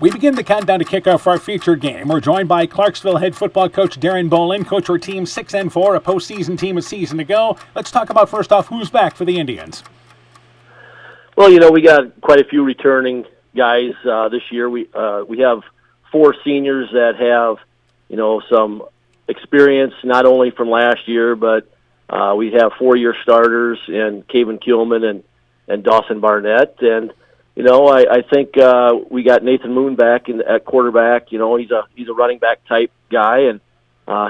We begin the countdown to kickoff our featured game. We're joined by Clarksville head football coach Darren Bolin. Coach, our team 6-4, a postseason team a season to go. Let's talk about first off, who's back for the Indians? Well, we got quite a few returning guys this year. We have 4 seniors that have, some experience not only from last year, but we have 4-year starters in Caven Kuhlman and Dawson Barnett. And I think we got Nathan Moon back at quarterback. He's a running back type guy, and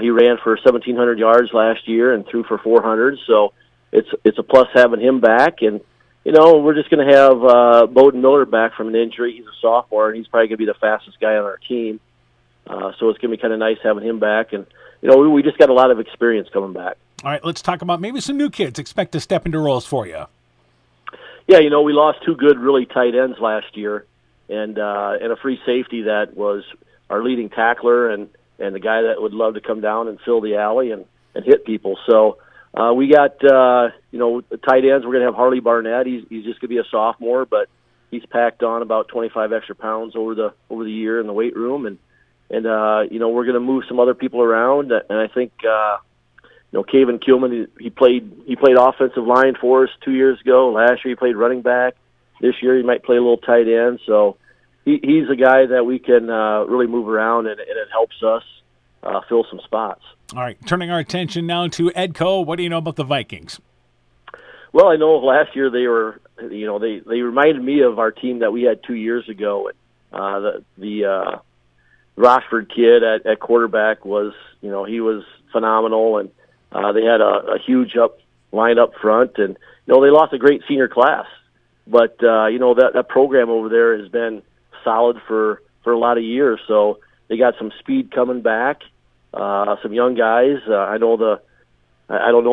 he ran for 1,700 yards last year and threw for 400. So it's a plus having him back. And we're just going to have Bowden Miller back from an injury. He's a sophomore, and he's probably going to be the fastest guy on our team. So it's going to be kind of nice having him back. And we just got a lot of experience coming back. All right, let's talk about maybe some new kids expect to step into roles for you. Yeah, we lost 2 good, really tight ends last year, and a free safety that was our leading tackler and the guy that would love to come down and fill the alley and hit people. So we got tight ends. We're going to have Harley Barnett. He's just going to be a sophomore, but he's packed on about 25 extra pounds over the year in the weight room, and we're going to move some other people around, and I think. Caven Kuhlman, he played offensive line for us 2 years ago. Last year he played running back. This year he might play a little tight end. So he's a guy that we can really move around, and it helps us fill some spots. All right, turning our attention now to Edco. What do you know about the Vikings? Well, I know last year they were, they reminded me of our team that we had 2 years ago. The Rochford kid at quarterback was, he was phenomenal, and they had a huge line up front, and they lost a great senior class. But that program over there has been solid for a lot of years. So they got some speed coming back, some young guys. I don't know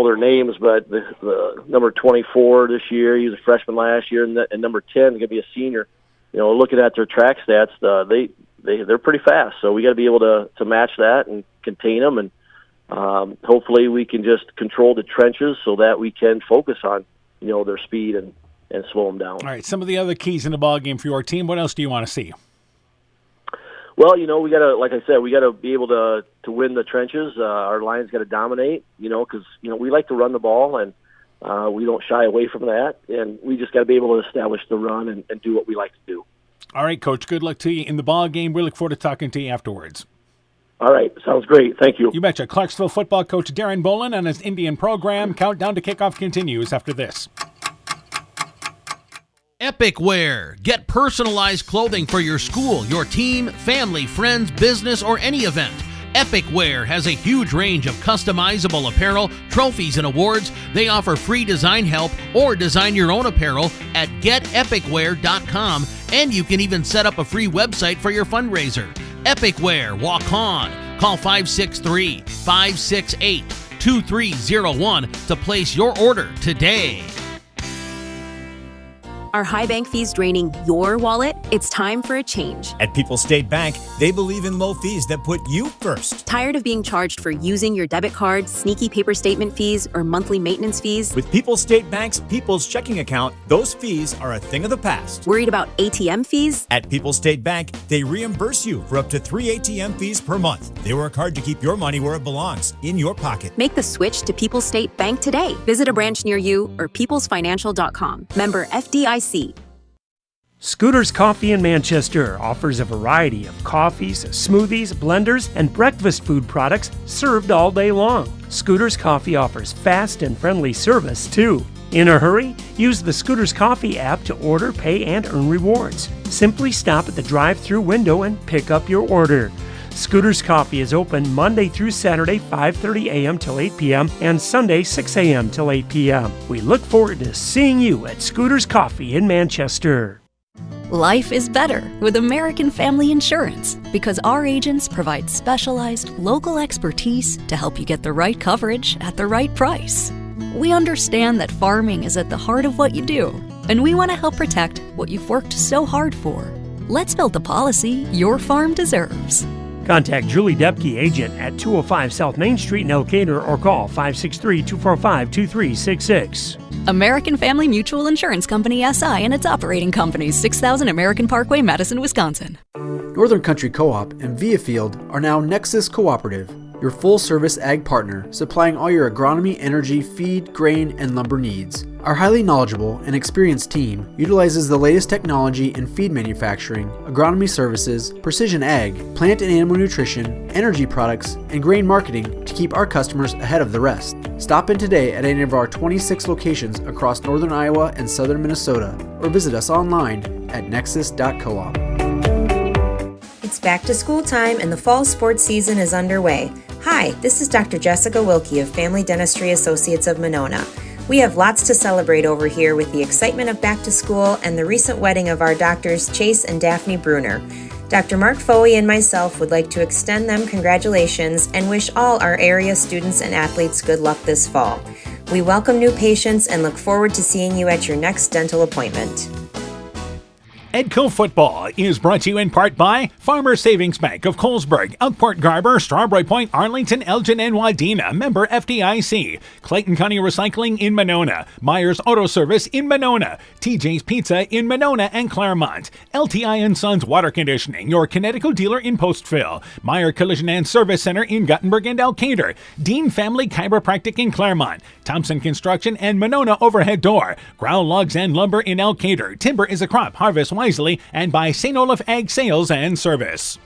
their names, but the number 24 this year, he was a freshman last year, and number 10 is going to be a senior. Looking at their track stats, they're pretty fast. So we got to be able to match that and contain them, and hopefully we can just control the trenches so that we can focus on, their speed and slow them down. All right, some of the other keys in the ballgame for your team. What else do you want to see? Well, we got to, like I said, we got to be able to win the trenches. Our line's got to dominate, because, we like to run the ball, and we don't shy away from that. And we just got to be able to establish the run and do what we like to do. All right, Coach, good luck to you in the ballgame. We look forward to talking to you afterwards. All right. Sounds great. Thank you. You betcha. Clarksville football coach Darren Bolin and his Indian program. Countdown to kickoff continues after this. Epic Wear. Get personalized clothing for your school, your team, family, friends, business, or any event. Epic Wear has a huge range of customizable apparel, trophies, and awards. They offer free design help or design your own apparel at getepicwear.com, and you can even set up a free website for your fundraiser. Epic Wear, walk on. Call 563-568-2301 to place your order today. Are high bank fees draining your wallet? It's time for a change. At People's State Bank, they believe in low fees that put you first. Tired of being charged for using your debit card, sneaky paper statement fees, or monthly maintenance fees? With People's State Bank's People's Checking Account, those fees are a thing of the past. Worried about ATM fees? At People's State Bank, they reimburse you for up to 3 ATM fees per month. They work hard to keep your money where it belongs, in your pocket. Make the switch to People's State Bank today. Visit a branch near you or peoplesfinancial.com. Member FDIC. Scooter's Coffee in Manchester offers a variety of coffees, smoothies, blenders, and breakfast food products served all day long. Scooter's Coffee offers fast and friendly service, too. In a hurry? Use the Scooter's Coffee app to order, pay, and earn rewards. Simply stop at the drive-thru window and pick up your order. Scooter's Coffee is open Monday through Saturday, 5:30 a.m. till 8 p.m. and Sunday, 6 a.m. till 8 p.m. We look forward to seeing you at Scooter's Coffee in Manchester. Life is better with American Family Insurance because our agents provide specialized local expertise to help you get the right coverage at the right price. We understand that farming is at the heart of what you do, and we want to help protect what you've worked so hard for. Let's build the policy your farm deserves. Contact Julie Depke, agent at 205 South Main Street in Elkader, or call 563-245-2366. American Family Mutual Insurance Company, SI, and its operating companies, 6000 American Parkway, Madison, Wisconsin. Northern Country Co-op and Via Field are now Nexus Cooperative, your full-service ag partner supplying all your agronomy, energy, feed, grain, and lumber needs. Our highly knowledgeable and experienced team utilizes the latest technology in feed manufacturing, agronomy services, precision ag, plant and animal nutrition, energy products, and grain marketing to keep our customers ahead of the rest. Stop in today at any of our 26 locations across northern Iowa and southern Minnesota, or visit us online at nexus.coop. It's back to school time and the fall sports season is underway. Hi, this is Dr. Jessica Wilkie of Family Dentistry Associates of Monona. We have lots to celebrate over here with the excitement of back to school and the recent wedding of our doctors Chase and Daphne Bruner. Dr. Mark Foey and myself would like to extend them congratulations and wish all our area students and athletes good luck this fall. We welcome new patients and look forward to seeing you at your next dental appointment. Edco Football is brought to you in part by Farmers Savings Bank of Colesburg, Elkport Garber, Strawberry Point, Arlington, Elgin, and Wadena, member FDIC, Clayton County Recycling in Monona, Myers Auto Service in Monona, TJ's Pizza in Monona and Claremont, LTI & Sons Water Conditioning, your Connecticut dealer in Postville, Meyer Collision and Service Center in Guttenberg and Elkader, Dean Family Chiropractic in Claremont, Thompson Construction and Monona Overhead Door, Growl Logs and Lumber in Elkader, Timber is a Crop, Harvest Wisely, and by St. Olaf Ag Sales and Service.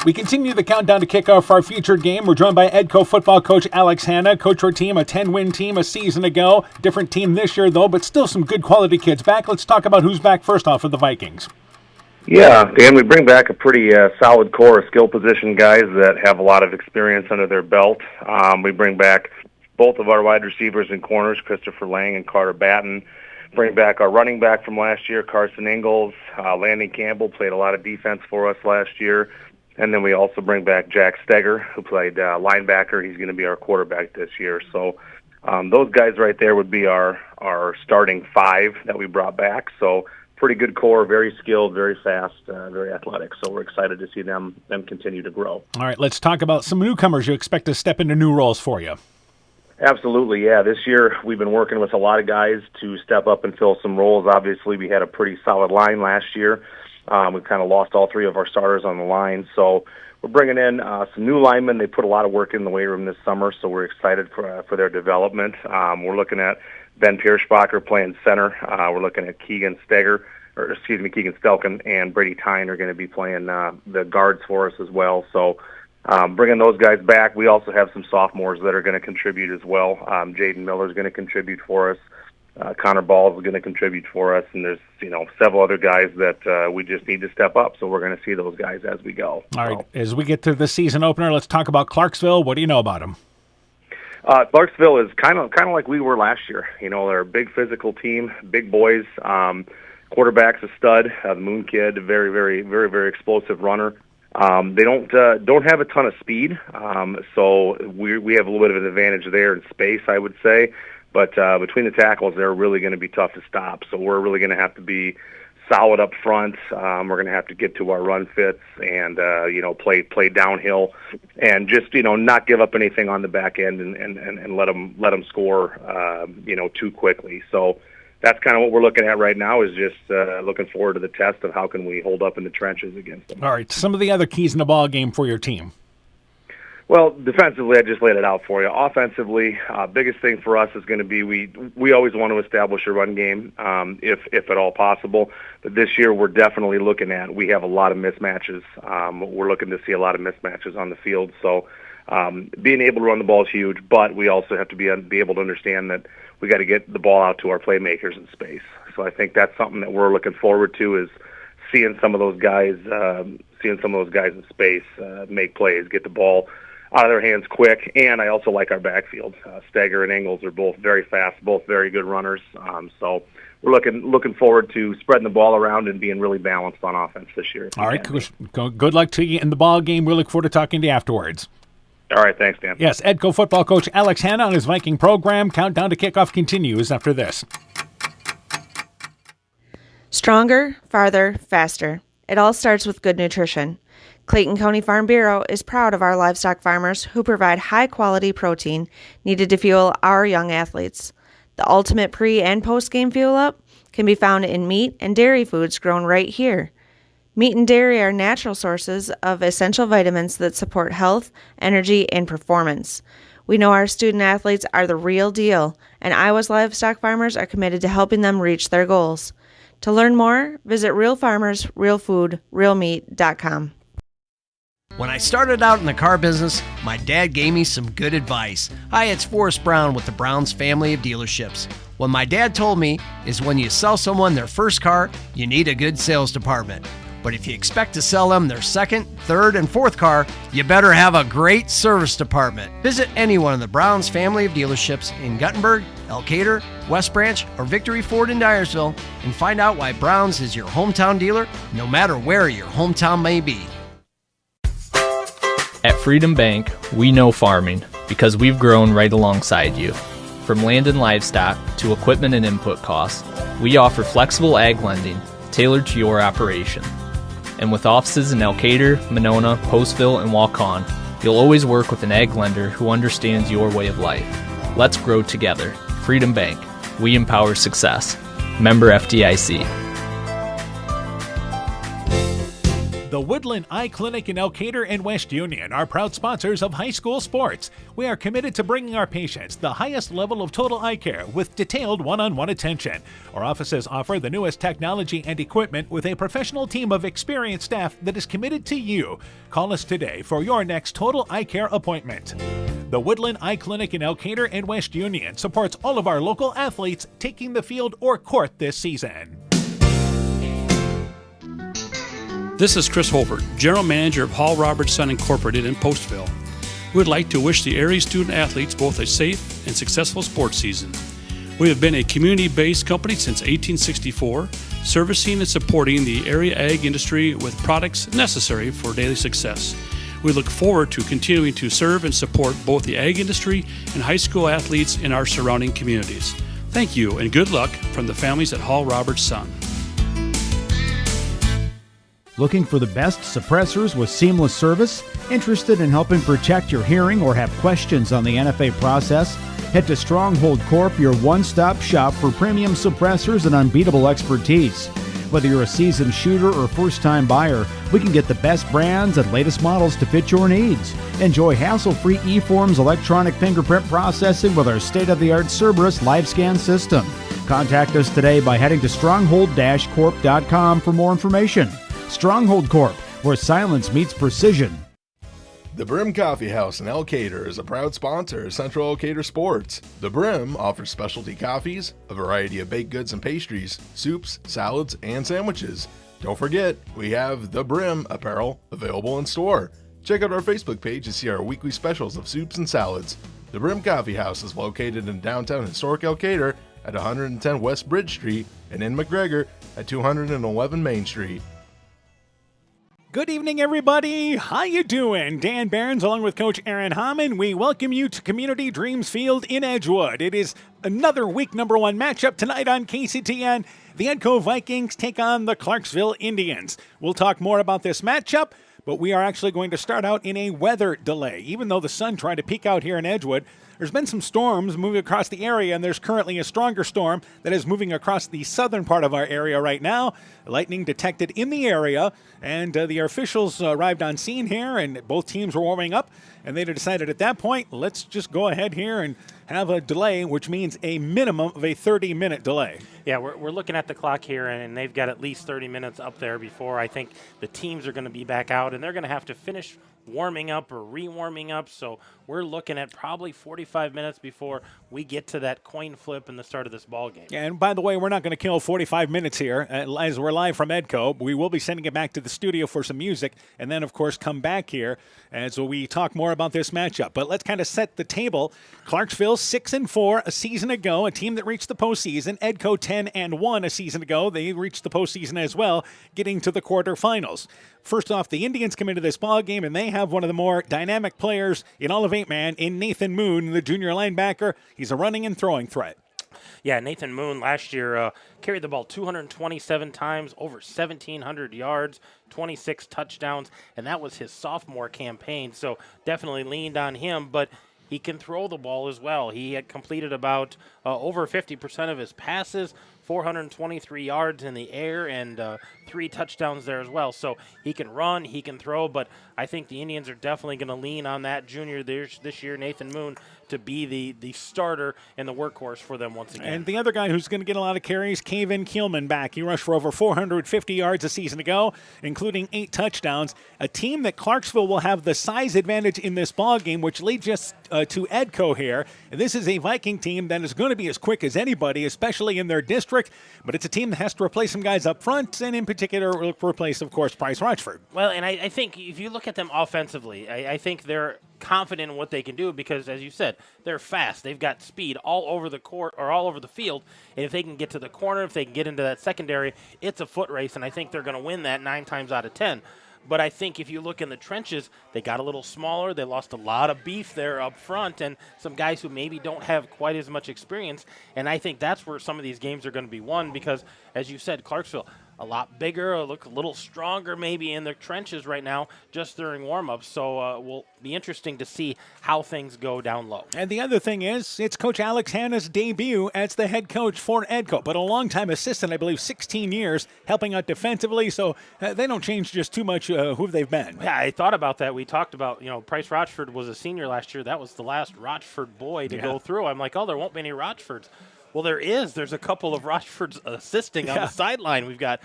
We continue the countdown to kick off our featured game. We're joined by Edco football coach Alex Hanna. Coach, your team, a 10-win team a season ago. Different team this year, though, but still some good quality kids back. Let's talk about who's back first off for the Vikings. Yeah, Dan, we bring back a pretty solid core of skill position guys that have a lot of experience under their belt. We bring back both of our wide receivers and corners, Christopher Lang and Carter Batten. Bring back our running back from last year, Carson Ingalls. Landon Campbell played a lot of defense for us last year. And then we also bring back Jack Steger, who played linebacker. He's going to be our quarterback this year. So those guys right there would be our starting five that we brought back. So pretty good core, very skilled, very fast, very athletic. So we're excited to see them continue to grow. All right, let's talk about some newcomers you expect to step into new roles for you. Absolutely, yeah. This year we've been working with a lot of guys to step up and fill some roles. Obviously, we had a pretty solid line last year. We've kind of lost all three of our starters on the line. So we're bringing in some new linemen. They put a lot of work in the weight room this summer, so we're excited for their development. We're looking at Ben Pierschbacher playing center. We're looking at Keegan Stelkin and Brady Tyne are going to be playing the guards for us as well. So bringing those guys back. We also have some sophomores that are going to contribute as well. Jaden Miller is going to contribute for us. Connor Ball is going to contribute for us, and there's several other guys that we just need to step up. So we're going to see those guys as we go. All right, as we get to the season opener, let's talk about Clarksville. What do you know about them? Clarksville is kind of like we were last year. They're a big physical team, big boys. Quarterback's a stud. The Moon Kid, a very, very, very, very explosive runner. They don't have a ton of speed, so we have a little bit of an advantage there in space, I would say. But between the tackles, they're really going to be tough to stop. So we're really going to have to be solid up front. We're going to have to get to our run fits and play downhill, and just not give up anything on the back end and let them score too quickly. So that's kind of what we're looking at right now, is just looking forward to the test of how can we hold up in the trenches against them. All right, some of the other keys in the ball game for your team. Well, defensively, I just laid it out for you. Offensively, biggest thing for us is going to be we always want to establish a run game, if at all possible. But this year, we're definitely looking at, we have a lot of mismatches. We're looking to see a lot of mismatches on the field. So being able to run the ball is huge, but we also have to be able to understand that we got to get the ball out to our playmakers in space. So I think that's something that we're looking forward to, is seeing some of those guys in space make plays, get the ball out of their hands quick. And I also like our backfield. Steger and Ingalls are both very fast, both very good runners. So we're looking forward to spreading the ball around and being really balanced on offense this year. All right, Coach, good luck to you in the ball game. We look forward to talking to you afterwards. All right, thanks, Dan. Yes, Edco football coach Alex Hanna on his Viking program. Countdown to kickoff continues after this. Stronger, farther, faster. It all starts with good nutrition. Clayton County Farm Bureau is proud of our livestock farmers who provide high-quality protein needed to fuel our young athletes. The ultimate pre- and post-game fuel-up can be found in meat and dairy foods grown right here. Meat and dairy are natural sources of essential vitamins that support health, energy, and performance. We know our student athletes are the real deal, and Iowa's livestock farmers are committed to helping them reach their goals. To learn more, visit realfarmersrealfoodrealmeat.com. When I started out in the car business, my dad gave me some good advice. Hi, it's Forrest Brown with the Browns family of dealerships. What my dad told me is when you sell someone their first car, you need a good sales department. But if you expect to sell them their second, third, and fourth car, you better have a great service department. Visit any one of the Browns family of dealerships in Guttenberg, Elkader, West Branch, or Victory Ford in Dyersville and find out why Browns is your hometown dealer, no matter where your hometown may be. At Freedom Bank, we know farming because we've grown right alongside you. From land and livestock to equipment and input costs, we offer flexible ag lending tailored to your operation. And with offices in Elkader, Monona, Postville, and Waukon, you'll always work with an ag lender who understands your way of life. Let's grow together. Freedom Bank. We empower success. Member FDIC. The Woodland Eye Clinic in Elkader and West Union are proud sponsors of high school sports. We are committed to bringing our patients the highest level of total eye care with detailed one-on-one attention. Our offices offer the newest technology and equipment with a professional team of experienced staff that is committed to you. Call us today for your next total eye care appointment. The Woodland Eye Clinic in Elkader and West Union supports all of our local athletes taking the field or court this season. This is Chris Holbert, General Manager of Hall Roberts Son Incorporated in Postville. We would like to wish the area student athletes both a safe and successful sports season. We have been a community-based company since 1864, servicing and supporting the area ag industry with products necessary for daily success. We look forward to continuing to serve and support both the ag industry and high school athletes in our surrounding communities. Thank you and good luck from the families at Hall Roberts Son. Looking for the best suppressors with seamless service? Interested in helping protect your hearing or have questions on the NFA process? Head to Stronghold Corp, your one-stop shop for premium suppressors and unbeatable expertise. Whether you're a seasoned shooter or first-time buyer, we can get the best brands and latest models to fit your needs. Enjoy hassle-free eForms electronic fingerprint processing with our state-of-the-art Cerberus live scan system. Contact us today by heading to stronghold-corp.com for more information. Stronghold Corp, where silence meets precision. The Brim Coffee House in Elkader is a proud sponsor of Central Elkader Sports. The Brim offers specialty coffees, a variety of baked goods and pastries, soups, salads, and sandwiches. Don't forget, we have The Brim apparel available in store. Check out our Facebook page to see our weekly specials of soups and salads. The Brim Coffee House is located in downtown historic Elkader at 110 West Bridge Street and in McGregor at 211 Main Street. Good evening, everybody. How you doing? Dan Barons, along with Coach Aaron Hammond. We welcome you to Community Dreams Field in Edgewood. It is another week number one matchup tonight on KCTN. The Edco Vikings take on the Clarksville Indians. We'll talk more about this matchup, but we are actually going to start out in a weather delay. Even though the sun tried to peek out here in Edgewood, there's been some storms moving across the area, and there's currently a stronger storm that is moving across the southern part of our area right now. Lightning detected in the area, and the officials arrived on scene here, and both teams were warming up, and they decided at that point, let's just go ahead here and have a delay, which means a minimum of a 30-minute delay. Yeah, we're looking at the clock here, and they've got at least 30 minutes up there before I think the teams are going to be back out, and they're going to have to finish warming up or re-warming up. So we're looking at probably 45 minutes before we get to that coin flip and the start of this ball game. Yeah, and by the way, we're not going to kill 45 minutes here as we're live from Edco. We will be sending it back to the studio for some music, and then, of course, come back here as we talk more about this matchup. But let's kind of set the table. Clarksville 6-4 a season ago, a team that reached the postseason. Edco 10-1 a season ago. They reached the postseason as well, getting to the quarterfinals. First off, the Indians come into this ball game, and they have one of the more dynamic players in all of 8-man in Nathan Moon, the junior linebacker. He's a running and throwing threat. Yeah, Nathan Moon last year carried the ball 227 times, over 1,700 yards, 26 touchdowns, and that was his sophomore campaign, so definitely leaned on him, but he can throw the ball as well. He had completed about over 50% of his passes 423 yards in the air and 3 touchdowns there as well. So he can run, he can throw, but I think the Indians are definitely going to lean on that junior this year, Nathan Moon, to be the starter and the workhorse for them once again. And the other guy who's going to get a lot of carries, Kevin Keelman back. He rushed for over 450 yards a season ago, including 8 touchdowns. A team that Clarksville will have the size advantage in this ball game, which leads us to Edco here. And this is a Viking team that is going to be as quick as anybody, especially in their district. But it's a team that has to replace some guys up front, and in particular, replace, of course, Bryce Rochford. Well, and I think if you look at them offensively, I think they're confident in what they can do because, as you said, they're fast. They've got speed all over the court or all over the field. And if they can get to the corner, if they can get into that secondary, it's a foot race, and I think they're going to win that 9 times out of 10. But I think if you look in the trenches, they got a little smaller. They lost a lot of beef there up front and some guys who maybe don't have quite as much experience. And I think that's where some of these games are going to be won because, as you said, Clarksville, a lot bigger, look a little stronger maybe in the trenches right now just during warm-ups. So will be interesting to see how things go down low. And the other thing is, it's Coach Alex Hanna's debut as the head coach for Edco, but a longtime assistant, I believe 16 years, helping out defensively. So they don't change just too much who they've been. Yeah, I thought about that. We talked about, Bryce Rochford was a senior last year. That was the last Rochford boy to go through. I'm like, there won't be any Rochfords. Well, there is. There's a couple of Rochfords assisting on the sideline. We've got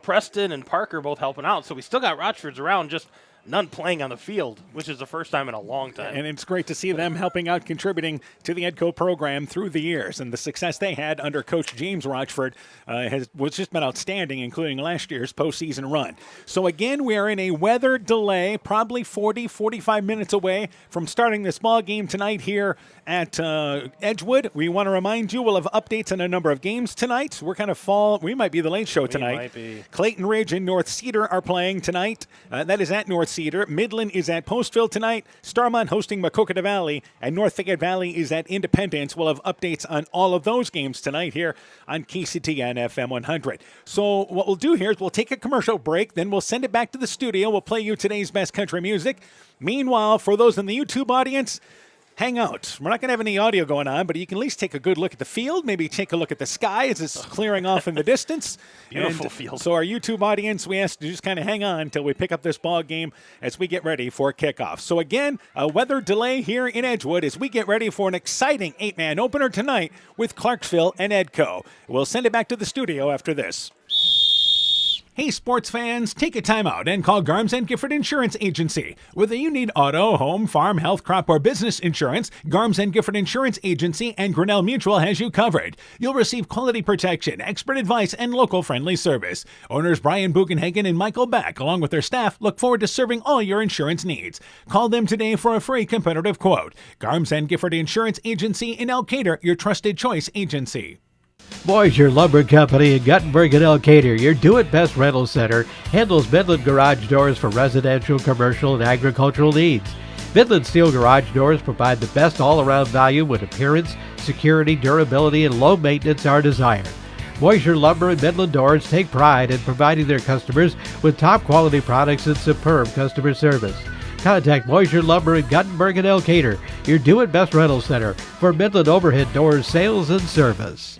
Preston and Parker both helping out. So we still got Rochfords around, just none playing on the field, which is the first time in a long time. And it's great to see them helping out, contributing to the Edco program through the years. And the success they had under Coach James Rochford was just been outstanding, including last year's postseason run. So again, we are in a weather delay, probably 40, 45 minutes away from starting this ball game tonight here at Edgewood. We want to remind you we'll have updates on a number of games tonight. We're kind of we might be the late show tonight. We might be. Clayton Ridge and North Cedar are playing tonight. That is at North Cedar. Midland is at Postville tonight. Starmont hosting Maquoketa Valley, and North Fayette Valley is at Independence. We'll have updates on all of those games tonight here on KCTN FM 100. So what we'll do here is we'll take a commercial break, then we'll send it back to the studio. We'll play you today's best country music. Meanwhile, for those in the YouTube audience, hang out. We're not going to have any audio going on, but you can at least take a good look at the field, maybe take a look at the sky as it's clearing off in the distance. Beautiful field. So our YouTube audience, we ask to just kind of hang on until we pick up this ball game as we get ready for kickoff. So again, a weather delay here in Edgewood as we get ready for an exciting 8-man opener tonight with Clarksville and Edco. We'll send it back to the studio after this. Hey sports fans, take a time out and call Garms & Gifford Insurance Agency. Whether you need auto, home, farm, health, crop, or business insurance, Garms & Gifford Insurance Agency and Grinnell Mutual has you covered. You'll receive quality protection, expert advice, and local friendly service. Owners Brian Bugenhagen and Michael Beck, along with their staff, look forward to serving all your insurance needs. Call them today for a free competitive quote. Garms & Gifford Insurance Agency in Elkader, your trusted choice agency. Boisier Lumber Company in Guttenberg and Elkader, your do-it-best rental center, handles Midland garage doors for residential, commercial, and agricultural needs. Midland Steel garage doors provide the best all-around value when appearance, security, durability, and low maintenance are desired. Boisier Lumber and Midland Doors take pride in providing their customers with top-quality products and superb customer service. Contact Boisier Lumber in Guttenberg and Elkader, your do-it-best rental center for Midland overhead doors sales and service.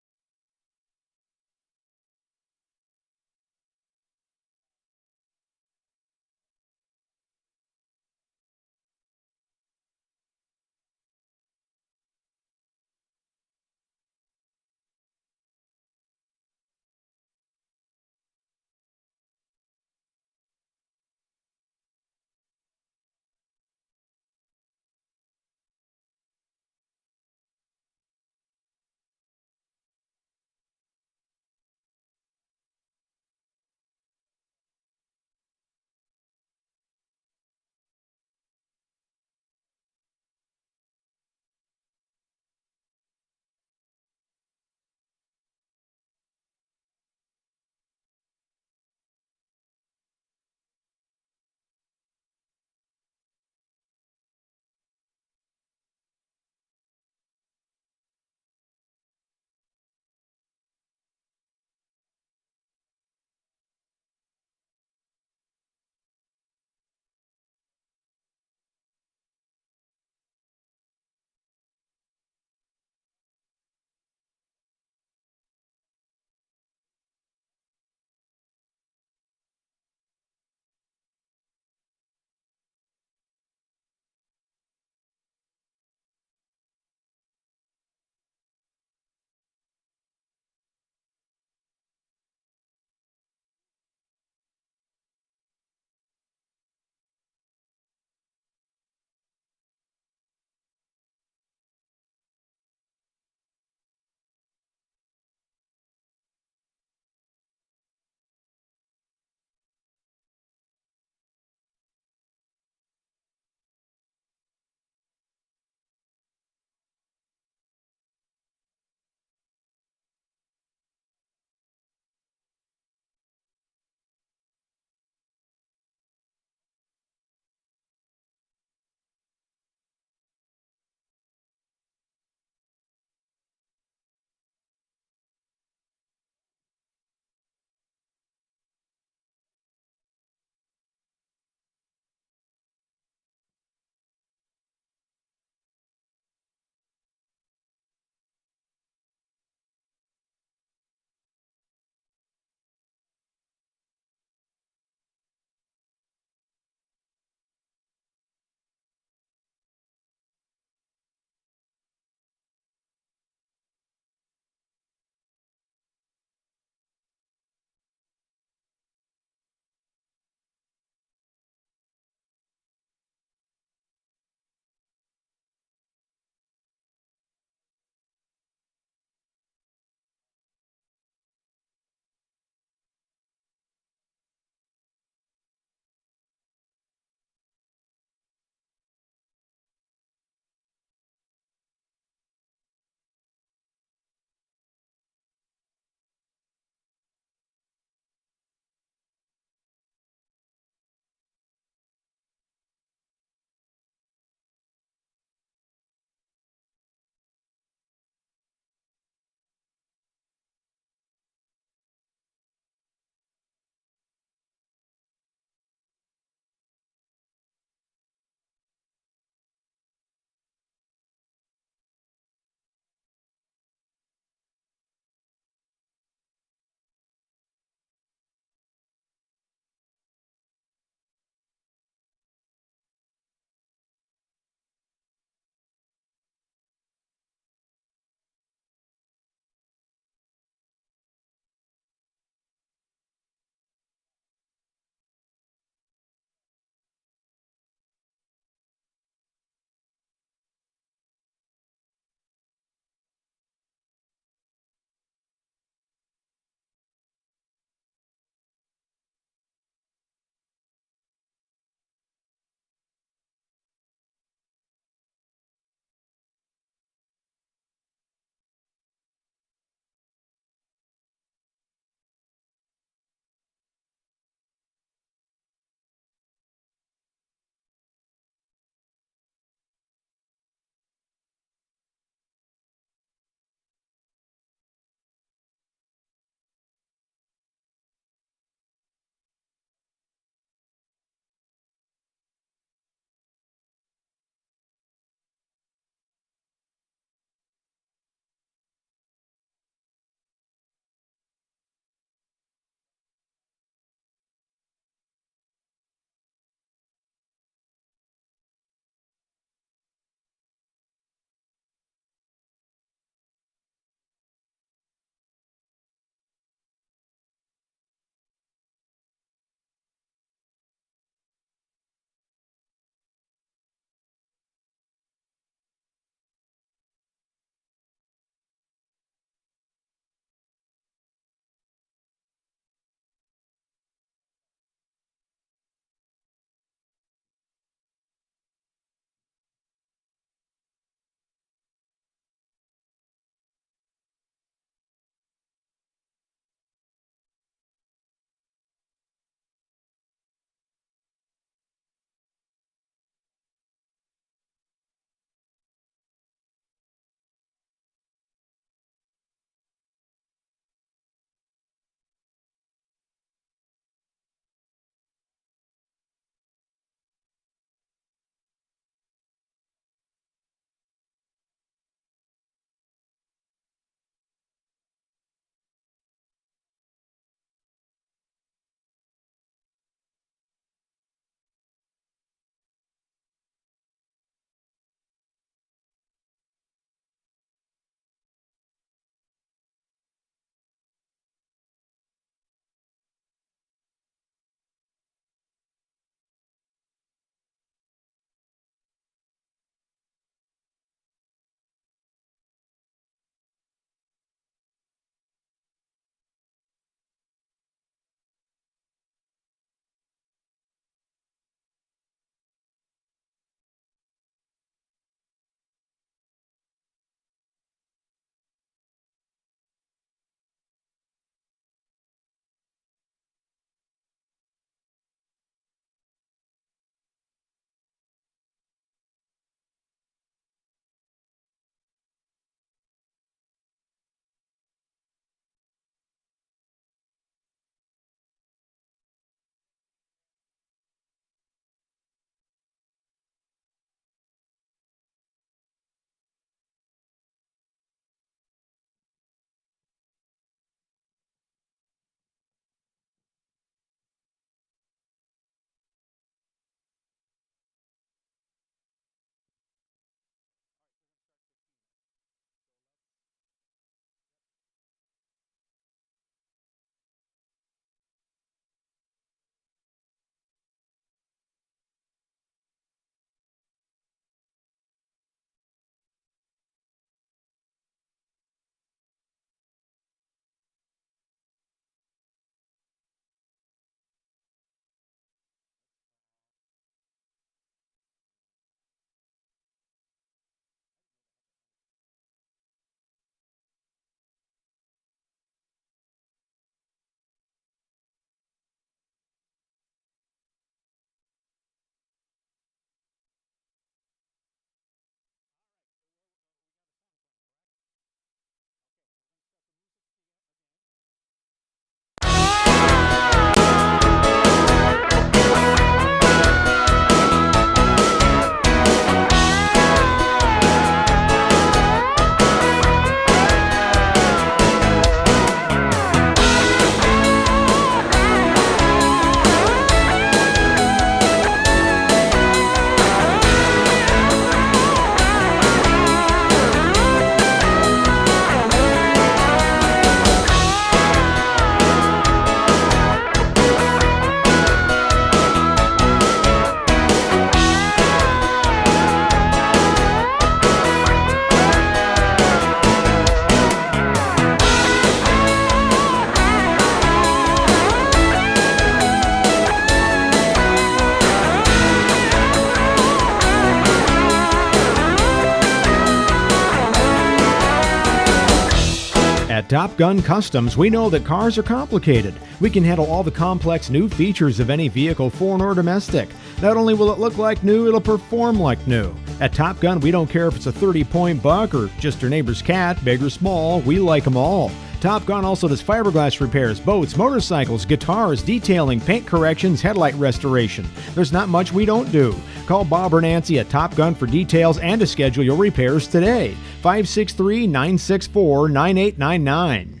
At Top Gun Customs, we know that cars are complicated. We can handle all the complex new features of any vehicle, foreign or domestic. Not only will it look like new, it'll perform like new. At Top Gun, we don't care if it's a 30-point buck or just your neighbor's cat, big or small, we like them all. Top Gun also does fiberglass repairs, boats, motorcycles, guitars, detailing, paint corrections, headlight restoration. There's not much we don't do. Call Bob or Nancy at Top Gun for details and to schedule your repairs today. 563-964-9899.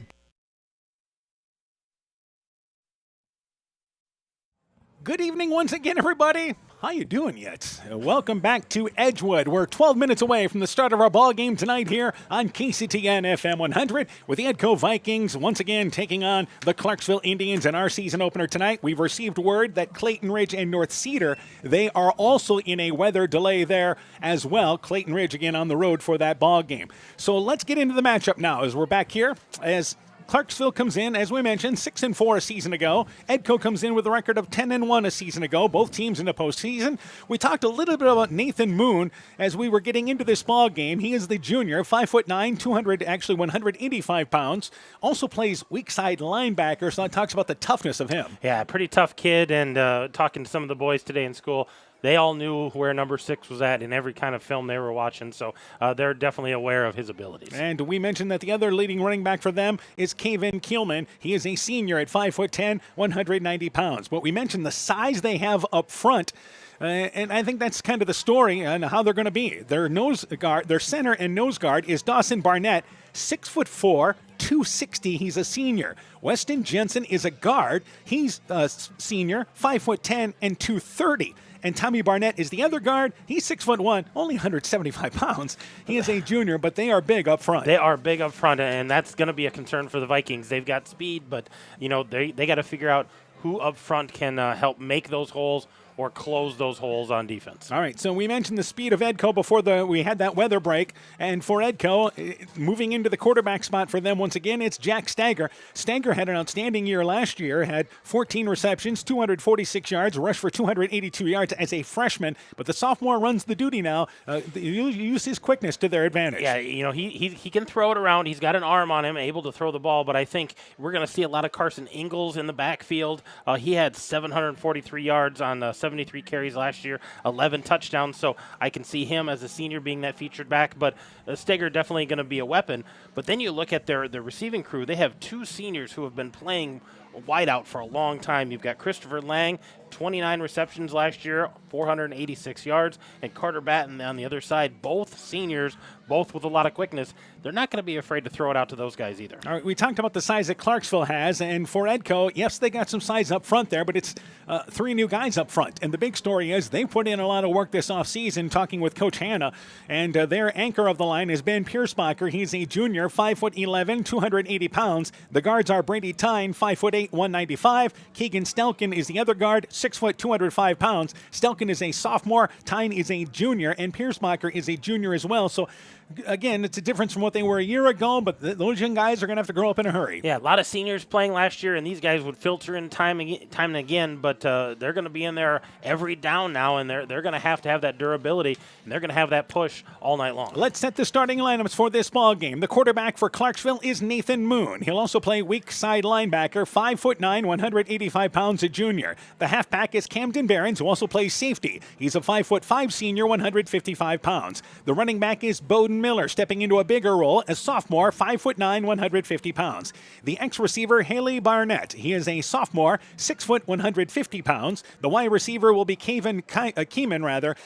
Good evening once again, everybody. How you doing yet? Welcome back to Edgewood. We're 12 minutes away from the start of our ball game tonight here on KCTN FM 100 with the Edco Vikings once again taking on the Clarksville Indians in our season opener tonight. We've received word that Clayton Ridge and North Cedar, they are also in a weather delay there as well. Clayton Ridge again on the road for that ball game. So let's get into the matchup now as we're back here as Clarksville comes in, as we mentioned, 6-4 a season ago. Edco comes in with a record of 10-1 a season ago. Both teams in the postseason. We talked a little bit about Nathan Moon as we were getting into this ball game. He is the junior, 5'9", 185 pounds. Also plays weak side linebacker, so that talks about the toughness of him. Yeah, pretty tough kid. And talking to some of the boys today in school, they all knew where number 6 was at in every kind of film they were watching, so they're definitely aware of his abilities. And we mentioned that the other leading running back for them is Kevin Kielman. He is a senior at 5'10", 190 pounds. But we mentioned the size they have up front. And I think that's kind of the story on how they're going to be. Their center and nose guard is Dawson Barnett, 6'4", 260. He's a senior. Weston Jensen is a guard. He's a senior, 5'10", and 230. And Tommy Barnett is the other guard. He's 6'1", only 175 pounds. He is a junior, but they are big up front. They are big up front, and that's going to be a concern for the Vikings. They've got speed, but they got to figure out who up front can help make those holes or close those holes on defense. All right, so we mentioned the speed of Edco before we had that weather break. And for Edco, moving into the quarterback spot for them once again, it's Jack Stager. Stager had an outstanding year last year, had 14 receptions, 246 yards, rushed for 282 yards as a freshman. But the sophomore runs the duty now. Use his quickness to their advantage. Yeah, he can throw it around. He's got an arm on him, able to throw the ball. But I think we're going to see a lot of Carson Ingalls in the backfield. He had 743 yards on 73 carries last year, 11 touchdowns, so I can see him as a senior being that featured back, but Steger definitely going to be a weapon. But then you look at their receiving crew. They have 2 seniors who have been playing wideout for a long time. You've got Christopher Lang, 29 receptions last year, 486 yards, and Carter Batten on the other side, both seniors, both with a lot of quickness. They're not going to be afraid to throw it out to those guys either. All right, we talked about the size that Clarksville has, and for Edco, yes, they got some size up front there, but it's 3 new guys up front. And the big story is they put in a lot of work this offseason talking with Coach Hanna, and their anchor of the line is Ben Piersbacher. He's a junior, 5'11", 280 pounds. The guards are Brady Tyne, 5'8", 195. Keegan Stelkin is the other guard, 6 foot, 205 pounds. Stelkin is a sophomore, Tyne is a junior, and Piersbacher is a junior as well. So again, it's a difference from what they were a year ago, but those young guys are going to have to grow up in a hurry. Yeah, a lot of seniors playing last year, and these guys would filter in time and again, but they're going to be in there every down now, and they're going to have that durability, and they're going to have that push all night long. Let's set the starting lineups for this ball game. The quarterback for Clarksville is Nathan Moon. He'll also play weak side linebacker, 5'9", 185 pounds, a junior. The halfback is Camden Behrens, who also plays safety. He's a 5'5" senior, 155 pounds. The running back is Bowden Miller, stepping into a bigger role as sophomore, 5'9", 150 pounds. The ex-receiver, Haley Barnett. He is a sophomore, 6 150 pounds. The wide receiver will be Keeman.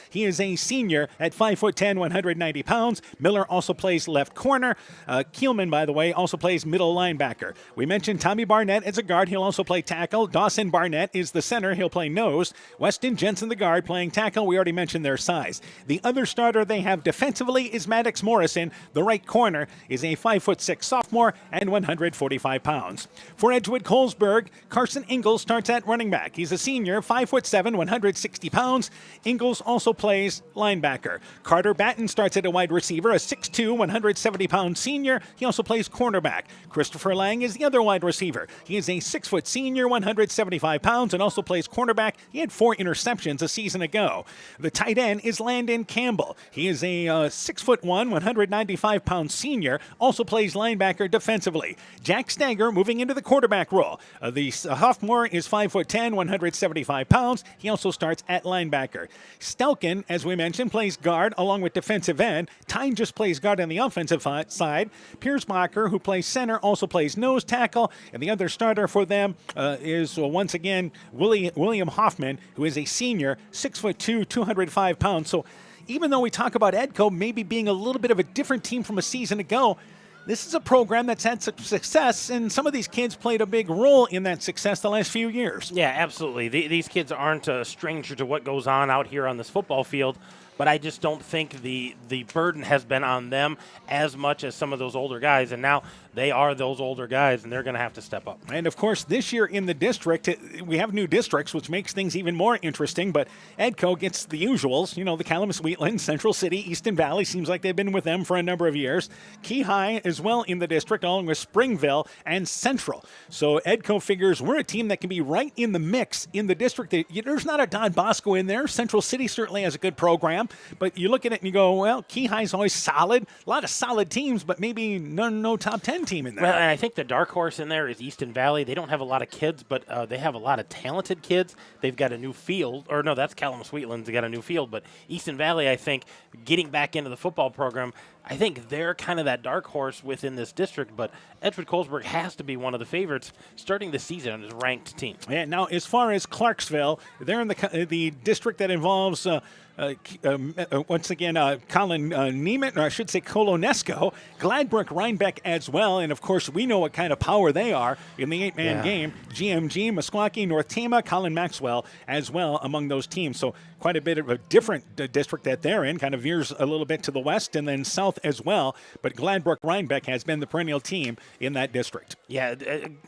He is a senior at 5'10", 190 pounds. Miller also plays left corner. Keelman, by the way, also plays middle linebacker. We mentioned Tommy Barnett as a guard. He'll also play tackle. Dawson Barnett is the center. He'll play nose. Weston Jensen, the guard, playing tackle. We already mentioned their size. The other starter they have defensively is Maddox Morrison. The right corner is a 5'6" sophomore and 145 pounds. For Edgewood Colesburg, Carson Ingalls starts at running back. He's a senior, 5'7", 160 pounds. Ingalls also plays linebacker. Carter Batten starts at a wide receiver, a 6'2", 170 pound senior. He also plays cornerback. Christopher Lang is the other wide receiver. He is a 6-foot senior, 175 pounds, and also plays cornerback. He had 4 interceptions a season ago. The tight end is Landon Campbell. He is a 6'1", 195-pound senior, also plays linebacker defensively. Jack Stager moving into the quarterback role. The sophomore is 5'10", 175 pounds. He also starts at linebacker. Stelkin, as we mentioned, plays guard along with defensive end. Tyne just plays guard on the offensive side. Piersbacher, who plays center, also plays nose tackle. And the other starter for them is, once again, William Hoffman, who is a senior, 6'2", 205 pounds. So even though we talk about Edco maybe being a little bit of a different team from a season ago, this is a program that's had some success, and some of these kids played a big role in that success the last few years. Yeah, absolutely. These kids aren't a stranger to what goes on out here on this football field, but I just don't think the burden has been on them as much as some of those older guys, and now they are those older guys, and they're going to have to step up. And, of course, this year in the district, we have new districts, which makes things even more interesting, but Edco gets the usuals, the Calumet Wheatland, Central City, Easton Valley, seems like they've been with them for a number of years. Key High as well in the district, along with Springville and Central. So Edco figures we're a team that can be right in the mix in the district. There's not a Don Bosco in there. Central City certainly has a good program, but you look at it and you go, well, Key High's always solid. A lot of solid teams, but maybe no top 10 team in there. Well, and I think the dark horse in there is Easton Valley. They don't have a lot of kids, but they have a lot of talented kids. They've got a new field. Or no, that's Calumet Wheatlands. They got a new field. But Easton Valley, I think, getting back into the football program, I think they're kind of that dark horse within this district. But Edgewood-Colesburg has to be one of the favorites starting the season as a ranked team. Yeah, now, as far as Clarksville, they're in the district that involves once again, Colin Neiman, or I should say Kolonesko, Gladbrook, Rhinebeck as well, and of course we know what kind of power they are in the 8-man game. GMG, Meskwaki, North Tama, Colin Maxwell as well among those teams. So quite a bit of a different district that they're in, kind of veers a little bit to the west and then south as well. But Gladbrook, Rhinebeck has been the perennial team in that district. Yeah,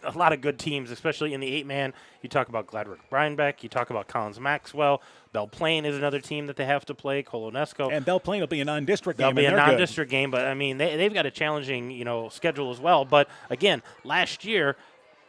a lot of good teams, especially in the 8-man. You talk about Gladbrook, Rhinebeck. You talk about Collins Maxwell. Belle Plaine is another team that they have to play. Kolonesko. And Belle Plaine will be a non-district game. They'll be a non-district game, but I mean they've got a challenging schedule as well. But again, last year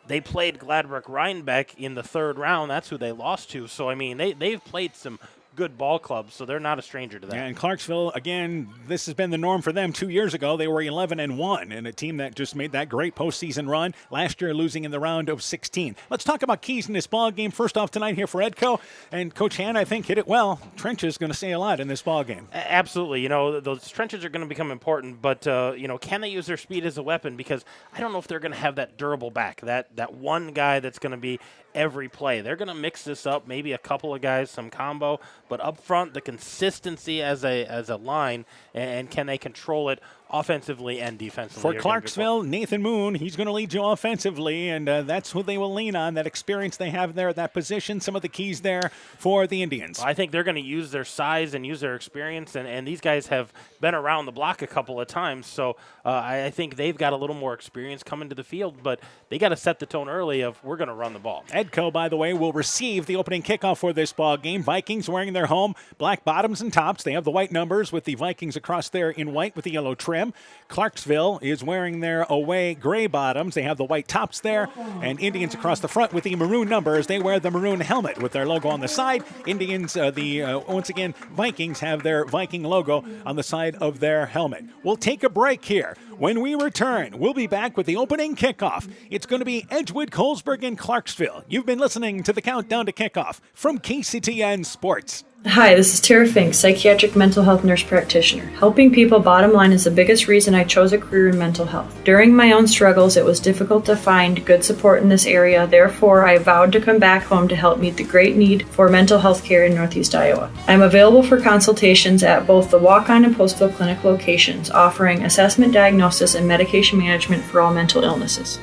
they played Gladbrook Rhinebeck in the 3rd round. That's who they lost to. So I mean they've played some good ball clubs, so they're not a stranger to that. Yeah, and Clarksville, again, this has been the norm for them 2 years ago. They were 11-1, and a team that just made that great postseason run, last year losing in the round of 16. Let's talk about keys in this ball game. First off tonight here for Edco, and Coach Han, I think, hit it well. Trenches going to say a lot in this ball game. Absolutely. Those trenches are going to become important, but, can they use their speed as a weapon? Because I don't know if they're going to have that durable back, that one guy that's going to be every play. They're going to mix this up, maybe a couple of guys, some combo, but up front, the consistency as a line, and can they control it offensively and defensively? For Clarksville, Nathan Moon, he's going to lead you offensively, and that's who they will lean on, that experience they have there at that position, some of the keys there for the Indians. Well, I think they're going to use their size and use their experience, and these guys have been around the block a couple of times, so I think they've got a little more experience coming to the field, but they got to set the tone early of we're going to run the ball. Edco, by the way, will receive the opening kickoff for this ball game. Vikings wearing their home black bottoms and tops. They have the white numbers with the Vikings across there in white with the yellow trim. Clarksville is wearing their away gray bottoms. They have the white tops there. And Indians across the front with the maroon numbers. They wear the maroon helmet with their logo on the side. Indians, once again, Vikings have their Viking logo on the side of their helmet. We'll take a break here. When we return, we'll be back with the opening kickoff. It's going to be Edgewood-Colesburg and Clarksville. You've been listening to the Countdown to Kickoff from KCTN Sports. Hi, this is Tara Fink, psychiatric mental health nurse practitioner. Helping people, bottom line, is the biggest reason I chose a career in mental health. During my own struggles, it was difficult to find good support in this area. Therefore, I vowed to come back home to help meet the great need for mental health care in Northeast Iowa. I'm available for consultations at both the Walk-On and Postville Clinic locations, offering assessment, diagnosis, and medication management for all mental illnesses.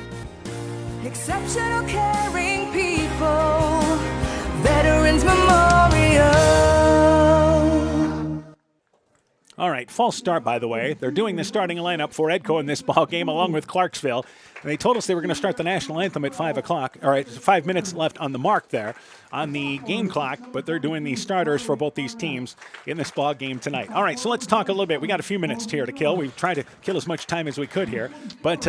Exceptional caring people, Veterans Memorial. All right, false start, by the way. They're doing the starting lineup for Edco in this ball game along with Clarksville. And they told us they were going to start the national anthem at 5 o'clock. All right, 5 minutes left on the mark there on the game clock, but they're doing the starters for both these teams in this ball game tonight. All right, so let's talk a little bit. We got a few minutes here to kill. We've tried to kill as much time as we could here. But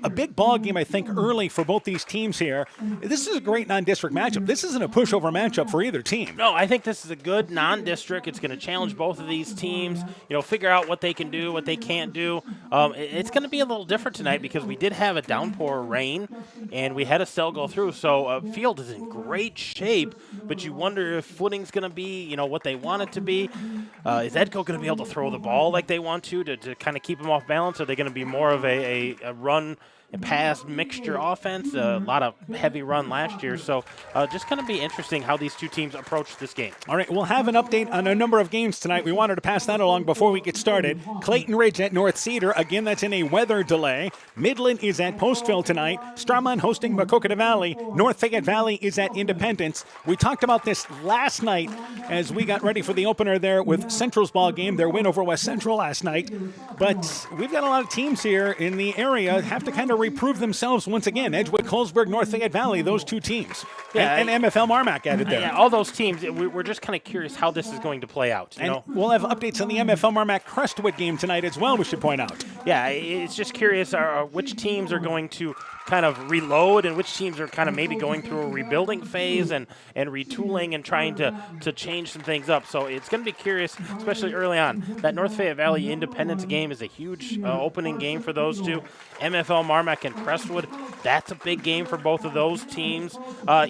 a big ball game, I think, early for both these teams here. This is a great non-district matchup. This isn't a pushover matchup for either team. No, I think this is a good non-district. It's going to challenge both of these teams, figure out what they can do, what they can't do. It's going to be a little different tonight because we did have a downpour rain, and we had a cell go through. So field is in great shape, but you wonder if footing's going to be, what they want it to be. Is Edco going to be able to throw the ball like they want to kind of keep them off balance? Or are they going to be more of a run and pass mixture offense? A lot of heavy run last year. So just going to be interesting how these two teams approach this game. All right, we'll have an update on a number of games tonight. We wanted to pass that along before we get started. Clayton Ridge at North Cedar. Again, that's in a weather delay. Midland is at Postville tonight. Straumont hosting Maquoketa Valley. North Fayette Valley is at Independence. We talked about this last night as we got ready for the opener there with Central's ball game, their win over West Central last night. But we've got a lot of teams here in the area have to kind of reprove themselves once again. Edgewood, Colesburg, North Fayette Valley, those two teams. Yeah, and MFL Marmac added there. Yeah, all those teams, we're just kind of curious how this is going to play out. And we'll have updates on the MFL Marmac Crestwood game tonight as well, we should point out. Yeah, it's just curious which teams are going to kind of reload and which teams are kind of maybe going through a rebuilding phase and retooling and trying to change some things up. So it's going to be curious, especially early on. That North Fayette Valley Independence game is a huge opening game for those two. MFL Marmac and Crestwood, that's a big game for both of those teams.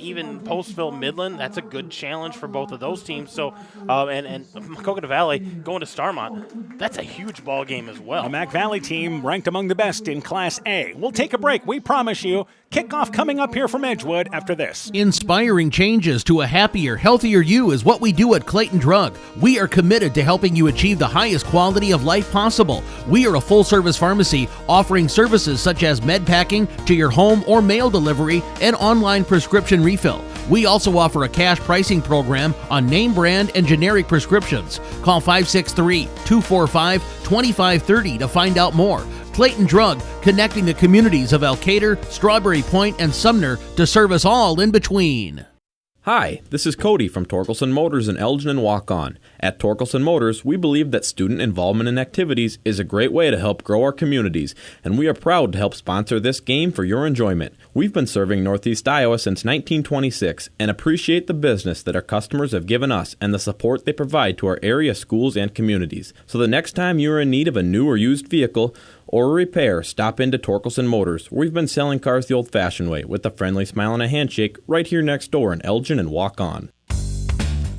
Even Postville Midland, that's a good challenge for both of those teams. So, and Maquoketa Valley going to Starmont, that's a huge ball game as well. The Mac Valley team ranked among the best in Class A. We'll take a break, we promise you. Kickoff coming up here from Edgewood after this. Inspiring changes to a happier, healthier you is what we do at Clayton Drug. We are committed to helping you achieve the highest quality of life possible. We are a full-service pharmacy offering services such as med packing to your home or mail delivery and online prescription refill. We also offer a cash pricing program on name brand and generic prescriptions. Call 563-245-2530 to find out more. Clayton Drug, connecting the communities of Elkader, Strawberry Point, and Sumner to serve us all in between. Hi, this is Cody from Torkelson Motors in Elgin and Waukon. At Torkelson Motors, we believe that student involvement in activities is a great way to help grow our communities, and we are proud to help sponsor this game for your enjoyment. We've been serving Northeast Iowa since 1926 and appreciate the business that our customers have given us and the support they provide to our area schools and communities. So the next time you are in need of a new or used vehicle or a repair, stop into Torkelson Motors. We've been selling cars the old-fashioned way with a friendly smile and a handshake right here next door in Elgin and Waukon.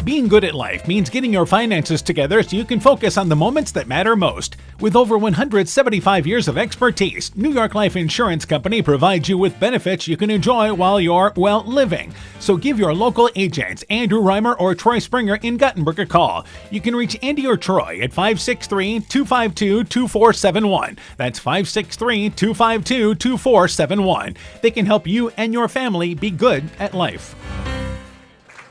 Being good at life means getting your finances together so you can focus on the moments that matter most. With over 175 years of expertise, New York Life Insurance Company provides you with benefits you can enjoy while you're, living. So give your local agents, Andrew Reimer or Troy Springer in Guttenberg, a call. You can reach Andy or Troy at 563-252-2471. That's 563-252-2471. They can help you and your family be good at life.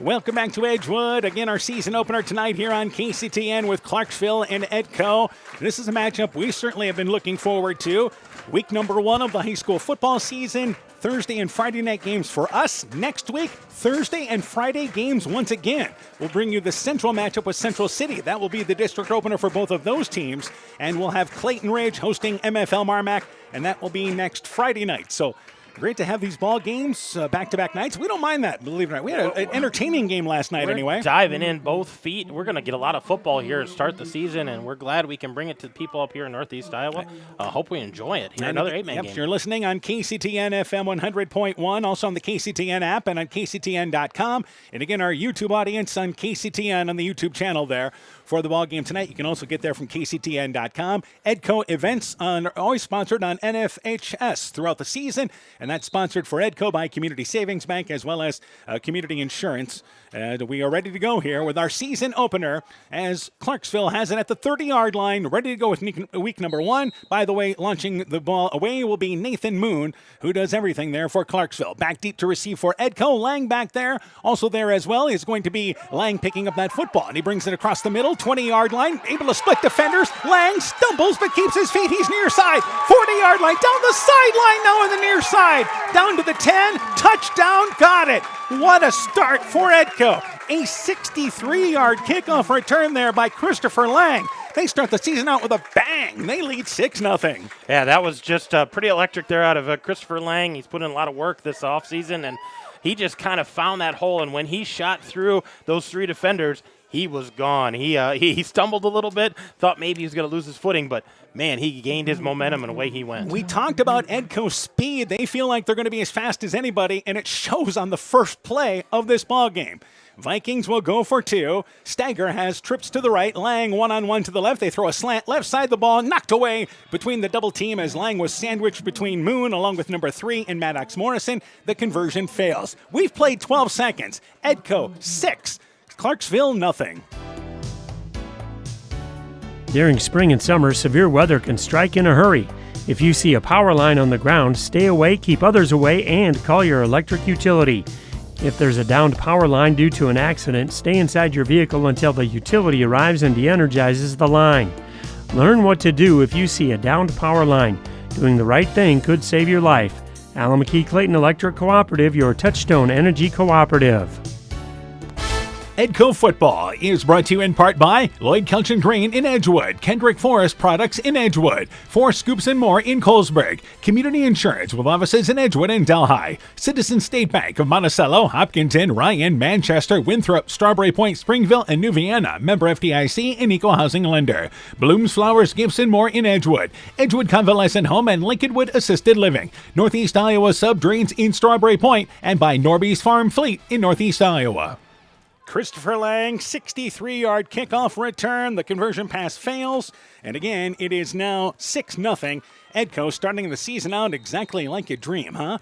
Welcome back to Edgewood. Again, our season opener tonight here on KCTN with Clarksville and Edco. This is a matchup we certainly have been looking forward to. Week number 1 of the high school football season. Thursday and Friday night games for us. Next week, Thursday and Friday games once again. We'll bring you the Central matchup with Central City. That will be the district opener for both of those teams. And we'll have Clayton Ridge hosting MFL Marmac, and that will be next Friday night. So great to have these ball games back-to-back nights. We don't mind that, believe it or not. We had an entertaining game last night anyway. Diving in both feet. We're going to get a lot of football here to start the season, and we're glad we can bring it to the people up here in Northeast Iowa. Hope we enjoy it. Here, another 8-man game. You're listening on KCTN FM 100.1, also on the KCTN app and on KCTN.com. And again, our YouTube audience on KCTN on the YouTube channel there for the ball game tonight. You can also get there from KCTN.com. Edco events are always sponsored on NFHS throughout the season, and that's sponsored for Edco by Community Savings Bank as well as Community Insurance. We are ready to go here with our season opener as Clarksville has it at the 30-yard line, ready to go with week number 1. By the way, launching the ball away will be Nathan Moon, who does everything there for Clarksville. Back deep to receive for Edco. Lang back there. Also there as well is going to be Lang picking up that football, and he brings it across the middle, 20-yard line, able to split defenders. Lang stumbles but keeps his feet. He's near side, 40-yard line, down the sideline now on the near side, down to the 10, touchdown, got it. What a start for Edco. A 63-yard kickoff return there by Christopher Lang. They start the season out with a bang. They lead 6-0. Yeah, that was just pretty electric there out of Christopher Lang. He's put in a lot of work this offseason, and he just kind of found that hole. And when he shot through those 3 defenders, he was gone. He stumbled a little bit, thought maybe he was going to lose his footing, but, man, he gained his momentum and away he went. We talked about Edco's speed. They feel like they're going to be as fast as anybody, and it shows on the first play of this ball game. Vikings will go for 2. Steiger has trips to the right. Lang one-on-one to the left. They throw a slant left side. The ball knocked away between the double team as Lang was sandwiched between Moon along with number 3 and Maddox Morrison. The conversion fails. We've played 12 seconds. Edco 6. Clarksville nothing. During spring and summer, severe weather can strike in a hurry. If you see a power line on the ground, stay away, keep others away, and call your electric utility. If there's a downed power line due to an accident, stay inside your vehicle until the utility arrives and de-energizes the line. Learn what to do if you see a downed power line. Doing the right thing could save your life. Alameda Clayton Electric Cooperative, your Touchstone Energy Cooperative. Edco Football is brought to you in part by Lloyd Kelchin Grain in Edgewood, Kendrick Forest Products in Edgewood, 4 Scoops and More in Colesburg, Community Insurance with offices in Edgewood and Delhi, Citizen State Bank of Monticello, Hopkinton, Ryan, Manchester, Winthrop, Strawberry Point, Springville, and New Vienna, member FDIC and Equal Housing Lender, Blooms Flowers, Gifts and More in Edgewood, Edgewood Convalescent Home and Lincolnwood Assisted Living, Northeast Iowa Sub Drains in Strawberry Point, and by Norby's Farm Fleet in Northeast Iowa. Christopher Lang, 63-yard kickoff return. The conversion pass fails. And again, it is now 6-0. Edco starting the season out exactly like you dream, huh?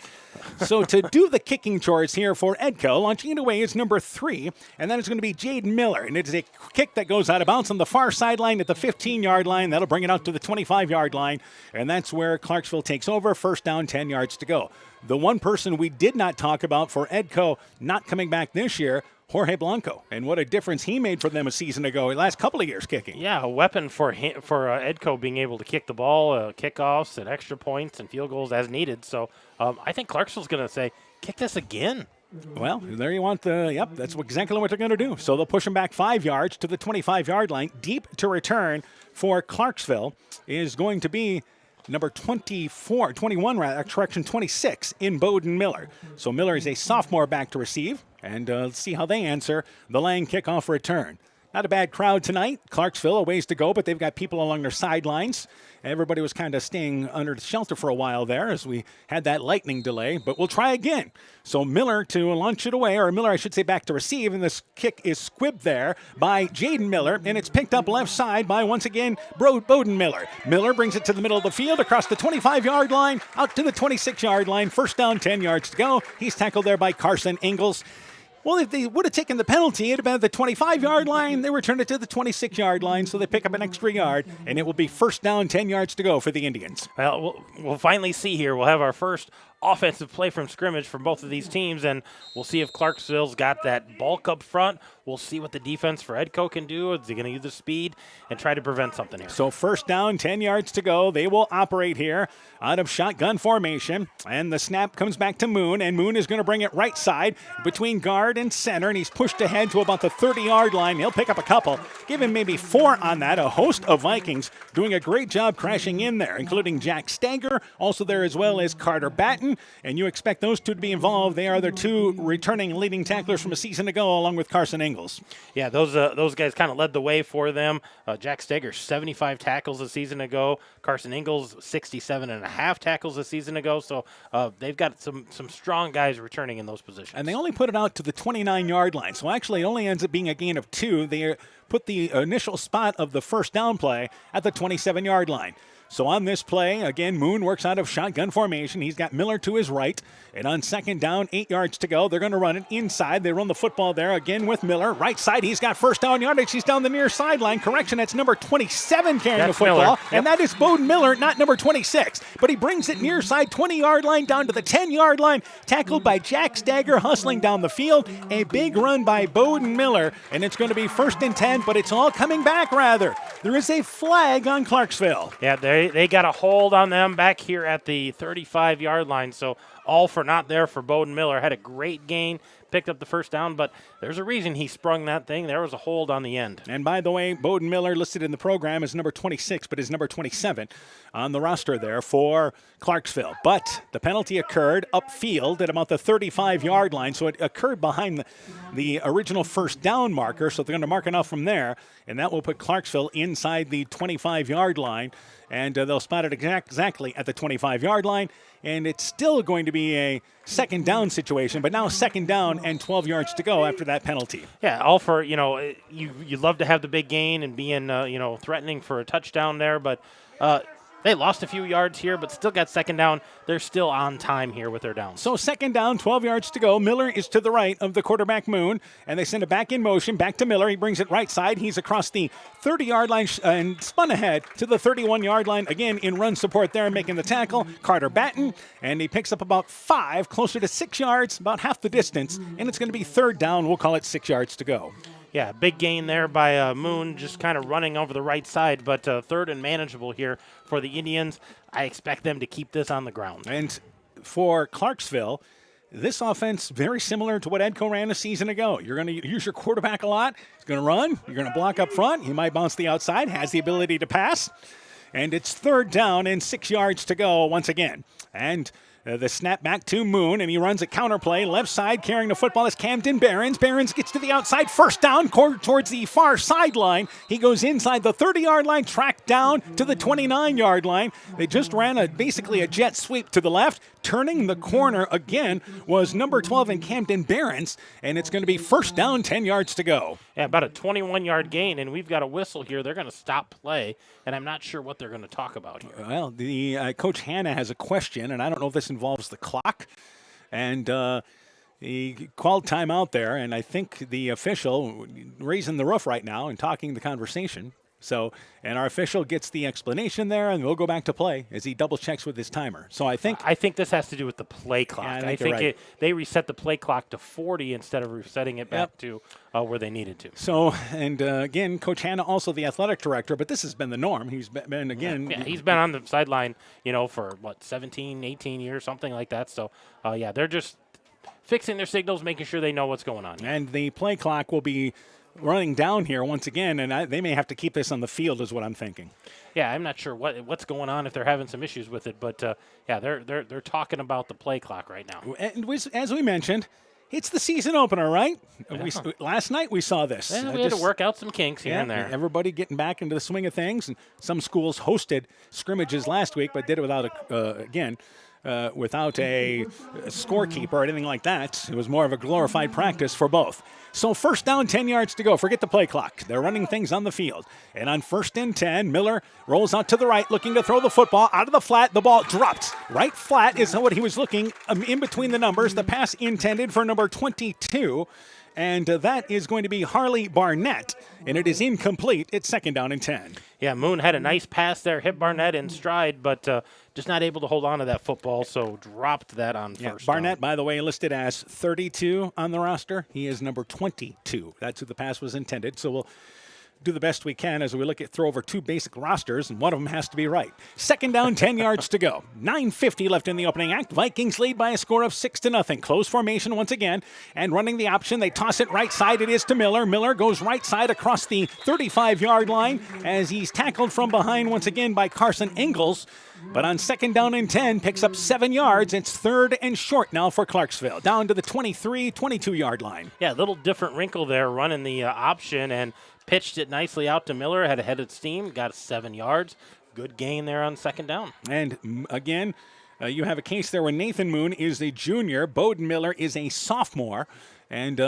So to do the kicking chores here for Edco, launching it away is number 3, and that is going to be Jaden Miller. And it is a kick that goes out of bounds on the far sideline at the 15-yard line. That'll bring it out to the 25-yard line, and that's where Clarksville takes over. First down, 10 yards to go. The one person we did not talk about for Edco not coming back this year, Jorge Blanco, and what a difference he made for them a season ago, the last couple of years kicking. Yeah, a weapon for Edco being able to kick the ball, kickoffs and extra points and field goals as needed. So I think Clarksville's going to say, kick this again. Well, there you want that's exactly what they're going to do. So they'll push him back 5 yards to the 25-yard line. Deep to return for Clarksville is going to be number 26 in Bowden Miller. So Miller is a sophomore back to receive, and let's see how they answer the Lang kickoff return. Not a bad crowd tonight. Clarksville, a ways to go, but they've got people along their sidelines. Everybody was kind of staying under the shelter for a while there as we had that lightning delay, but we'll try again. So Miller to launch it away, or Miller, I should say, back to receive, and this kick is squibbed there by Jaden Miller, and it's picked up left side by, once again, Bowden Miller. Miller brings it to the middle of the field, across the 25-yard line, out to the 26-yard line. First down, 10 yards to go. He's tackled there by Carson Ingalls. Well, if they would have taken the penalty, it'd have been at the 25-yard line. They returned it to the 26-yard line, so they pick up an extra yard, and it will be first down, 10 yards to go for the Indians. Well, we'll finally see here. We'll have our first offensive play from scrimmage from both of these teams, and we'll see if Clarksville's got that bulk up front. We'll see what the defense for Edco can do. Is he going to use the speed and try to prevent something here? So first down, 10 yards to go. They will operate here out of shotgun formation, and the snap comes back to Moon, and Moon is going to bring it right side between guard and center, and he's pushed ahead to about the 30-yard line. He'll pick up a couple, give him maybe 4 on that. A host of Vikings doing a great job crashing in there, including Jack Steiger, also there as well as Carter Batten, and you expect those two to be involved. They are the 2 returning leading tacklers from a season ago, along with Carson Ingalls. Yeah, those guys kind of led the way for them. Jack Steiger, 75 tackles a season ago. Carson Ingalls, 67.5 tackles a season ago. So they've got some strong guys returning in those positions. And they only put it out to the 29-yard line. So actually it only ends up being a gain of 2. They put the initial spot of the first down play at the 27-yard line. So on this play, again, Moon works out of shotgun formation. He's got Miller to his right. And on second down, 8 yards to go, they're going to run it inside. They run the football there again with Miller. Right side, he's got first down yardage. He's down the near sideline. Correction, that's number 27 carrying the football. Miller. Yep. And that is Bowden Miller, not number 26. But he brings it near side, 20-yard line down to the 10-yard line. Tackled by Jack Steiger, hustling down the field. A big run by Bowden Miller. And it's going to be first and 10, but it's all coming back, rather. There is a flag on Clarksville. Yeah, they got a hold on them back here at the 35-yard line. So all for not there for Bowden Miller. Had a great gain, picked up the first down, but there's a reason he sprung that thing. There was a hold on the end. And by the way, Bowden Miller listed in the program as number 26, but is number 27 on the roster there for Clarksville. But the penalty occurred upfield at about the 35-yard line, so it occurred behind the original first down marker, so they're going to mark enough from there, and that will put Clarksville inside the 25-yard line, and they'll spot it exactly at the 25-yard line, and it's still going to be a second down situation, but now second down and 12 yards to go after that penalty. Yeah, all for, you'd love to have the big gain and be in, threatening for a touchdown there, but they lost a few yards here, but still got second down. They're still on time here with their downs. So second down, 12 yards to go. Miller is to the right of the quarterback, Moon, and they send it back in motion, back to Miller. He brings it right side. He's across the 30-yard line and spun ahead to the 31-yard line. Again, in run support there, making the tackle. Carter Batten, and he picks up about 5, closer to 6 yards, about half the distance, and it's going to be third down. We'll call it 6 yards to go. Yeah, big gain there by Moon, just kind of running over the right side, but third and manageable here for the Indians. I expect them to keep this on the ground. And for Clarksville, this offense very similar to what Edco ran a season ago. You're going to use your quarterback a lot. He's going to run. You're going to block up front. He might bounce the outside, has the ability to pass. And it's third down and 6 yards to go once again. And the snap back to Moon, and he runs a counterplay. Left side carrying the football is Camden Behrens. Behrens gets to the outside. First down towards the far sideline. He goes inside the 30-yard line, tracked down to the 29-yard line. They just ran basically a jet sweep to the left. Turning the corner again was number 12 in Camden Behrens, and it's going to be first down, 10 yards to go. Yeah, about a 21-yard gain, and we've got a whistle here. They're going to stop play, and I'm not sure what they're going to talk about here. Well, the Coach Hanna has a question, and I don't know if this involves the clock. And he called timeout there, and I think the official raising the roof right now and talking the conversation. So, and our official gets the explanation there, and we'll go back to play as he double checks with his timer. So I think this has to do with the play clock. Yeah, I think right. They reset the play clock to 40 instead of resetting it back to where they needed to. So, and again, Coach Hanna, also the athletic director, but this has been the norm. He's been again. Yeah, he's been on the sideline, for 17, 18 years, something like that. So, they're just fixing their signals, making sure they know what's going on. And the play clock will be running down here once again, and they may have to keep this on the field is what I'm thinking. Yeah, I'm not sure what's going on if they're having some issues with it, but they're talking about the play clock right now. And as we mentioned, it's the season opener, right? Yeah. Last night we saw this. Yeah, we had to work out some kinks here and there. Everybody getting back into the swing of things, and some schools hosted scrimmages last week, but did it without without a scorekeeper or anything like that. It was more of a glorified practice for both. So first down, 10 yards to go. Forget the play clock. They're running things on the field. And on first and 10, Miller rolls out to the right, looking to throw the football out of the flat. The ball dropped. Right flat is what he was looking in between the numbers. The pass intended for number 22. And that is going to be Harley Barnett, and it is incomplete. It's second down and 10. Yeah, Moon had a nice pass there, hit Barnett in stride, but just not able to hold on to that football, so dropped that on first Barnett, down. by the way, listed as 32 on the roster. He is number 22. That's who the pass was intended, so we'll do the best we can as we throw over two basic rosters, and one of them has to be right. Second down, 10 yards to go. 9:50 left in the opening act. Vikings lead by a score of 6-0. Close formation once again, and running the option. They toss it right side. It is to Miller. Miller goes right side across the 35-yard line as he's tackled from behind once again by Carson Ingalls. But on second down and 10, picks up 7 yards. It's third and short now for Clarksville, down to the 23, 22-yard line. Yeah, a little different wrinkle there, running the option and pitched it nicely out to Miller, had a head of steam, got 7 yards. Good gain there on second down. And again, you have a case there where Nathan Moon is a junior, Bowden Miller is a sophomore. And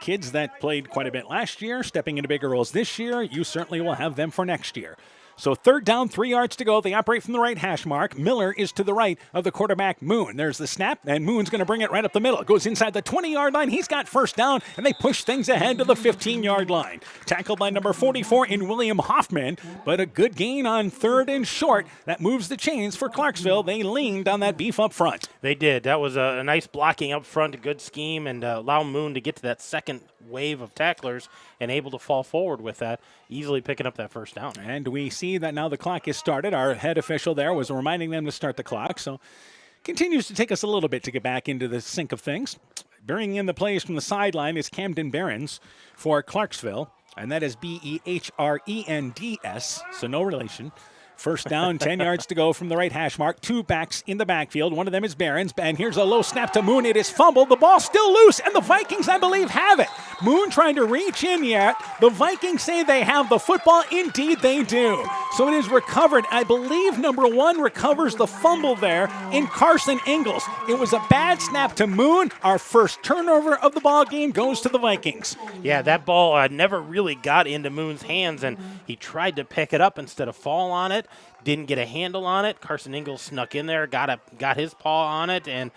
kids that played quite a bit last year, stepping into bigger roles this year, you certainly will have them for next year. So third down, 3 yards to go. They operate from the right hash mark. Miller is to the right of the quarterback, Moon. There's the snap, and Moon's going to bring it right up the middle. It goes inside the 20-yard line. He's got first down, and they push things ahead to the 15-yard line. Tackled by number 44 in William Hoffman, but a good gain on third and short. That moves the chains for Clarksville. They leaned on that beef up front. They did. That was a nice blocking up front, a good scheme, and allow Moon to get to that second wave of tacklers and able to fall forward with that, easily picking up that first down. And we see that now the clock is started. Our head official there was reminding them to start the clock, so continues to take us a little bit to get back into the sync of things. Bringing in the plays from the sideline is Camden Behrens for Clarksville, and that is Behrens, so no relation. First down, 10 yards to go from the right hash mark. Two backs in the backfield. One of them is Behrens. And here's a low snap to Moon. It is fumbled. The ball still loose, and the Vikings, I believe, have it. Moon trying to reach in yet. The Vikings say they have the football. Indeed, they do. So it is recovered. I believe number 1 recovers the fumble there in Carson Ingalls. It was a bad snap to Moon. Our first turnover of the ball game goes to the Vikings. Yeah, that ball never really got into Moon's hands, and he tried to pick it up instead of fall on it. Didn't get a handle on it. Carson Ingalls snuck in there, got his paw on it, and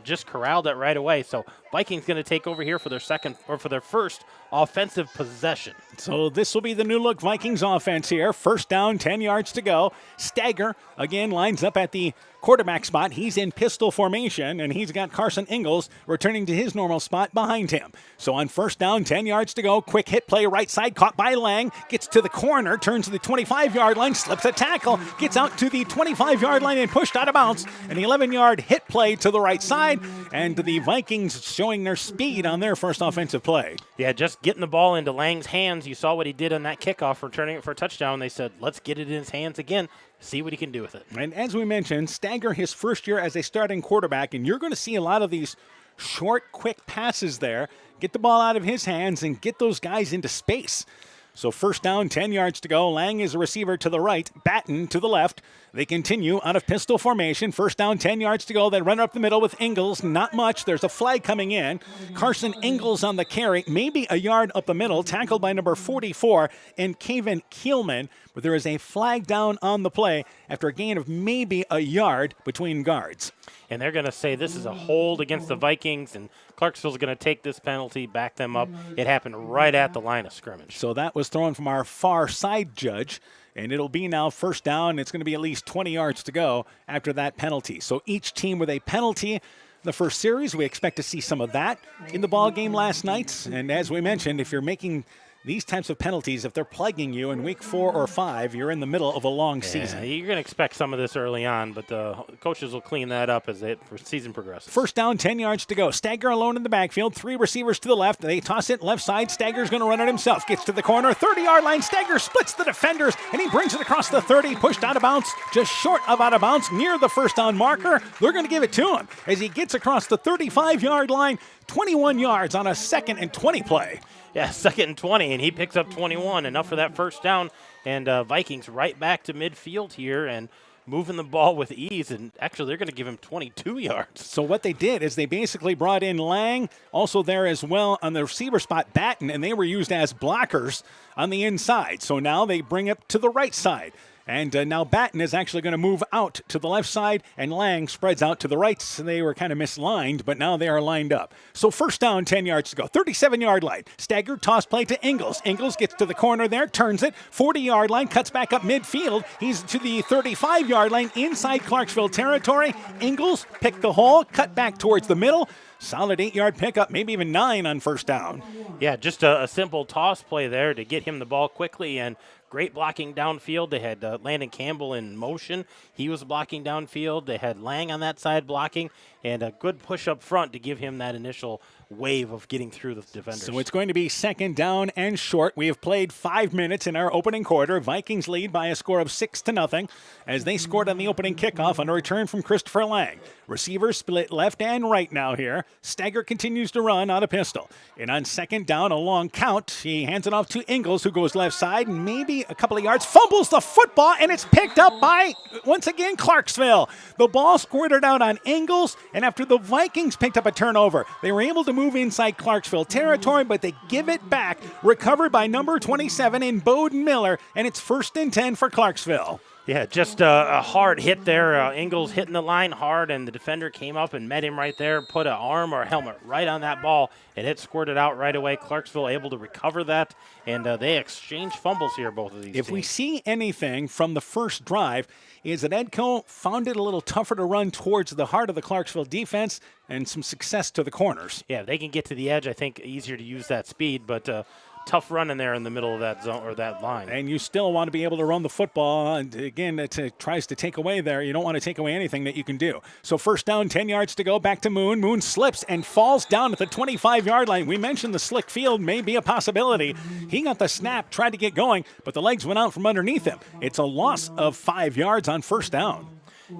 just corralled it right away. So Vikings going to take over here for their first offensive possession. So this will be the new look Vikings offense here. First down, 10 yards to go. Stagger again lines up at the quarterback spot. He's in pistol formation, and he's got Carson Ingalls returning to his normal spot behind him. So on first down, 10 yards to go. Quick hit play right side, caught by Lang. Gets to the corner, turns to the 25-yard line, slips a tackle, gets out to the 25-yard line and pushed out of bounds. An 11-yard hit play to the right side, and the Vikings showing their speed on their first offensive play. Yeah, just getting the ball into Lang's hands. You saw what he did on that kickoff, returning it for a touchdown. They said, let's get it in his hands again, see what he can do with it. And as we mentioned, Stagger his first year as a starting quarterback, and you're going to see a lot of these short, quick passes there. Get the ball out of his hands and get those guys into space. So first down, 10 yards to go. Lang is a receiver to the right, Batten to the left. They continue out of pistol formation. First down, 10 yards to go. They run up the middle with Ingalls. Not much. There's a flag coming in. Carson Ingalls on the carry, maybe a yard up the middle, tackled by number 44 and Caven Keelman. But there is a flag down on the play after a gain of maybe a yard between guards. And they're going to say this is a hold against the Vikings, and Clarksville's going to take this penalty, back them up. It happened right at the line of scrimmage. So that was thrown from our far side judge, and it'll be now first down. It's going to be at least 20 yards to go after that penalty. So each team with a penalty. The first series, we expect to see some of that in the ball game last night. And as we mentioned, if you're making these types of penalties, if they're plaguing you in week 4 or 5, you're in the middle of a long season. You're going to expect some of this early on, but the coaches will clean that up as the season progresses. First down, 10 yards to go. Stagger alone in the backfield. 3 receivers to the left. They toss it left side. Stagger's going to run it himself. Gets to the corner. 30-yard line. Stagger splits the defenders, and he brings it across the 30. Pushed out of bounds. Just short of out of bounds near the first down marker. They're going to give it to him as he gets across the 35-yard line. 21 yards on a 2nd and 20 play. Yeah, 2nd and 20, and he picks up 21. Enough for that first down. And Vikings right back to midfield here and moving the ball with ease. And actually, they're going to give him 22 yards. So what they did is they basically brought in Lang, also there as well on the receiver spot, Batten, and they were used as blockers on the inside. So now they bring it to the right side. And now Batten is actually going to move out to the left side, and Lang spreads out to the right. So they were kind of mislined, but now they are lined up. So first down, 10 yards to go. 37-yard line. Staggered toss play to Ingalls. Ingalls gets to the corner there, turns it. 40-yard line, cuts back up midfield. He's to the 35-yard line inside Clarksville territory. Ingalls picked the hole, cut back towards the middle. Solid 8-yard pickup, maybe even 9 on first down. Yeah, just a simple toss play there to get him the ball quickly, and great blocking downfield. They had Landon Campbell in motion. He was blocking downfield. They had Lang on that side blocking, and a good push up front to give him that initial wave of getting through the defenders. So it's going to be 2nd down and short. We have played 5 minutes in our opening quarter. Vikings lead by a score of 6-0 as they scored on the opening kickoff on a return from Christopher Lang. Receivers split left and right now here. Stagger continues to run out of pistol. And on 2nd down, a long count. He hands it off to Ingalls, who goes left side, and maybe a couple of yards, fumbles the football, and it's picked up by, once again, Clarksville. The ball squirted out on Ingalls, and after the Vikings picked up a turnover, they were able to move inside Clarksville territory, but they give it back, recovered by number 27 in Bowden Miller, and it's 1st and 10 for Clarksville. Yeah, just a hard hit there. Ingalls hitting the line hard, and the defender came up and met him right there, put an arm or a helmet right on that ball, and it squirted out right away. Clarksville able to recover that, and they exchanged fumbles here, both of these If teams. we see anything from the first drive, is that Edco found it a little tougher to run towards the heart of the Clarksville defense and some success to the corners. Yeah, if they can get to the edge, I think easier to use that speed, but tough run in there in the middle of that zone or that line. And you still want to be able to run the football. And again, it tries to take away there. You don't want to take away anything that you can do. So first down, 10 yards to go, back to Moon. Moon slips and falls down at the 25-yard line. We mentioned the slick field may be a possibility. He got the snap, tried to get going, but the legs went out from underneath him. It's a loss of 5 yards on first down.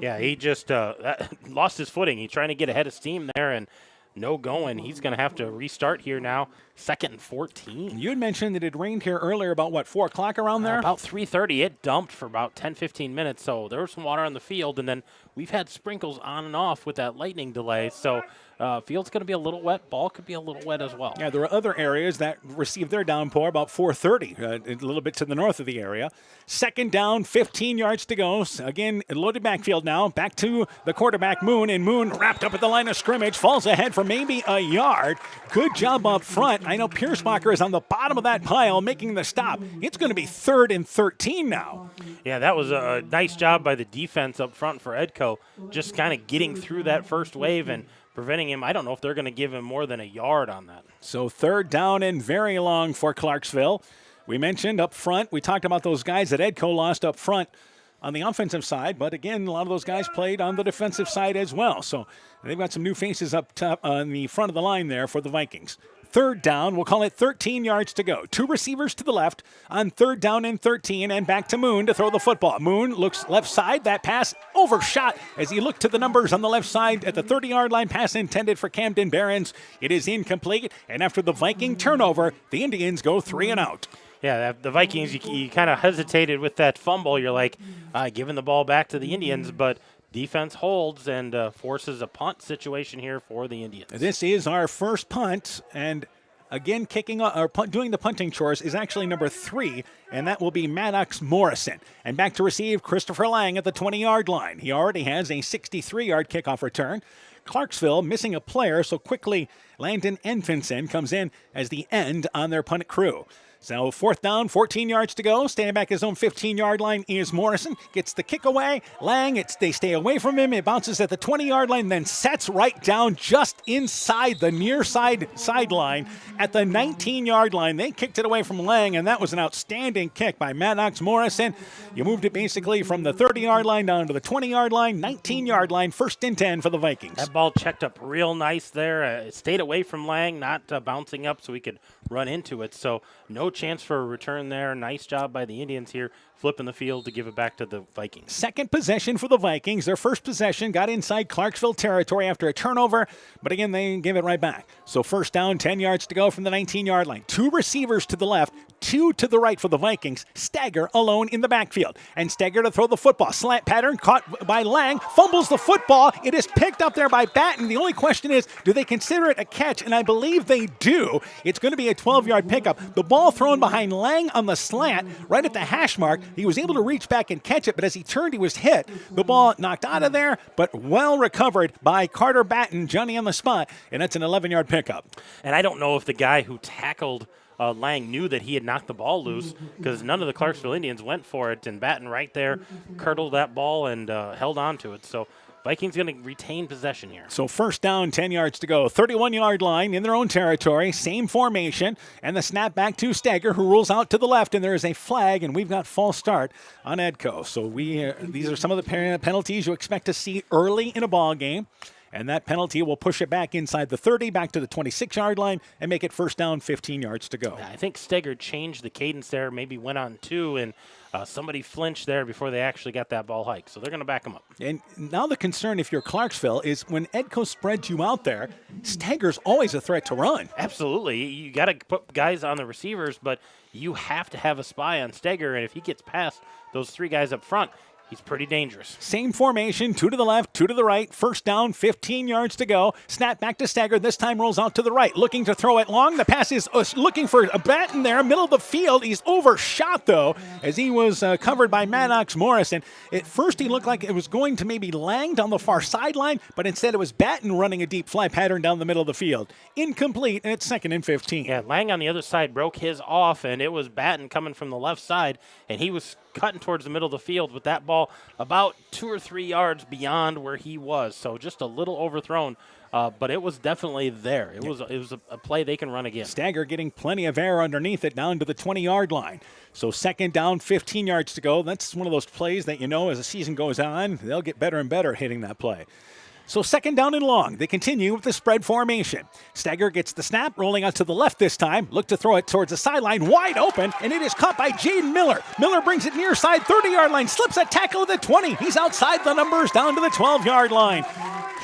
Yeah, he just lost his footing. He's trying to get ahead of steam there, and no going. He's going to have to restart here now. 2nd and 14. You had mentioned that it rained here earlier about, 4 o'clock around there? About 3:30. It dumped for about 10, 15 minutes, so there was some water on the field, and then we've had sprinkles on and off with that lightning delay, so field's going to be a little wet. Ball could be a little wet as well. Yeah, there are other areas that received their downpour about 4:30, a little bit to the north of the area. 2nd down, 15 yards to go. Again, loaded backfield now. Back to the quarterback, Moon, and Moon wrapped up at the line of scrimmage, falls ahead for maybe a yard. Good job up front. I know Piersbacher is on the bottom of that pile making the stop. It's going to be 3rd and 13 now. Yeah, that was a nice job by the defense up front for Edco, just kind of getting through that first wave and preventing him. I don't know if they're going to give him more than a yard on that. So 3rd down and very long for Clarksville. We mentioned up front, we talked about those guys that Edco lost up front on the offensive side, but again, a lot of those guys played on the defensive side as well. So they've got some new faces up top on the front of the line there for the Vikings. 3rd down, we'll call it 13 yards to go. 2 receivers to the left on 3rd down and 13, and back to Moon to throw the football. Moon looks left side. That pass overshot as he looked to the numbers on the left side at the 30-yard line. Pass intended for Camden Barons. It is incomplete, and after the Viking turnover, the Indians go 3 and out. Yeah, the Vikings, you kind of hesitated with that fumble. You're like, giving the ball back to the Indians, but defense holds and forces a punt situation here for the Indians. This is our first punt, and again, doing the punting chores is actually number 3, and that will be Maddox Morrison. And back to receive, Christopher Lang at the 20-yard line. He already has a 63-yard kickoff return. Clarksville missing a player, so quickly Landon Enfinson comes in as the end on their punt crew. So 4th down, 14 yards to go. Standing back his own 15-yard line is Morrison. Gets the kick away. Lang, they stay away from him. It bounces at the 20-yard line, then sets right down just inside the near sideline at the 19-yard line. They kicked it away from Lang, and that was an outstanding kick by Maddox Morrison. You moved it basically from the 30-yard line down to the 20-yard line, 19-yard line, 1st and 10 for the Vikings. That ball checked up real nice there. It stayed away from Lang, not bouncing up so he could run into it. So no chance for a return there. Nice job by the Indians here, flipping the field to give it back to the Vikings. 2nd possession for the Vikings. Their first possession got inside Clarksville territory after a turnover, but again, they gave it right back. So 1st down, 10 yards to go from the 19-yard line. 2 receivers to the left, 2 to the right for the Vikings. Stagger alone in the backfield. And Stagger to throw the football. Slant pattern caught by Lang. Fumbles the football. It is picked up there by Batten. The only question is, do they consider it a catch? And I believe they do. It's going to be a 12-yard pickup. The ball thrown behind Lang on the slant right at the hash mark. He was able to reach back and catch it, but as he turned, he was hit. The ball knocked out of there, but well recovered by Carter Batten, Johnny on the spot, and that's an 11-yard pickup. And I don't know if the guy who tackled Lang knew that he had knocked the ball loose, because none of the Clarksville Indians went for it, and Batten right there curdled that ball and held on to it. So Vikings going to retain possession here. So 1st down, 10 yards to go. 31-yard line in their own territory. Same formation. And the snap back to Stagger, who rolls out to the left. And there is a flag, and we've got false start on Edco. So these are some of the penalties you expect to see early in a ball game. And that penalty will push it back inside the 30, back to the 26-yard line, and make it 1st down, 15 yards to go. I think Stagger changed the cadence there, maybe went on 2, and somebody flinched there before they actually got that ball hiked. So they're going to back him up. And now the concern, if you're Clarksville, is when Edco spreads you out there, Stagger's always a threat to run. Absolutely. You got to put guys on the receivers, but you have to have a spy on Stagger, and if he gets past those 3 guys up front, he's pretty dangerous. Same formation, 2 to the left, 2 to the right. 1st down, 15 yards to go. Snap back to Stagger. This time rolls out to the right, looking to throw it long. The pass is looking for a Batten there, middle of the field. He's overshot, though, as he was covered by Maddox Morrison. At first, he looked like it was going to maybe Lang down the far sideline, but instead it was Batten running a deep fly pattern down the middle of the field. Incomplete, and it's 2nd and 15. Yeah, Lang on the other side broke his off, and it was Batten coming from the left side, and he was cutting towards the middle of the field with that ball ball about 2 or 3 yards beyond where he was, so just a little overthrown. But it was definitely there. It was a play they can run again. Stagger getting plenty of air underneath it down to the 20-yard line. So second down, 15 yards to go. That's one of those plays that as the season goes on, they'll get better and better hitting that play. So second down and long. They continue with the spread formation. Stagger gets the snap, rolling out to the left this time. Look to throw it towards the sideline, wide open, and it is caught by Jaden Miller. Miller brings it near side, 30-yard line, slips a tackle at the 20. He's outside the numbers, down to the 12-yard line.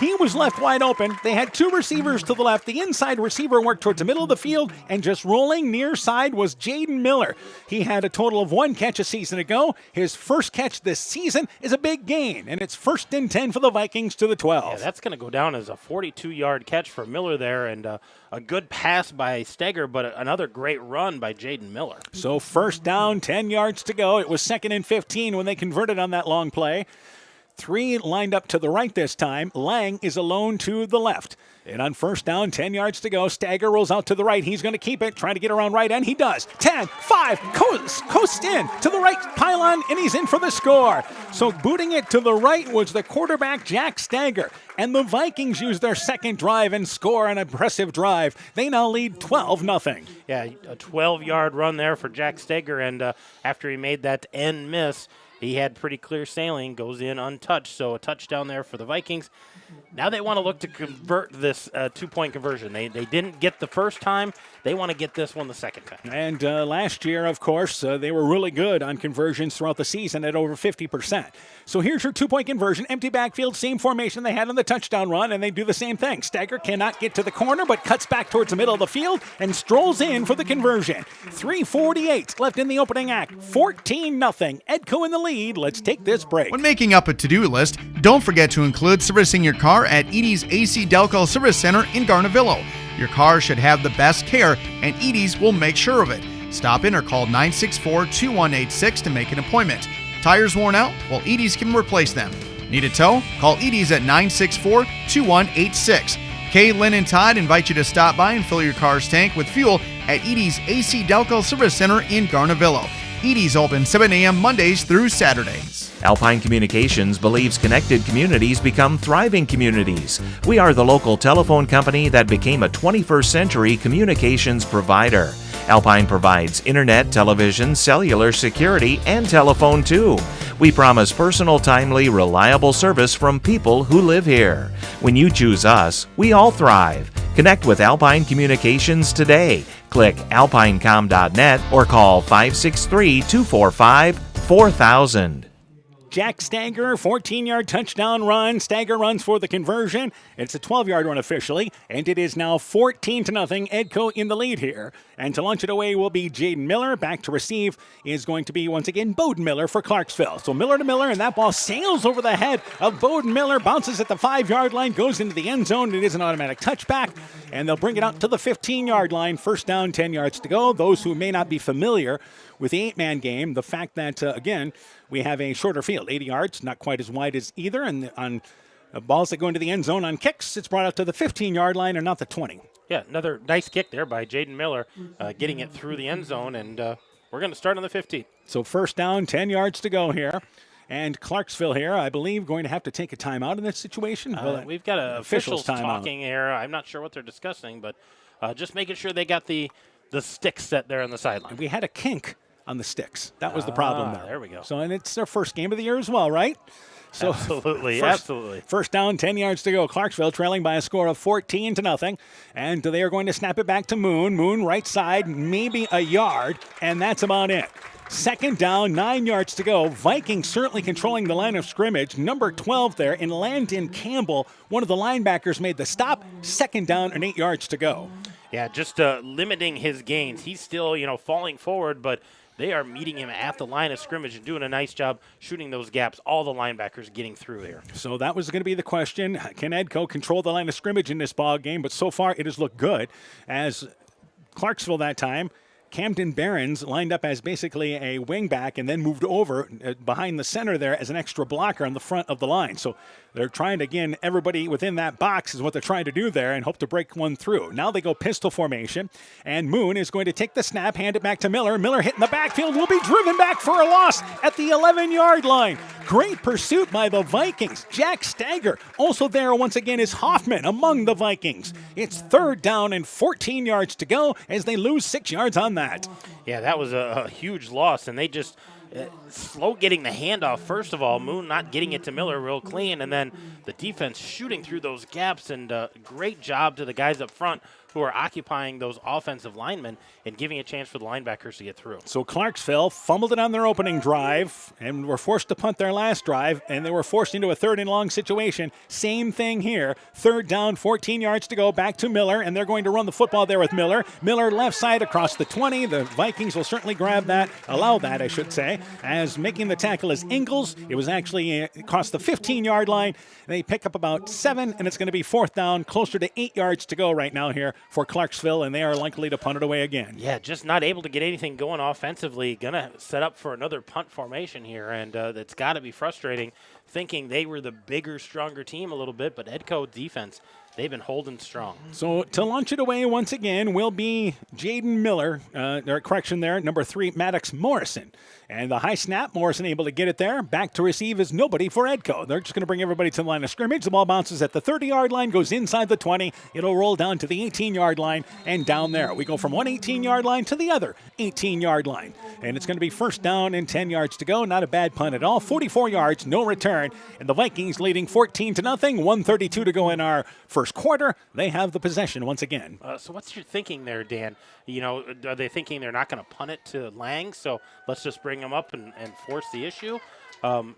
He was left wide open. They had 2 receivers to the left. The inside receiver worked towards the middle of the field, and just rolling near side was Jaden Miller. He had a total of 1 catch a season ago. His first catch this season is a big gain, and it's 1st and 10 for the Vikings to the 12. Yeah, that's going to go down as a 42-yard catch for Miller there, and a good pass by Stagger, but another great run by Jaden Miller. So first down, 10 yards to go. It was 2nd and 15 when they converted on that long play. 3 lined up to the right this time. Lang is alone to the left. And on first down, 10 yards to go. Stagger rolls out to the right. He's going to keep it, trying to get around right end. He does. 10, 5, coast in to the right pylon, and he's in for the score. So booting it to the right was the quarterback, Jack Stagger. And the Vikings use their second drive and score an impressive drive. They now lead 12-0. Yeah, a 12-yard run there for Jack Stagger, and after he made that end miss, he had pretty clear sailing, goes in untouched, so a touchdown there for the Vikings. Now they want to look to convert this 2-point conversion. They didn't get the first time. They want to get this one the second time. And last year, of course, they were really good on conversions throughout the season at over 50%. So here's your 2-point conversion. Empty backfield, same formation they had on the touchdown run, and they do the same thing. Stagger cannot get to the corner, but cuts back towards the middle of the field and strolls in for the conversion. 3:48 left in the opening act. 14-0. Edco in the lead. Let's take this break. When making up a to-do list, don't forget to include servicing your car at Edie's AC Delco Service Center in Garnavillo. Your car should have the best care, and Edie's will make sure of it. Stop in or call 964-2186 to make an appointment. Tires worn out? Well, Edie's can replace them. Need a tow? Call Edie's at 964-2186. Kay, Lynn, and Todd invite you to stop by and fill your car's tank with fuel at Edie's AC Delco Service Center in Garnavillo. Edie's open 7 a.m. Mondays through Saturdays. Alpine Communications believes connected communities become thriving communities. We are the local telephone company that became a 21st century communications provider. Alpine provides internet, television, cellular, security, and telephone too. We promise personal, timely, reliable service from people who live here. When you choose us, we all thrive. Connect with Alpine Communications today. Click alpinecom.net or call 563-245-4000. Jack Stagger, 14-yard touchdown run. Stagger runs for the conversion. It's a 12-yard run officially, and it is now 14-0. Edco in the lead here. And to launch it away will be Jaden Miller. Back to receive is going to be, once again, Bowden Miller for Clarksville. So Miller to Miller, and that ball sails over the head of Bowden Miller, bounces at the 5-yard line, goes into the end zone. It is an automatic touchback, and they'll bring it out to the 15-yard line. First down, 10 yards to go. Those who may not be familiar with the 8-man game, the fact that, again, we have a shorter field, 80 yards, not quite as wide as either. And on balls that go into the end zone on kicks, it's brought out to the 15-yard line and not the 20. Yeah, another nice kick there by Jaden Miller, getting it through the end zone. And we're going to start on the 15. So first down, 10 yards to go here. And Clarksville here, I believe, going to have to take a timeout in this situation. We've got officials talking here. I'm not sure what they're discussing, but just making sure they got the sticks set there on the sideline. We had a kink on the sticks. That was the problem there. There we go. So, and it's their first game of the year as well, right? So absolutely. First down, 10 yards to go. Clarksville trailing by a score of 14-0. And they are going to snap it back to Moon. Moon right side, maybe a yard, and that's about it. Second down, 9 yards to go. Vikings certainly controlling the line of scrimmage. Number 12 there in Landon Campbell. One of the linebackers made the stop. Second down and 8 yards to go. Yeah, just limiting his gains. He's still, falling forward, but they are meeting him at the line of scrimmage and doing a nice job shooting those gaps. All the linebackers getting through here. So that was going to be the question. Can Edco control the line of scrimmage in this ball game? But so far it has looked good, as Clarksville that time, Camden Barons lined up as basically a wingback and then moved over behind the center there as an extra blocker on the front of the line. So they're trying to, again, everybody within that box is what they're trying to do there and hope to break one through. Now they go pistol formation, and Moon is going to take the snap, hand it back to Miller. Miller hitting the backfield, will be driven back for a loss at the 11-yard line. Great pursuit by the Vikings. Jack Stager. Also there once again is Hoffman among the Vikings. It's 3rd down and 14 yards to go as they lose 6 yards on that. Yeah, that was a huge loss, and they just slow getting the handoff. First of all, Moon not getting it to Miller real clean, and then the defense shooting through those gaps, and great job to the guys up front who are occupying those offensive linemen and giving a chance for the linebackers to get through. So Clarksville fumbled it on their opening drive and were forced to punt their last drive, and they were forced into a 3rd and long situation. Same thing here. 3rd down, 14 yards to go, back to Miller, and they're going to run the football there with Miller. Miller left side across the 20. The Vikings will certainly allow that, I should say, as making the tackle is Ingalls. It was actually across the 15-yard line. They pick up about 7, and it's going to be 4th down, closer to 8 yards to go right now here for Clarksville, and they are likely to punt it away again. Yeah, just not able to get anything going offensively. Going to set up for another punt formation here, and that's got to be frustrating, thinking they were the bigger, stronger team a little bit, but Edco defense, they've been holding strong. So to launch it away once again will be Jaden Miller, number 3, Maddox Morrison. And the high snap, Morrison able to get it there. Back to receive is nobody for Edco. They're just going to bring everybody to the line of scrimmage. The ball bounces at the 30-yard line, goes inside the 20. It'll roll down to the 18-yard line and down there. We go from one 18-yard line to the other 18-yard line. And it's going to be 1st down and 10 yards to go. Not a bad punt at all. 44 yards, no return. And the Vikings leading 14-0. 1:32 to go in our first quarter. They have the possession once again. So what's your thinking there, Dan? Are they thinking they're not going to punt it to Lang, so let's just bring them up and force the issue? I'm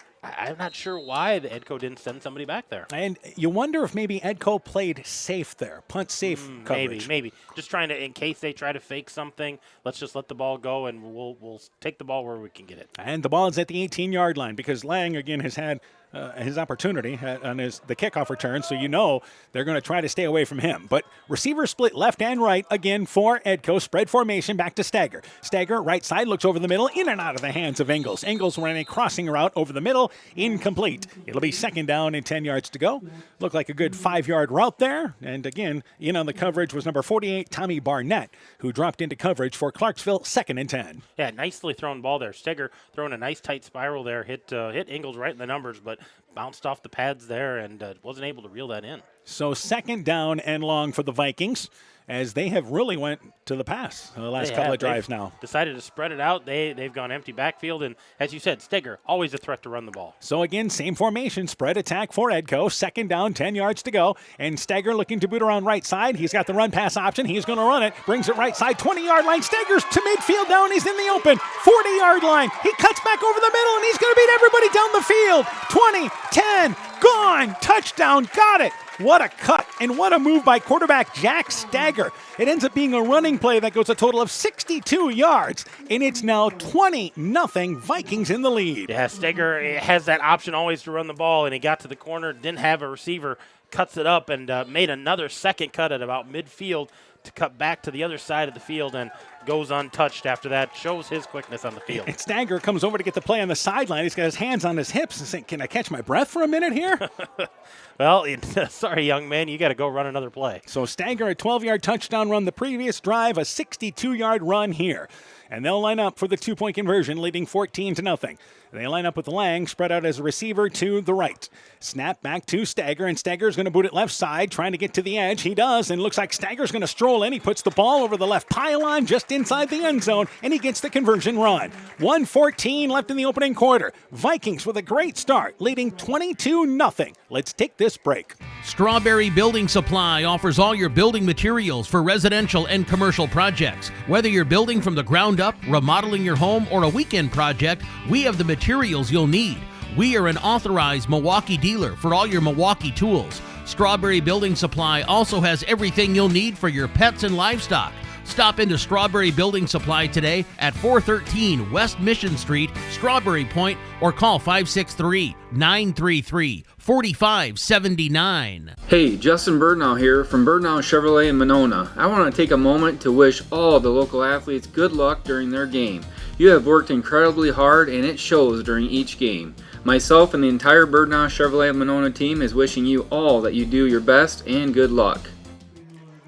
not sure why the Edco didn't send somebody back there. And you wonder if maybe Edco played safe there, punt safe coverage. Maybe. Just trying to, in case they try to fake something, let's just let the ball go, and we'll take the ball where we can get it. And the ball is at the 18-yard line because Lang, again, has had his opportunity on the kickoff return, so they're going to try to stay away from him. But receiver split left and right again for Edco. Spread formation back to Stager. Stager, right side, looks over the middle, in and out of the hands of Ingalls. Ingalls running a crossing route over the middle, incomplete. It'll be 2nd down and 10 yards to go. Looked like a good 5-yard route there. And again, in on the coverage was number 48, Tommy Barnett, who dropped into coverage for Clarksville, 2nd and 10. Yeah, nicely thrown ball there. Stager throwing a nice tight spiral there, hit Ingalls right in the numbers, but bounced off the pads there and wasn't able to reel that in. So 2nd down and long for the Vikings, as they have really went to the pass the last couple of drives now. Decided to spread it out. They've gone empty backfield, and as you said, Steger, always a threat to run the ball. So again, same formation, spread attack for Edco. 2nd down, 10 yards to go, and Steger looking to boot around right side. He's got the run pass option. He's going to run it, brings it right side, 20-yard line. Steger's to midfield down. He's in the open, 40-yard line. He cuts back over the middle, and he's going to beat everybody down the field. 20, 10, gone, touchdown, got it. What a cut, and what a move by quarterback Jack Stager. It ends up being a running play that goes a total of 62 yards, and it's now 20-0 Vikings in the lead. Yeah, Stager has that option always to run the ball, and he got to the corner, didn't have a receiver, cuts it up, and made another second cut at about midfield to cut back to the other side of the field and goes untouched after that. Shows his quickness on the field. And Stager comes over to get the play on the sideline. He's got his hands on his hips and saying, can I catch my breath for a minute here? Well, sorry, young man. You got to go run another play. So Stager, a 12-yard touchdown run the previous drive, a 62-yard run here. And they'll line up for the 2-point conversion, leading 14-0. They line up with Lang, spread out as a receiver to the right. Snap back to Stager, and Stager's going to boot it left side, trying to get to the edge. He does, and looks like Stager's going to stroll in. He puts the ball over the left pylon just inside the end zone, and he gets the conversion run. 1:14 left in the opening quarter. Vikings with a great start, leading 22-0. Let's take this break. Strawberry Building Supply offers all your building materials for residential and commercial projects. Whether you're building from the ground up, remodeling your home, or a weekend project, we have the materials you'll need. We are an authorized Milwaukee dealer for all your Milwaukee tools. Strawberry Building Supply also has everything you'll need for your pets and livestock. Stop into Strawberry Building Supply today at 413 West Mission Street, Strawberry Point, or call 563-933-4579. Hey, Justin Birdnow here from Birdnow Chevrolet in Monona. I want to take a moment to wish all the local athletes good luck during their game. You have worked incredibly hard and it shows during each game. Myself and the entire Birdnow Chevrolet Monona team is wishing you all that you do your best and good luck.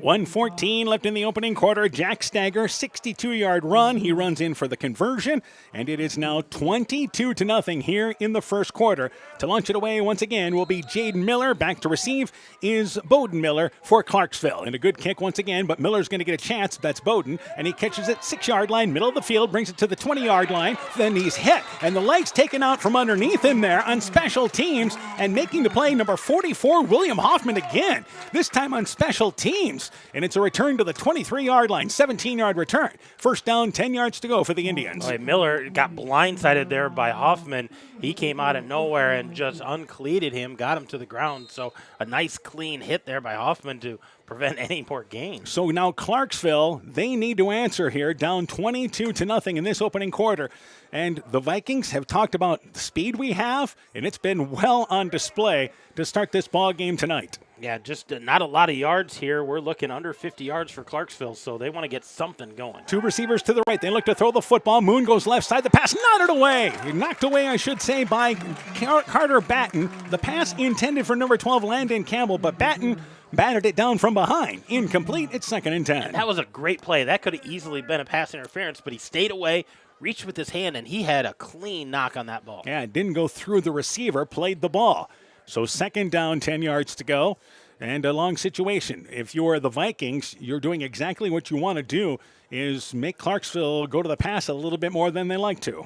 1:14 left in the opening quarter. Jack Stagger, 62-yard run. He runs in for the conversion, and it is now 22-0 here in the first quarter. To launch it away once again will be Jaden Miller. Back to receive is Bowden Miller for Clarksville. And a good kick once again, but Miller's going to get a chance. That's Bowden, and he catches it 6-yard line, middle of the field, brings it to the 20-yard line. Then he's hit, and the leg's taken out from underneath him there on special teams, and making the play, number 44, William Hoffman again, this time on special teams. And it's a return to the 23-yard line, 17-yard return. First down, 10 yards to go for the Indians. Miller got blindsided there by Hoffman. He came out of nowhere and just uncleated him, got him to the ground. So a nice clean hit there by Hoffman to prevent any more gains. So now Clarksville, they need to answer here, down 22-0 in this opening quarter. And the Vikings have talked about the speed we have, and it's been well on display to start this ball game tonight. Yeah, just not a lot of yards here. We're looking under 50 yards for Clarksville, so they want to get something going. Two receivers to the right. They look to throw the football. Moon goes left side. The pass knotted away. Knocked away, I should say, by Carter Batten. The pass intended for number 12, Landon Campbell, but Batten batted it down from behind. Incomplete. It's 2nd and 10. And that was a great play. That could have easily been a pass interference, but he stayed away, reached with his hand, and he had a clean knock on that ball. Yeah, it didn't go through the receiver, played the ball. So 2nd down, 10 yards to go, and a long situation. If you're the Vikings, you're doing exactly what you want to do, is make Clarksville go to the pass a little bit more than they like to.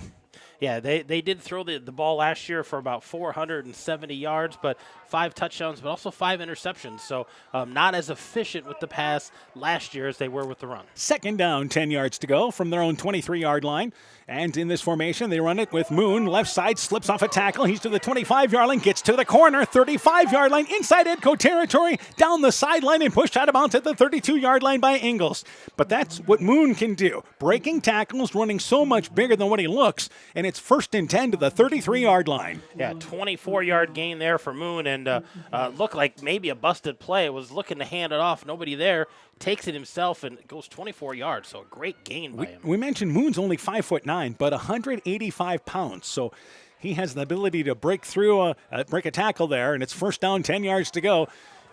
Yeah, they did throw the ball last year for about 470 yards, but 5 touchdowns, but also 5 interceptions. So not as efficient with the pass last year as they were with the run. 2nd down, 10 yards to go from their own 23-yard line. And in this formation, they run it with Moon. Left side, slips off a tackle. He's to the 25-yard line, gets to the corner, 35-yard line, inside Edco territory, down the sideline and pushed out of bounds at the 32-yard line by Ingles. But that's what Moon can do. Breaking tackles, running so much bigger than what he looks, and it's 1st and 10 to the 33-yard line. Yeah, 24-yard gain there for Moon, and looked like maybe a busted play. Was looking to hand it off, nobody there. Takes it himself and goes 24 yards, so a great gain by him. We mentioned Moon's only 5'9", but 185 pounds, so he has the ability to break through, break a tackle there, and it's 1st down, 10 yards to go.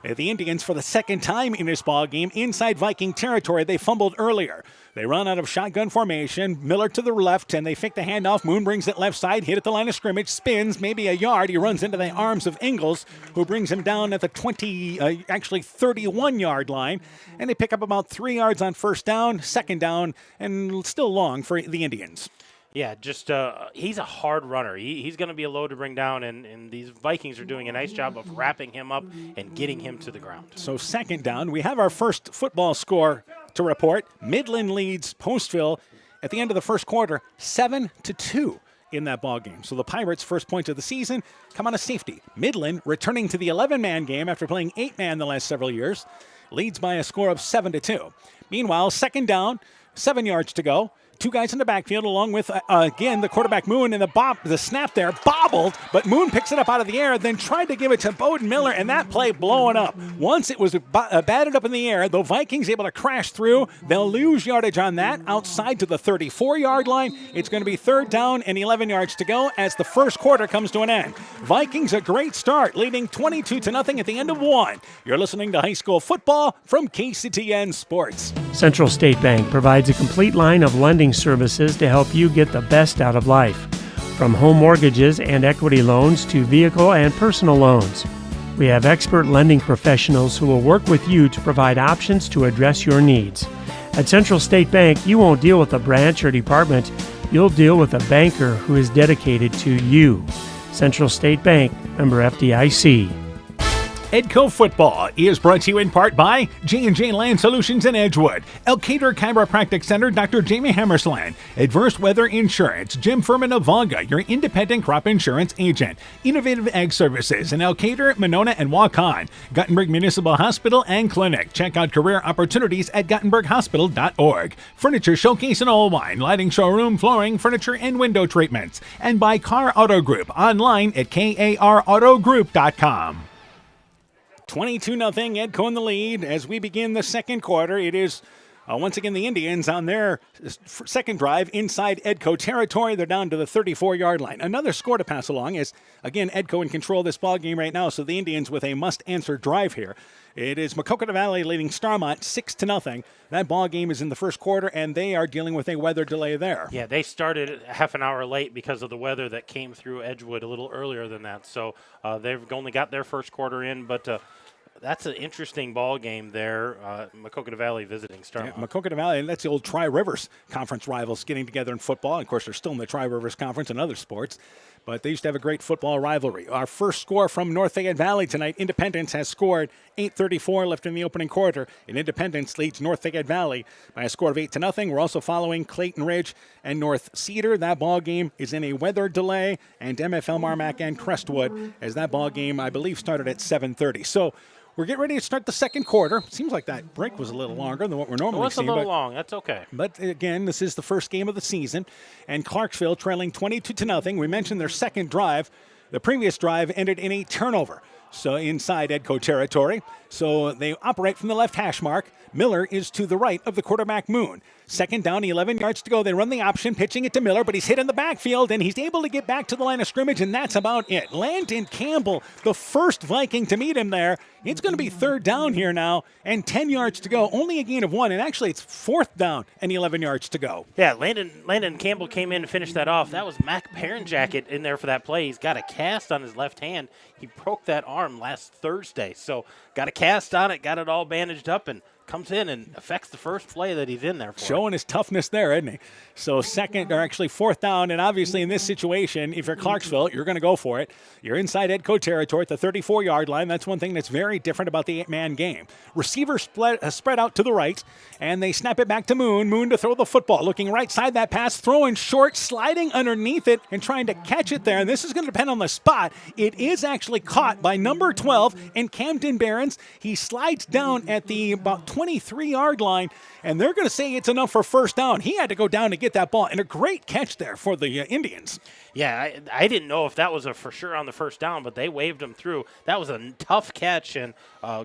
The Indians, for the 2nd time in this ball game, inside Viking territory. They fumbled earlier. They run out of shotgun formation. Miller to the left, and they fake the handoff. Moon brings it left side, hit at the line of scrimmage, spins, maybe a yard. He runs into the arms of Ingles, who brings him down at the 31-yard line. And they pick up about 3 yards on 1st down, 2nd down, and still long for the Indians. Yeah, just he's a hard runner. He's going to be a load to bring down, and these Vikings are doing a nice job of wrapping him up and getting him to the ground. So 2nd down, we have our first football score to report. Midland leads Postville at the end of the first quarter, 7-2 in that ball game. So the Pirates' first points of the season come on a safety. Midland, returning to the 11-man game after playing 8-man the last several years, leads by a score of 7-2. Meanwhile, 2nd down, 7 yards to go. 2 guys in the backfield, along with, again, the quarterback Moon, and the snap there bobbled, but Moon picks it up out of the air, then tried to give it to Bowden Miller, and that play blowing up. Once it was batted up in the air, the Vikings able to crash through. They'll lose yardage on that, outside to the 34-yard line. It's going to be 3rd down and 11 yards to go as the first quarter comes to an end. Vikings a great start, leading 22-0 at the end of 1. You're listening to high school football from KCTN Sports. Central State Bank provides a complete line of lending services to help you get the best out of life. From home mortgages and equity loans to vehicle and personal loans. We have expert lending professionals who will work with you to provide options to address your needs. At Central State Bank, you won't deal with a branch or department. You'll deal with a banker who is dedicated to you. Central State Bank, member FDIC. Edco Football is brought to you in part by J&J Land Solutions in Edgewood, Elkader Chiropractic Center, Dr. Jamie Hammersland, Adverse Weather Insurance, Jim Furman of Volga, your independent crop insurance agent, Innovative Ag Services in Elkader, Monona, and Waukon, Gothenburg Municipal Hospital and Clinic. Check out career opportunities at GothenburgHospital.org. Furniture Showcase in Allwine, lighting showroom, flooring, furniture, and window treatments. And by Car Auto Group, online at KARAutogroup.com. 22-0, Edco in the lead as we begin the second quarter. It is Once again, the Indians on their second drive inside Edco territory. They're down to the 34-yard line. Another score to pass along is, again, Edco in control of this ball game right now, so the Indians with a must-answer drive here. It is Maquoketa Valley leading Starmont 6-0. That ball game is in the first quarter, and they are dealing with a weather delay there. Yeah, they started half an hour late because of the weather that came through Edgewood a little earlier than that. So they've only got their first quarter in, but that's an interesting ball game there. Maquoketa Valley visiting Starmont. Yeah, Maquoketa Valley, and that's the old Tri-Rivers Conference rivals getting together in football. Of course, they're still in the Tri-Rivers Conference and other sports, but they used to have a great football rivalry. Our first score from North Fayette Valley tonight, Independence has scored 8:34 left in the opening quarter, and Independence leads North Fayette Valley by a score of 8-0. We're also following Clayton Ridge and North Cedar. That ball game is in a weather delay, and MFL Marmac and Crestwood, as that ball game, I believe, started at 7:30. So we're getting ready to start the second quarter. Seems like that break was a little longer than what we're normally seeing. It was a little long. That's okay. But again, this is the first game of the season, and Clarksville trailing 22-0. We mentioned their second drive. The previous drive ended in a turnover, so inside Edco territory. So they operate from the left hash mark. Miller is to the right of the quarterback, Moon. Second down, 11 yards to go. They run the option, pitching it to Miller, but he's hit in the backfield, and he's able to get back to the line of scrimmage, and that's about it. Landon Campbell, the first Viking to meet him there. It's going to be third down here now, and 10 yards to go. Only a gain of 1, and actually it's fourth down and 11 yards to go. Yeah, Landon Campbell came in and finished that off. That was Mac Parenjacket in there for that play. He's got a cast on his left hand. He broke that arm last Thursday, so got a cast on it, got it all bandaged up, and comes in and affects the first play that he's in there for. Showing his toughness there, isn't he? So fourth down, and obviously in this situation, if you're Clarksville, you're going to go for it. You're inside Edco territory at the 34-yard line. That's one thing that's very different about the 8-man game. Receivers spread out to the right, and they snap it back to Moon. Moon to throw the football. Looking right side that pass, throwing short, sliding underneath it, and trying to catch it there. And this is going to depend on the spot. It is actually caught by number 12 in Camden Barons. He slides down at the about 23-yard line, and they're going to say it's enough for first down. He had to go down to get that ball, and a great catch there for the Indians. Yeah, I didn't know if that was a for sure on the first down, but they waved him through. That was a tough catch, and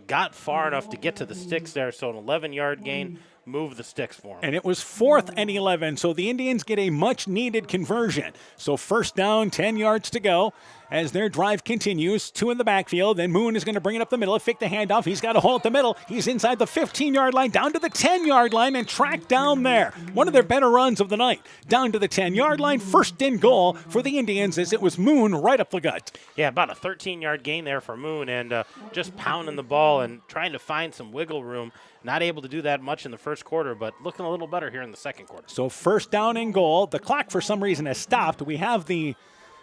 got far enough to get to the sticks there, so an 11-yard gain. Move the sticks for him. And it was 4th and 11, so the Indians get a much-needed conversion. So first down, 10 yards to go as their drive continues. 2 in the backfield, then Moon is going to bring it up the middle, fake the handoff. He's got a hole at the middle. He's inside the 15-yard line, down to the 10-yard line, and tracked down there. One of their better runs of the night. Down to the 10-yard line, first and goal for the Indians as it was Moon right up the gut. Yeah, about a 13-yard gain there for Moon, and just pounding the ball and trying to find some wiggle room. Not able to do that much in the first quarter, but looking a little better here in the second quarter. So first down and goal. The clock for some reason has stopped. We have the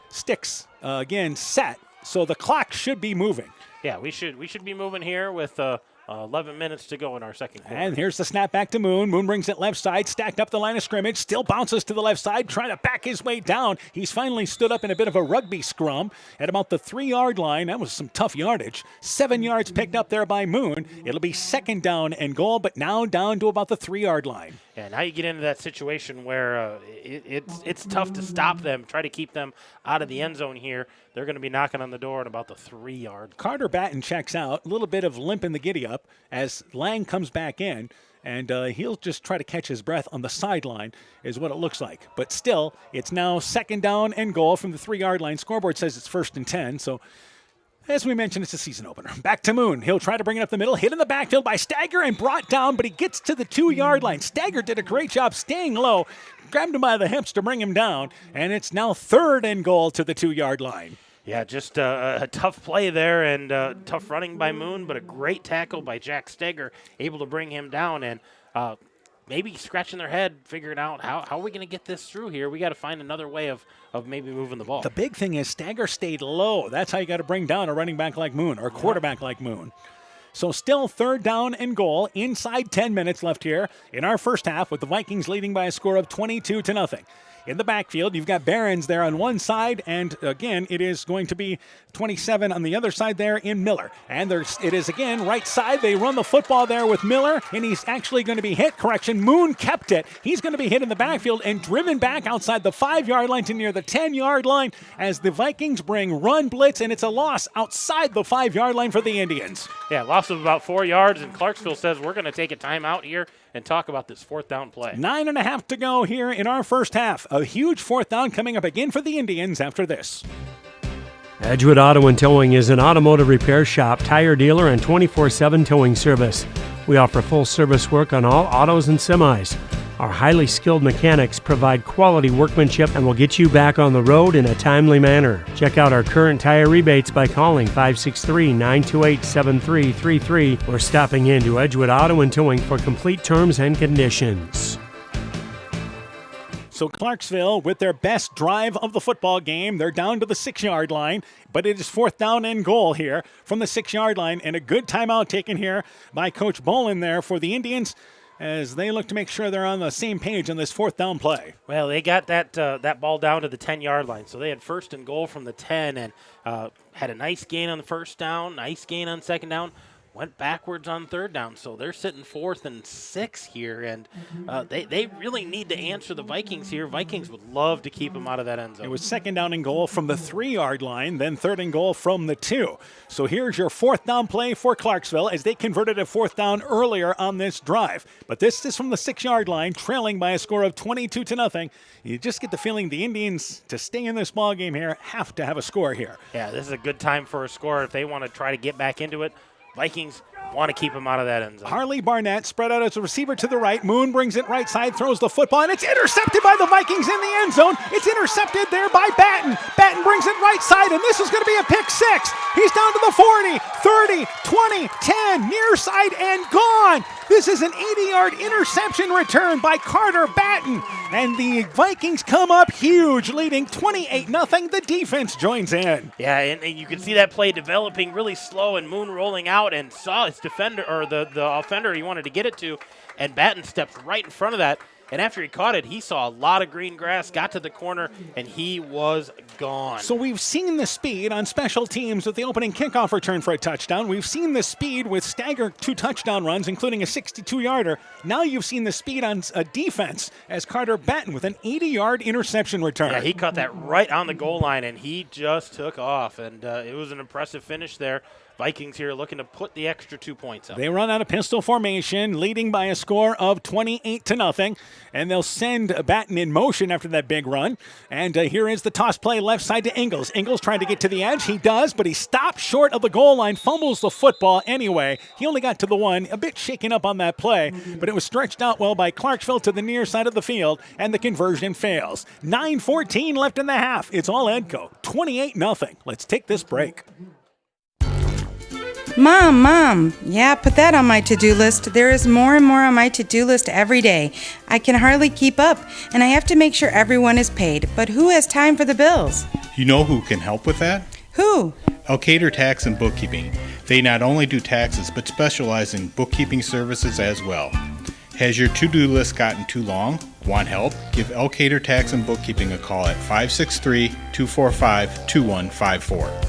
sticks again set, so the clock should be moving. Yeah, we should be moving here with 11 minutes to go in our second quarter. And here's the snap back to Moon. Moon brings it left side, stacked up the line of scrimmage, still bounces to the left side, trying to back his way down. He's finally stood up in a bit of a rugby scrum at about the 3-yard line. That was some tough yardage. 7 yards picked up there by Moon. It'll be second down and goal, but now down to about the 3-yard line. Yeah, now you get into that situation where it's tough to stop them, try to keep them out of the end zone here. They're going to be knocking on the door at about the 3-yard. Carter Batten checks out, a little bit of limp in the giddy-up as Lang comes back in, and he'll just try to catch his breath on the sideline is what it looks like. But still, it's now second down and goal from the 3-yard line. Scoreboard says it's 1st and 10, so as we mentioned, it's a season opener. Back to Moon. He'll try to bring it up the middle. Hit in the backfield by Stagger and brought down, but he gets to the 2-yard line. Stagger did a great job staying low, grabbed him by the hips to bring him down, and it's now 3rd and goal to the 2-yard line. Yeah, just a tough play there and tough running by Moon, but a great tackle by Jack Steger, able to bring him down and maybe scratching their head, figuring out how are we going to get this through here. We got to find another way of maybe moving the ball. The big thing is Stagger stayed low. That's how you got to bring down a running back like Moon or a quarterback like Moon. So still 3rd down and goal. Inside 10 minutes left here in our first half with the Vikings leading by a score of 22-0. In the backfield, you've got Barons there on one side, and again, it is going to be 27 on the other side there in Miller. And it is again right side. They run the football there with Miller, and he's actually going to be hit. Correction, Moon kept it. He's going to be hit in the backfield and driven back outside the 5-yard line to near the 10-yard line as the Vikings bring run blitz, and it's a loss outside the 5-yard line for the Indians. Yeah, loss of about 4 yards, and Clarksville says we're going to take a timeout here and talk about this fourth down play. 9.5 to go here in our first half. A huge fourth down coming up again for the Indians after this. Edgewood Auto and Towing is an automotive repair shop, tire dealer, and 24/7 towing service. We offer full service work on all autos and semis. Our highly skilled mechanics provide quality workmanship and will get you back on the road in a timely manner. Check out our current tire rebates by calling 563-928-7333 or stopping into Edgewood Auto and Towing for complete terms and conditions. So Clarksville, with their best drive of the football game, they're down to the 6-yard line, but it is fourth down and goal here from the 6-yard line, and a good timeout taken here by Coach Bolin there for the Indians as they look to make sure they're on the same page on this fourth down play. Well, they got that ball down to the 10-yard line, so they had first and goal from the 10 and had a nice gain on the first down, nice gain on second down. Went backwards on third down, so they're sitting 4th and 6 here, and they really need to answer the Vikings here. Vikings would love to keep them out of that end zone. It was second down and goal from the 3-yard line, then third and goal from the 2. So here's your fourth down play for Clarksville as they converted a fourth down earlier on this drive. But this is from the 6-yard line, trailing by a score of 22-0. You just get the feeling the Indians, to stay in this ball game here, have to have a score here. Yeah, this is a good time for a score if they want to try to get back into it. Vikings want to keep him out of that end zone. Harley Barnett spread out as a receiver to the right. Moon brings it right side, throws the football, and it's intercepted by the Vikings in the end zone. It's intercepted there by Batten. Batten brings it right side, and this is going to be a pick 6. He's down to the 40, 30, 20, 10, near side, and gone. This is an 80-yard interception return by Carter Batten. And the Vikings come up huge, leading 28-0. The defense joins in. Yeah, and you can see that play developing really slow, and Moon rolling out and saw his defender, or the offender he wanted to get it to, and Batten stepped right in front of that. And after he caught it, he saw a lot of green grass, got to the corner, and he was gone. So we've seen the speed on special teams with the opening kickoff return for a touchdown. We've seen the speed with stagger 2 touchdown runs, including a 62-yarder. Now you've seen the speed on a defense as Carter Batten with an 80-yard interception return. Yeah, he caught that right on the goal line, and he just took off. And it was an impressive finish there. Vikings here looking to put the extra 2 points up. They run out of pistol formation, leading by a score of 28-0, and they'll send Batten in motion after that big run. And here is the toss play left side to Ingles. Ingles trying to get to the edge. He does, but he stops short of the goal line, fumbles the football anyway. He only got to the 1, a bit shaken up on that play, but it was stretched out well by Clarksville to the near side of the field, and the conversion fails. 9:14 left in the half. It's all Edco. 28-0. Let's take this break. Mom, yeah, put that on my to-do list. There is more and more on my to-do list every day. I can hardly keep up, and I have to make sure everyone is paid. But who has time for the bills? You know who can help with that? Who? Elkader Tax and Bookkeeping. They not only do taxes, but specialize in bookkeeping services as well. Has your to-do list gotten too long? Want help? Give Elkader Tax and Bookkeeping a call at 563-245-2154.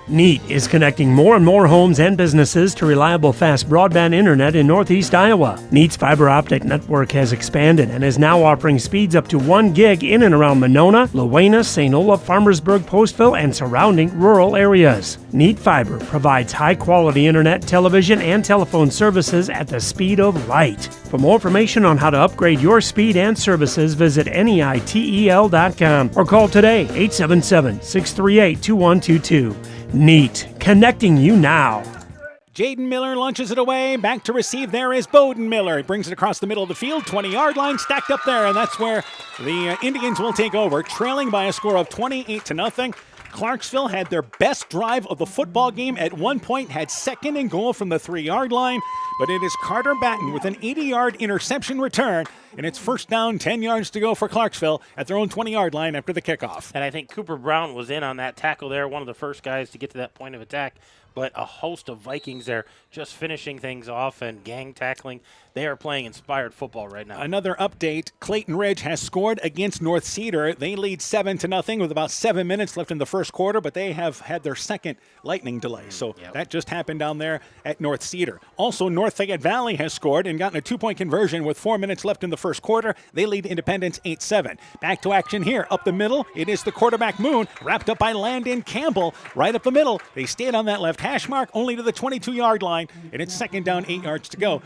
NEAT is connecting more and more homes and businesses to reliable, fast broadband internet in Northeast Iowa. NEAT's fiber optic network has expanded and is now offering speeds up to 1 gig in and around Monona, Luena, St. Olaf, Farmersburg, Postville, and surrounding rural areas. NEAT Fiber provides high-quality internet, television, and telephone services at the speed of light. For more information on how to upgrade your speed and services, visit NEITEL.com or call today 877-638-2122. NEAT, connecting you now. Jaden Miller launches it away. Back to receive there is Bowden Miller. He brings it across the middle of the field, 20-yard line, stacked up there, and that's where the Indians will take over, trailing by a score of 28-0. Clarksville had their best drive of the football game at one point, had second and goal from the 3-yard line, but it is Carter Batten with an 80-yard interception return, and it's first down, 10 yards to go for Clarksville at their own 20-yard line after the kickoff. And I think Cooper Brown was in on that tackle there, one of the first guys to get to that point of attack, but a host of Vikings there just finishing things off and gang tackling. They are playing inspired football right now. Another update, Clayton Ridge has scored against North Cedar. They lead 7-0 with about 7 minutes left in the first quarter, but they have had their second lightning delay. So that just happened down there at North Cedar. Also, North Fayette Valley has scored and gotten a 2-point conversion with 4 minutes left in the first quarter. They lead Independence 8-7. Back to action here. Up the middle, it is the quarterback Moon, wrapped up by Landon Campbell. Right up the middle, they stayed on that left hash mark, only to the 22-yard line, and it's second down, 8 yards to go.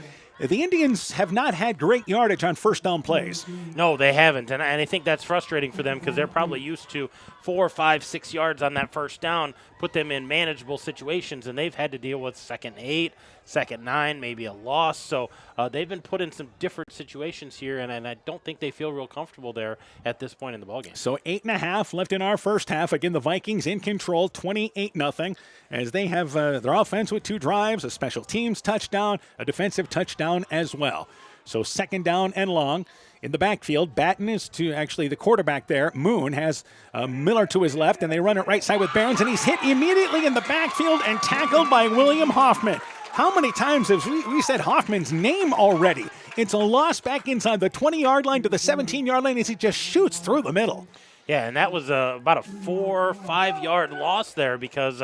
the Indians have not had great yardage on first down plays. No, they haven't, and I think that's frustrating for them because they're probably used to 4, 5, 6 yards on that first down, put them in manageable situations, and they've had to deal with 2nd 8, 2nd 9, maybe a loss. So they've been put in some different situations here, and I don't think they feel real comfortable there at this point in the ballgame. So 8.5 left in our first half. Again, the Vikings in control, 28-0, as they have their offense with 2 drives, a special teams touchdown, a defensive touchdown as well. So 2nd down and long. In the backfield, Batten is to actually the quarterback there. Moon has Miller to his left, and they run it right side with Barons, and he's hit immediately in the backfield and tackled by William Hoffman. How many times have we said Hoffman's name already? It's a loss back inside the 20-yard line to the 17-yard line as he just shoots through the middle. Yeah, and that was about a 4 or 5 yard loss there because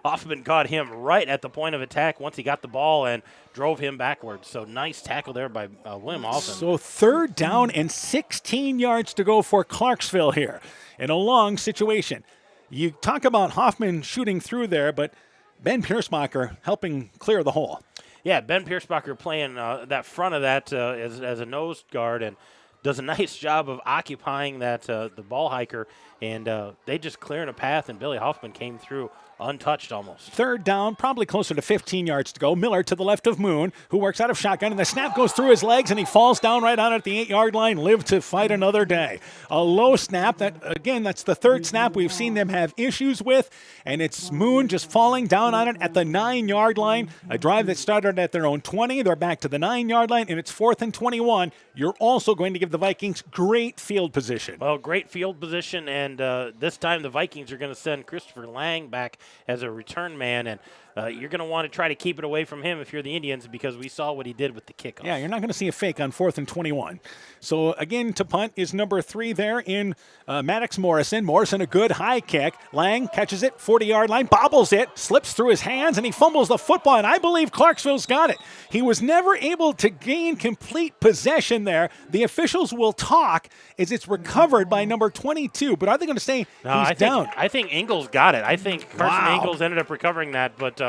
Hoffman got him right at the point of attack once he got the ball and drove him backwards. So nice tackle there by William Hoffman. So 3rd down and 16 yards to go for Clarksville here in a long situation. You talk about Hoffman shooting through there, but Ben Piersbacher helping clear the hole. Yeah, Ben Piersbacher playing that front of that as a nose guard and does a nice job of occupying that the ball hiker, and they just clearing a path, and Billy Hoffman came through untouched almost. 3rd down, probably closer to 15 yards to go. Miller to the left of Moon, who works out of shotgun, and the snap goes through his legs, and he falls down right on at the 8-yard line. Live to fight another day. A low snap. That again, that's the 3rd snap we've seen them have issues with, and it's Moon just falling down on it at the 9-yard line. A drive that started at their own 20. They're back to the 9-yard line, and it's 4th and 21. You're also going to give the Vikings great field position. Well, great field position, and this time the Vikings are going to send Christopher Lang back as a return man, and you're going to want to try to keep it away from him if you're the Indians because we saw what he did with the kickoff. Yeah, you're not going to see a fake on 4th and 21. So, again, to punt is number 3 there in Maddox Morrison. Morrison, a good high kick. Lang catches it, 40-yard line, bobbles it, slips through his hands, and he fumbles the football, and I believe Clarksville's got it. He was never able to gain complete possession there. The officials will talk as it's recovered by number 22, but are they going to say he's down? I think Ingles got it. I think Carson Ingles ended up recovering that, but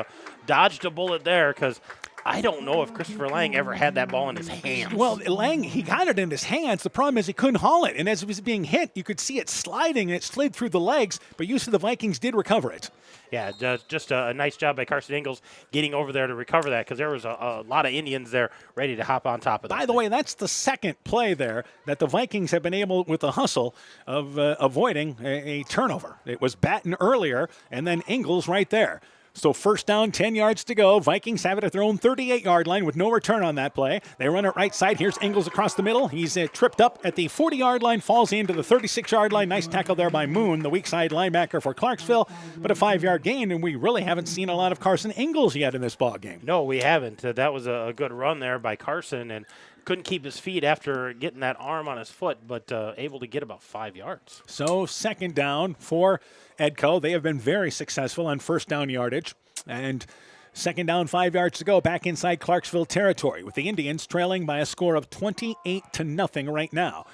dodged a bullet there because I don't know if Christopher Lang ever had that ball in his hands. Well, Lang, he got it in his hands. The problem is he couldn't haul it, and as it was being hit, you could see it sliding, and it slid through the legs, but usually the Vikings did recover it. Yeah, just a nice job by Carson Ingles getting over there to recover that because there was a lot of Indians there ready to hop on top of that. By the way, that's the 2nd play there that the Vikings have been able, with the hustle, of avoiding a turnover. It was Batten earlier, and then Ingles right there. So 1st down, 10 yards to go. Vikings have it at their own 38-yard line with no return on that play. They run it right side. Here's Ingles across the middle. He's tripped up at the 40-yard line, falls into the 36-yard line. Nice tackle there by Moon, the weak side linebacker for Clarksville, but a 5-yard gain, and we really haven't seen a lot of Carson Ingles yet in this ballgame. No, we haven't. That was a good run there by Carson, and couldn't keep his feet after getting that arm on his foot, but able to get about 5 yards. So 2nd down for Edco. They have been very successful on 1st down yardage. And 2nd down, 5 yards to go, back inside Clarksville territory, with the Indians trailing by a score of 28-0 right now.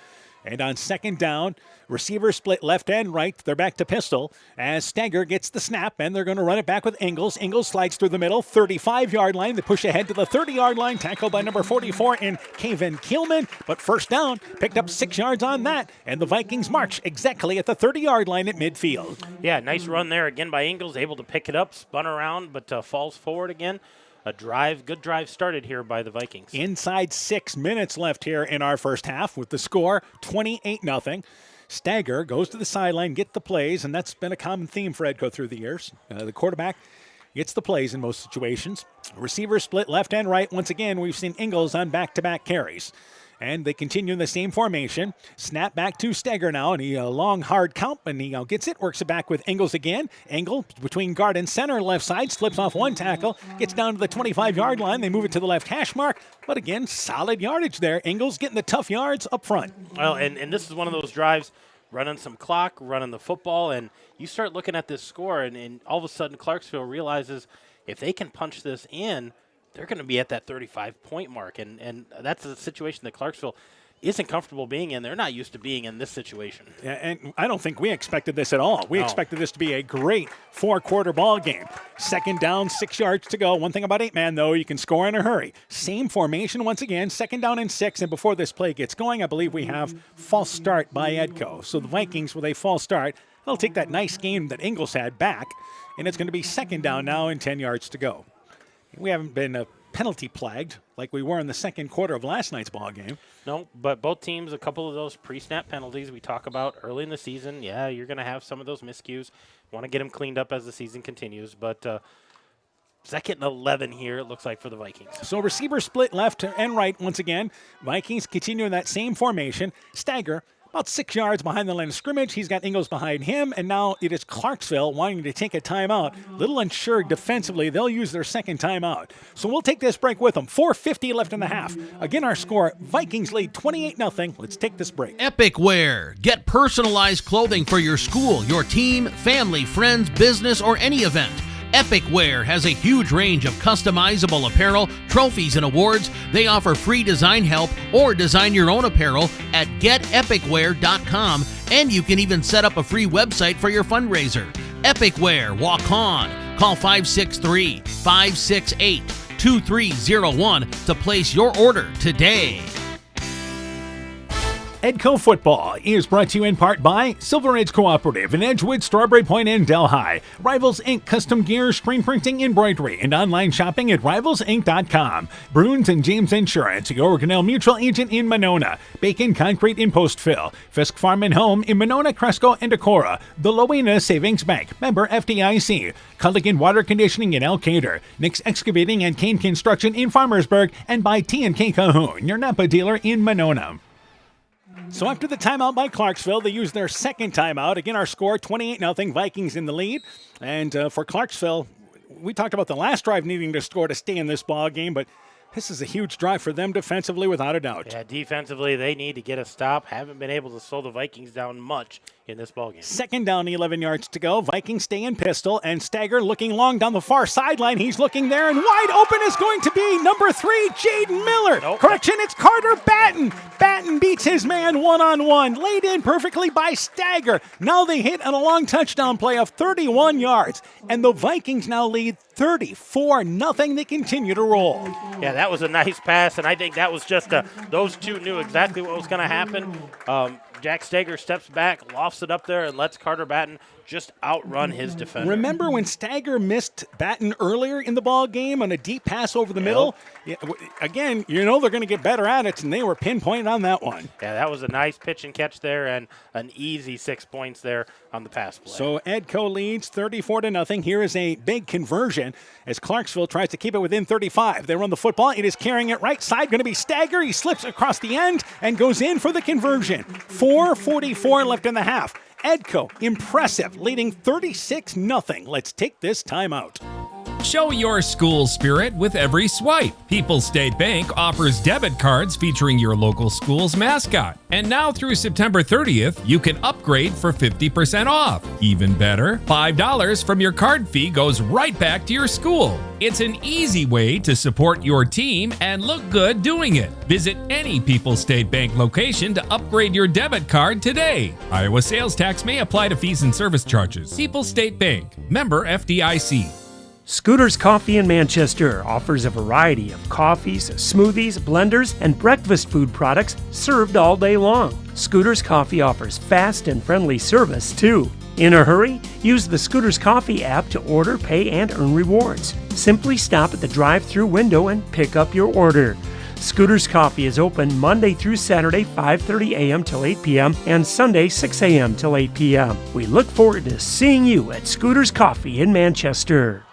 And on 2nd down, receiver split left and right. They're back to pistol as Stager gets the snap, and they're going to run it back with Ingles. Ingles slides through the middle, 35-yard line. They push ahead to the 30-yard line, tackled by number 44 in Kevin Kielman. But 1st down, picked up 6 yards on that, and the Vikings march exactly at the 30-yard line at midfield. Yeah, nice run there again by Ingles, able to pick it up, spun around, but falls forward again. A good drive started here by the Vikings. Inside 6 minutes left here in our first half with the score 28-0. Stager goes to the sideline, get the plays, and that's been a common theme for Edco through the years. The quarterback gets the plays in most situations. Receiver split left and right. Once again, we've seen Ingles on back-to-back carries. And they continue in the same formation. Snap back to Stager now, and he long, hard count, and he gets it, works it back with Ingles again. Engel between guard and center, left side, slips off one tackle, gets down to the 25-yard line. They move it to the left hash mark, but again, solid yardage there. Ingles getting the tough yards up front. Well, and this is one of those drives, running some clock, running the football, and you start looking at this score, and all of a sudden Clarksville realizes if they can punch this in, they're going to be at that 35-point mark, and that's a situation that Clarksville isn't comfortable being in. They're not used to being in this situation. Yeah, and I don't think we expected this at all. We expected this to be a great four-quarter ball game. Second down, 6 yards to go. One thing about 8-man, though, you can score in a hurry. Same formation once again, second down and 6. And before this play gets going, I believe we have false start by Edco. So the Vikings, with a false start, they'll take that nice game that Ingles had back, and it's going to be second down now and 10 yards to go. We haven't been penalty plagued like we were in the second quarter of last night's ball game. No, but both teams, a couple of those pre-snap penalties we talk about early in the season. Yeah, you're going to have some of those miscues. Want to get them cleaned up as the season continues, but second and 11 here, it looks like, for the Vikings. So receiver split left and right once again. Vikings continuing that same formation. Stagger about 6 yards behind the line of scrimmage. He's got Ingles behind him, and now it is Clarksville wanting to take a timeout. Little unsure defensively. They'll use their second timeout. So we'll take this break with them. 4:50 left in the half. Again, our score, Vikings lead 28-0. Let's take this break. Epic Wear. Get personalized clothing for your school, your team, family, friends, business, or any event. Epic Wear has a huge range of customizable apparel, trophies, and awards. They offer free design help or design your own apparel at getepicwear.com, and you can even set up a free website for your fundraiser. Epic Wear, walk on. Call 563-568-2301 to place your order today. Edco Football is brought to you in part by Silver Edge Cooperative in Edgewood, Strawberry Point, and Delhi. Rivals Inc. Custom Gear, Screen Printing, Embroidery, and online shopping at rivalsinc.com. Bruins and James Insurance, your Canal Mutual agent in Monona. Bacon Concrete in Postville. Fisk Farm and Home in Monona, Cresco, and Decorah. The Lowena Savings Bank, member FDIC. Culligan Water Conditioning in Elkader. Nick's Excavating and Kane Construction in Farmersburg. And by T&K Cahoon, your Napa dealer in Monona. So after the timeout by Clarksville, they use their second timeout. Again, our score, 28-0, Vikings in the lead. And for Clarksville, we talked about the last drive needing to score to stay in this ball game, but this is a huge drive for them defensively, without a doubt. Yeah, defensively, they need to get a stop. Haven't been able to slow the Vikings down much in this ballgame. Second down, 11 yards to go. Vikings stay in pistol, and Stagger looking long down the far sideline. He's looking there, and wide open is going to be number 3, Jaden Miller. Nope. Correction, it's Carter Batten. Batten beats his man one-on-one, laid in perfectly by Stagger. Now they hit on a long touchdown play of 31 yards, and the Vikings now lead 34-0. They continue to roll. Yeah, that was a nice pass, and I think that was just those two knew exactly what was going to happen. Jack Stagger steps back, lofts it up there, and lets Carter Batten just outrun his defender. Remember when Stagger missed Batten earlier in the ball game on a deep pass over the middle? Yeah, again, you know they're going to get better at it, and they were pinpointed on that one. Yeah, that was a nice pitch and catch there, and an easy 6 points there on the pass play. So Edco leads 34-0. Here is a big conversion as Clarksville tries to keep it within 35. They run the football. It is carrying it right side. Going to be Stagger. He slips across the end and goes in for the conversion. 4:44 left in the half. Edco, impressive, leading 36-0. Let's take this time out. Show your school spirit with every swipe. People's State Bank offers debit cards featuring your local school's mascot. And now through September 30th, you can upgrade for 50% off. Even better, $5 from your card fee goes right back to your school. It's an easy way to support your team and look good doing it. Visit any People's State Bank location to upgrade your debit card today. Iowa sales tax may apply to fees and service charges. People's State Bank, member FDIC. Scooter's Coffee in Manchester offers a variety of coffees, smoothies, blenders, and breakfast food products served all day long. Scooter's Coffee offers fast and friendly service, too. In a hurry? Use the Scooter's Coffee app to order, pay, and earn rewards. Simply stop at the drive-thru window and pick up your order. Scooter's Coffee is open Monday through Saturday, 5:30 a.m. till 8 p.m. and Sunday, 6 a.m. till 8 p.m. We look forward to seeing you at Scooter's Coffee in Manchester.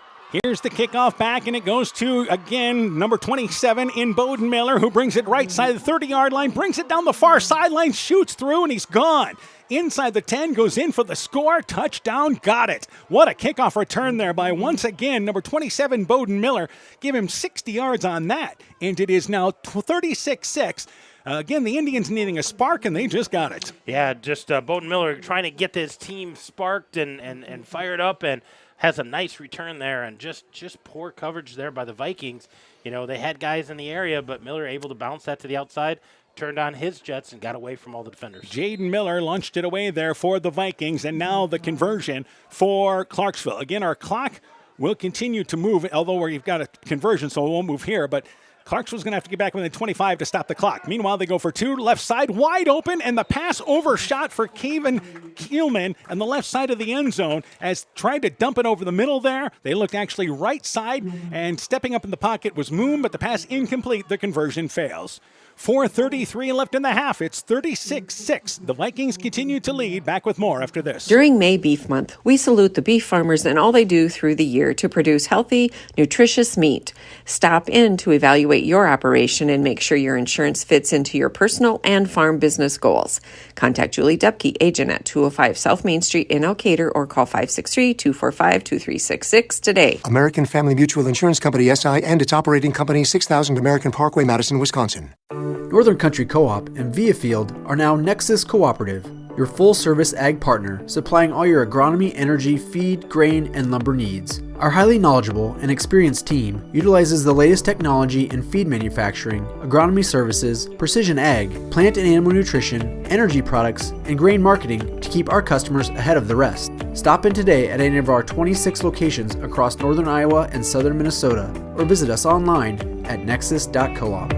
Here's the kickoff back, and it goes to, again, number 27 in Bowden Miller, who brings it right side of the 30-yard line, brings it down the far sideline, shoots through, and he's gone. Inside the 10, goes in for the score, touchdown, got it. What a kickoff return there by, once again, number 27, Bowden Miller. Give him 60 yards on that, and it is now 36-6. Again, the Indians needing a spark, and they just got it. Yeah, just Bowden Miller trying to get this team sparked and fired up, and has a nice return there, and just poor coverage there by the Vikings. You know, they had guys in the area, but Miller able to bounce that to the outside. turned on his jets and got away from all the defenders. Jaden Miller launched it away there for the Vikings, and now the conversion for Clarksville. Again, our clock will continue to move, although we've got a conversion, so it won't move here, but Clarksville's going to have to get back within 25 to stop the clock. Meanwhile, they go for two, left side, wide open, and the pass overshot for Caven Keelman on the left side of the end zone as tried to dump it over the middle there. They looked actually right side, and stepping up in the pocket was Moon, but the pass incomplete. The conversion fails. 4:33 left in the half. It's 36-6. The Vikings continue to lead. Back with more after this. During May Beef Month, we salute the beef farmers and all they do through the year to produce healthy, nutritious meat. Stop in to evaluate your operation and make sure your insurance fits into your personal and farm business goals. Contact Julie Dupke, agent at 205 South Main Street in Elkader, or call 563-245-2366 today. American Family Mutual Insurance Company, SI, and its operating company, 6000 American Parkway, Madison, Wisconsin. Northern Country Co-op and Viafield are now Nexus Cooperative, your full-service ag partner supplying all your agronomy, energy, feed, grain, and lumber needs. Our highly knowledgeable and experienced team utilizes the latest technology in feed manufacturing, agronomy services, precision ag, plant and animal nutrition, energy products, and grain marketing to keep our customers ahead of the rest. Stop in today at any of our 26 locations across northern Iowa and southern Minnesota, or visit us online at nexus.coop.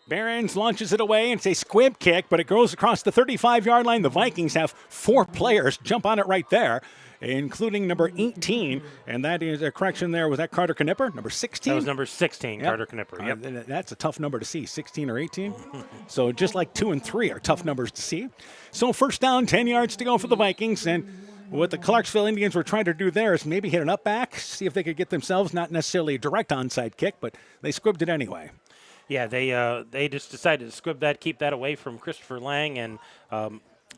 Barons launches it away, and it's a squib kick, but it goes across the 35-yard line. The Vikings have 4 players jump on it right there, including number 18, and that is a correction there. Was that Carter Knipper? Number 16? That was number 16, yep. Carter Knipper. Yep. That's a tough number to see, 16 or 18. So just like 2 and 3 are tough numbers to see. So first down, 10 yards to go for the Vikings, and what the Clarksville Indians were trying to do there is maybe hit an up back, see if they could get themselves not necessarily a direct onside kick, but they squibbed it anyway. Yeah, they just decided to squib that, keep that away from Christopher Lang, and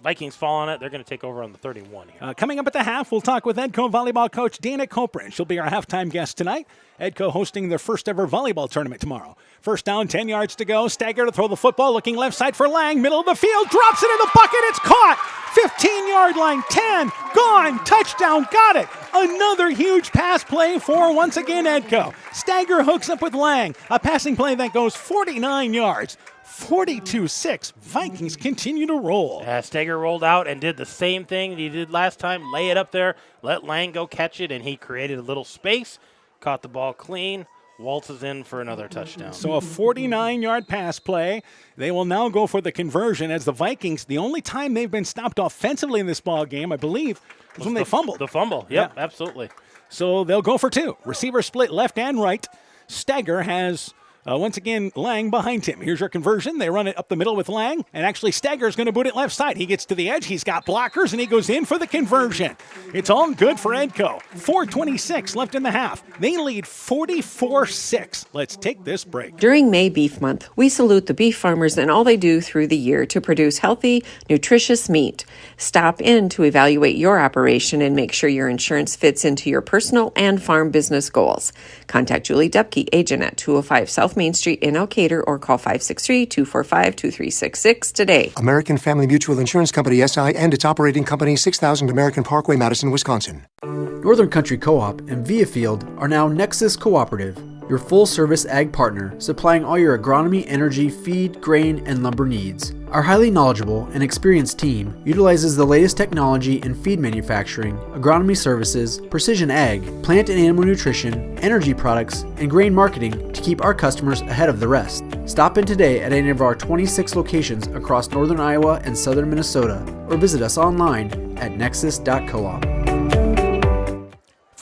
Vikings fall on it. They're going to take over on the 31 here. Coming up at the half, we'll talk with Edco volleyball coach Dana Coprin. She'll be our halftime guest tonight. Edco hosting their first ever volleyball tournament tomorrow. First down, 10 yards to go. Stagger to throw the football, looking left side for Lang. Middle of the field, drops it in the bucket. It's caught. 15-yard line, 10, gone. Touchdown, got it. Another huge pass play for, once again, Edco. Stagger hooks up with Lang. A passing play that goes 49 yards. 42-6. Vikings continue to roll. Stagger rolled out and did the same thing he did last time. Lay it up there, let Lang go catch it, and he created a little space, caught the ball clean, waltzes in for another touchdown. So a 49-yard pass play. They will now go for the conversion as the Vikings, the only time they've been stopped offensively in this ball game, I believe, was when they fumbled. The fumble, yep, yeah. Absolutely. So they'll go for 2. Receiver split left and right. Stagger has... once again, Lang behind him. Here's your conversion. They run it up the middle with Lang, and actually Stagger's going to boot it left side. He gets to the edge. He's got blockers, and he goes in for the conversion. It's all good for Edco. 4:26 left in the half. They lead 44-6. Let's take this break. During May Beef Month, we salute the beef farmers and all they do through the year to produce healthy, nutritious meat. Stop in to evaluate your operation and make sure your insurance fits into your personal and farm business goals. Contact Julie Dupke, agent at 205 South Main Street in Elkader, or call 563-245-2366 today. American Family Mutual Insurance Company, SI, and its operating company, 6000 American Parkway, Madison, Wisconsin. Northern Country Co-op and Viafield are now Nexus Cooperative, your full-service ag partner supplying all your agronomy, energy, feed, grain, and lumber needs. Our highly knowledgeable and experienced team utilizes the latest technology in feed manufacturing, agronomy services, precision ag, plant and animal nutrition, energy products, and grain marketing to keep our customers ahead of the rest. Stop in today at any of our 26 locations across northern Iowa and southern Minnesota, or visit us online at nexus.coop.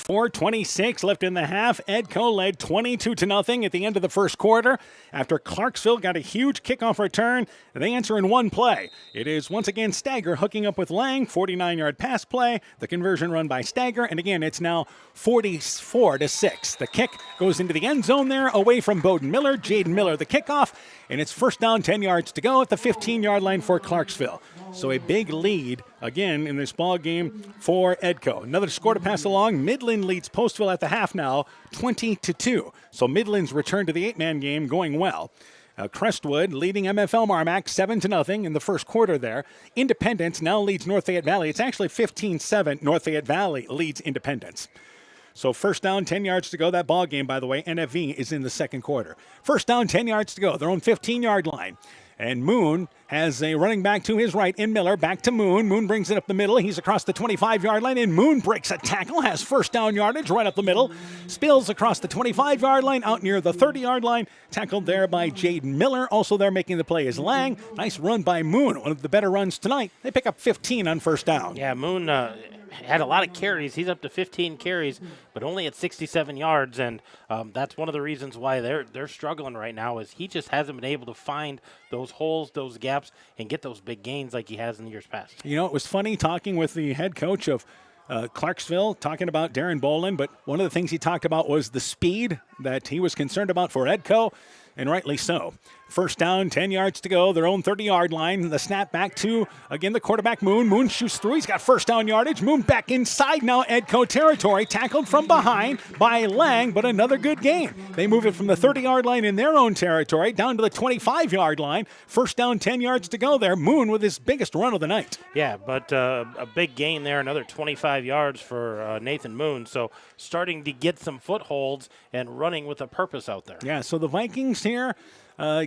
4:26 left in the half. Edco led 22-0 at the end of the first quarter after Clarksville got a huge kickoff return. They answer in one play. It is once again Stagger hooking up with Lang, 49-yard pass play. The conversion run by Stagger, and again it's now 44-6. The kick goes into the end zone there, away from Bowden Miller. Jaden Miller the kickoff, and it's first down, 10 yards to go at the 15-yard line for Clarksville. So a big lead again in this ball game for Edco. Another score to pass along. Midland leads Postville at the half now, 20-2. So Midland's return to the 8-man game going well. Crestwood leading MFL Marmac 7-0 in the first quarter there. Independence now leads North Fayette Valley. It's actually 15-7. North Fayette Valley leads Independence. So first down, 10 yards to go. That ball game, by the way, NFV is in the second quarter. First down, 10 yards to go. Their own 15-yard line. And Moon has a running back to his right in Miller. Back to Moon. Moon brings it up the middle. He's across the 25-yard line, and Moon breaks a tackle, has first down yardage right up the middle. Spills across the 25-yard line, out near the 30-yard line. Tackled there by Jaden Miller. Also there making the play is Lang. Nice run by Moon, one of the better runs tonight. They pick up 15 on first down. Yeah, Moon had a lot of carries. He's up to 15 carries, but only at 67 yards, and that's one of the reasons why they're struggling right now is he just hasn't been able to find those holes, those gaps, and get those big gains like he has in the years past. You know, it was funny talking with the head coach of Clarksville, talking about Darren Bolin, but one of the things he talked about was the speed that he was concerned about for Edco, and rightly so. First down, 10 yards to go, their own 30-yard line. The snap back to, again, the quarterback, Moon. Moon shoots through. He's got first down yardage. Moon back inside now, Edco territory. Tackled from behind by Lang, but another good game. They move it from the 30-yard line in their own territory down to the 25-yard line. First down, 10 yards to go there. Moon with his biggest run of the night. Yeah, but a big gain there, another 25 yards for Nathan Moon. So starting to get some footholds and running with a purpose out there. Yeah, so the Vikings here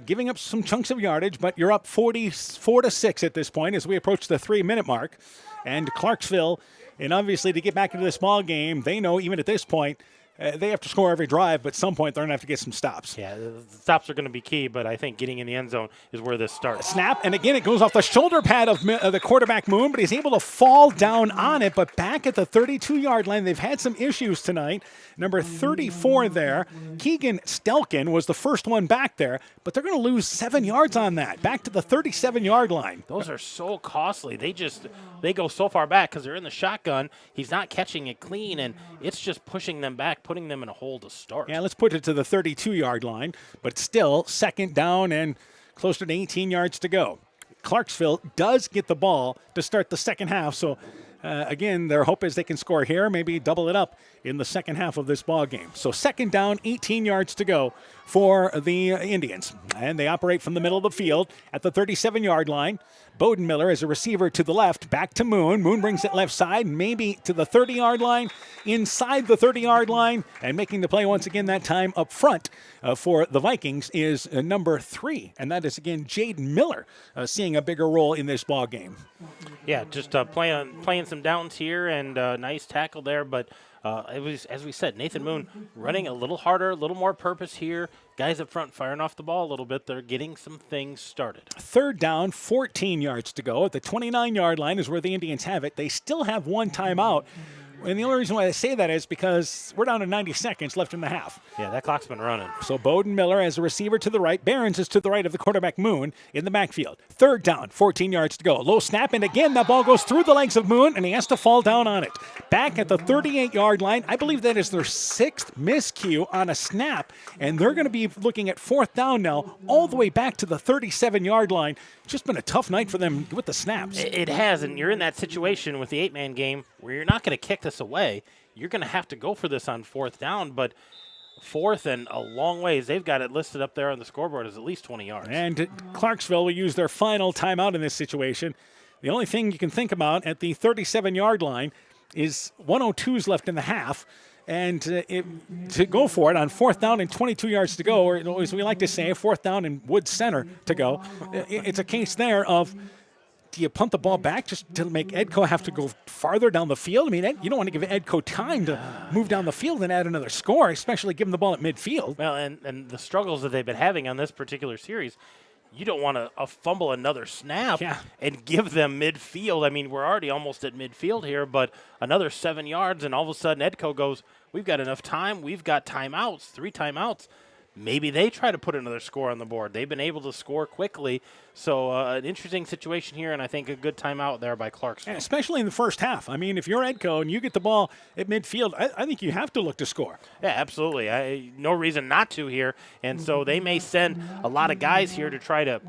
giving up some chunks of yardage, but you're up 44-6 at this point as we approach the 3-minute mark. And Clarksville, and obviously to get back into this ball game, they know even at this point they have to score every drive, but at some point they're going to have to get some stops. Yeah, the stops are going to be key, but I think getting in the end zone is where this starts. Snap, and again it goes off the shoulder pad of the quarterback Moon, but he's able to fall down on it, but back at the 32-yard line. They've had some issues tonight. Number 34 there, Keegan Stelkin was the first one back there, but they're going to lose 7 yards on that, back to the 37-yard line. Those are so costly. They go so far back because they're in the shotgun. He's not catching it clean, and it's just pushing them back, putting them in a hole to start. Yeah, let's put it to the 32-yard line, but still second down and closer to 18 yards to go. Clarksville does get the ball to start the second half, so again, their hope is they can score here, maybe double it up in the second half of this ball game. So second down, 18 yards to go for the Indians. And they operate from the middle of the field at the 37-yard line. Bowden Miller is a receiver to the left, back to Moon. Moon brings it left side, maybe to the 30-yard line, inside the 30-yard line, and making the play once again that time up front for the Vikings is number 3. And that is, again, Jaden Miller seeing a bigger role in this ball game. Yeah, just playing some downs here and nice tackle there, but it was, as we said, Nathan Moon running a little harder, a little more purpose here. Guys up front firing off the ball a little bit. They're getting some things started. Third down, 14 yards to go. At the 29-yard line is where the Indians have it. They still have one timeout. And the only reason why I say that is because we're down to 90 seconds left in the half. Yeah, that clock's been running. So Bowden Miller as a receiver to the right. Behrens is to the right of the quarterback Moon in the backfield. Third down, 14 yards to go. Low snap, and again, that ball goes through the legs of Moon, and he has to fall down on it. Back at the 38-yard line, I believe that is their 6th miscue on a snap, and they're going to be looking at fourth down now, all the way back to the 37-yard line. It's just been a tough night for them with the snaps. It has, and you're in that situation with the 8-man game where you're not going to kick this away. You're going to have to go for this on fourth down, but fourth and a long ways. They've got it listed up there on the scoreboard as at least 20 yards. And Clarksville will use their final timeout in this situation. The only thing you can think about at the 37-yard line is 102's left in the half. And to go for it on fourth down and 22 yards to go, or as we like to say, fourth down and Wood Center to go, it's a case there of, do you punt the ball back just to make Edco have to go farther down the field? I mean, you don't want to give Edco time to move down the field and add another score, especially given the ball at midfield. Well, and the struggles that they've been having on this particular series, you don't want to fumble another snap and give them midfield. I mean, we're already almost at midfield here, but another 7 yards, and all of a sudden Edco goes, we've got enough time. We've got timeouts, 3 timeouts. Maybe they try to put another score on the board. They've been able to score quickly. So an interesting situation here, and I think a good timeout there by Clarksville. Yeah, especially in the first half. I mean, if you're Edco and you get the ball at midfield, I think you have to look to score. Yeah, absolutely. No reason not to here. And so they may send a lot of guys here to try to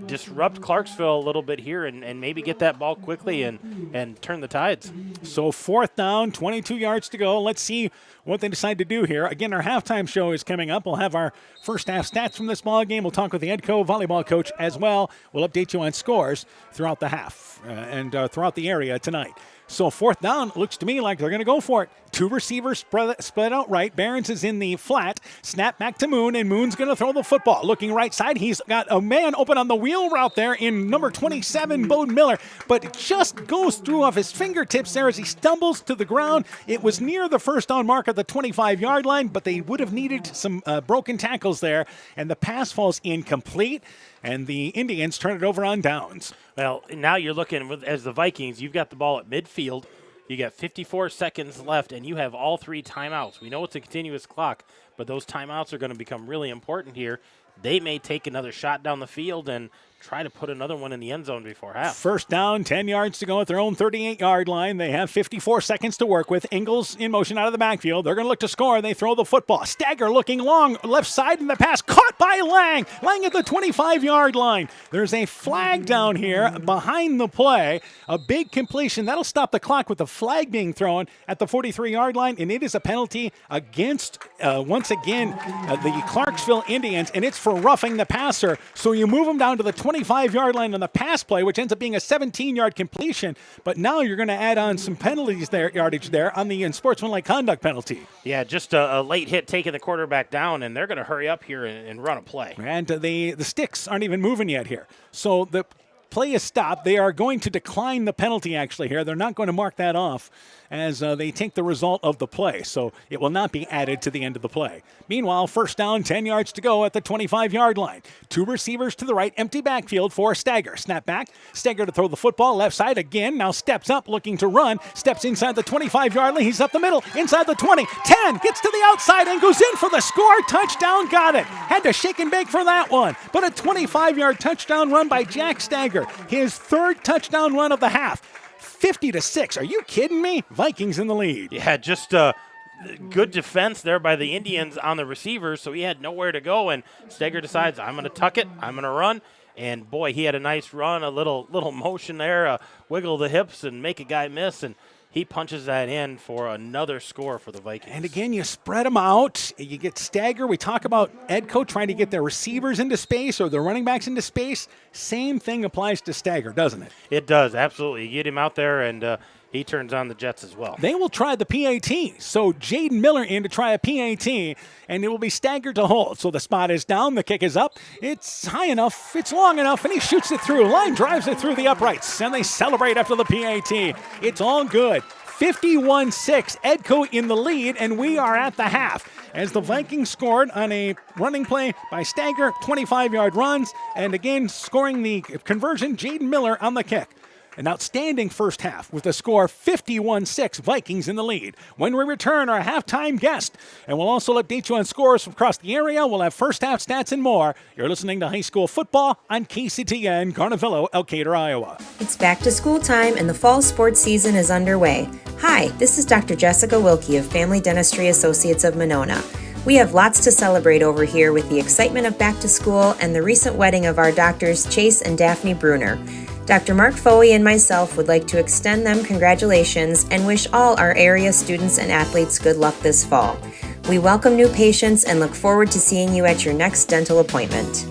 disrupt Clarksville a little bit here and maybe get that ball quickly and turn the tides. So fourth down, 22 yards to go. Let's see what they decide to do here. Again, our halftime show is coming up. We'll have our first half stats from this ball game. We'll talk with the Edco volleyball coach as well. We'll update you on scores throughout the half and throughout the area tonight. So fourth down looks to me like they're going to go for it. Two receivers split out right. Behrens is in the flat. Snap back to Moon, and Moon's going to throw the football. Looking right side, he's got a man open on the wheel route there in number 27, Bode Miller, but it just goes through off his fingertips there as he stumbles to the ground. It was near the first down mark at the 25-yard line, but they would have needed some broken tackles there, and the pass falls incomplete, and the Indians turn it over on downs. Well, now you're looking, as the Vikings, you've got the ball at midfield. You got 54 seconds left, and you have all 3 timeouts. We know it's a continuous clock, but those timeouts are going to become really important here. They may take another shot down the field and try to put another one in the end zone before half. First down, 10 yards to go at their own 38-yard line. They have 54 seconds to work with. Ingles in motion out of the backfield. They're going to look to score. They throw the football. Stagger looking long, left side in the pass. Caught by Lang. Lang at the 25-yard line. There's a flag down here behind the play. A big completion. That'll stop the clock with the flag being thrown at the 43-yard line, and it is a penalty against, once again, the Clarksville Indians, and it's for roughing the passer. So you move them down to the 25-yard line on the pass play, which ends up being a 17-yard completion. But now you're going to add on some penalties there, yardage there on the unsportsmanlike conduct penalty. Yeah, just a late hit taking the quarterback down, and they're going to hurry up here and run a play. And the sticks aren't even moving yet here. So the play is stopped. They are going to decline the penalty actually here. They're not going to mark that off as they take the result of the play. So it will not be added to the end of the play. Meanwhile, first down, 10 yards to go at the 25-yard line. Two receivers to the right, empty backfield for Stagger. Snap back, Stagger to throw the football, left side again, now steps up, looking to run, steps inside the 25-yard line, he's up the middle, inside the 20, 10, gets to the outside and goes in for the score, touchdown, got it. Had to shake and bake for that one, but a 25-yard touchdown run by Jack Stagger, his third touchdown run of the half. 50-6. Are you kidding me? Vikings in the lead. Yeah, just good defense there by the Indians on the receivers, so he had nowhere to go, and Steger decides, I'm going to tuck it, I'm going to run, and boy, he had a nice run, a little motion there, wiggle the hips and make a guy miss, and he punches that in for another score for the Vikings. And again, you spread them out. You get Stagger. We talk about Edco trying to get their receivers into space or their running backs into space. Same thing applies to Stagger, doesn't it? It does, absolutely. You get him out there, and he turns on the Jets as well. They will try the PAT. So Jaden Miller in to try a PAT, and it will be Stagger to hold. So the spot is down, the kick is up. It's high enough, it's long enough, and he shoots it through. Line drives it through the uprights, and they celebrate after the PAT. It's all good. 51-6, Edco in the lead, and we are at the half. As the Vikings scored on a running play by Stagger, 25-yard runs, and again scoring the conversion, Jaden Miller on the kick. An outstanding first half with the score 51-6, Vikings in the lead. When we return, our halftime guest, and we'll also update you on scores from across the area. We'll have first half stats and more. You're listening to High School Football on KCTN, Garnavillo, Elkader, Iowa. It's back to school time and the fall sports season is underway. Hi, this is Dr. Jessica Wilkie of Family Dentistry Associates of Monona. We have lots to celebrate over here with the excitement of back to school and the recent wedding of our doctors Chase and Daphne Bruner. Dr. Mark Foley and myself would like to extend them congratulations and wish all our area students and athletes good luck this fall. We welcome new patients and look forward to seeing you at your next dental appointment.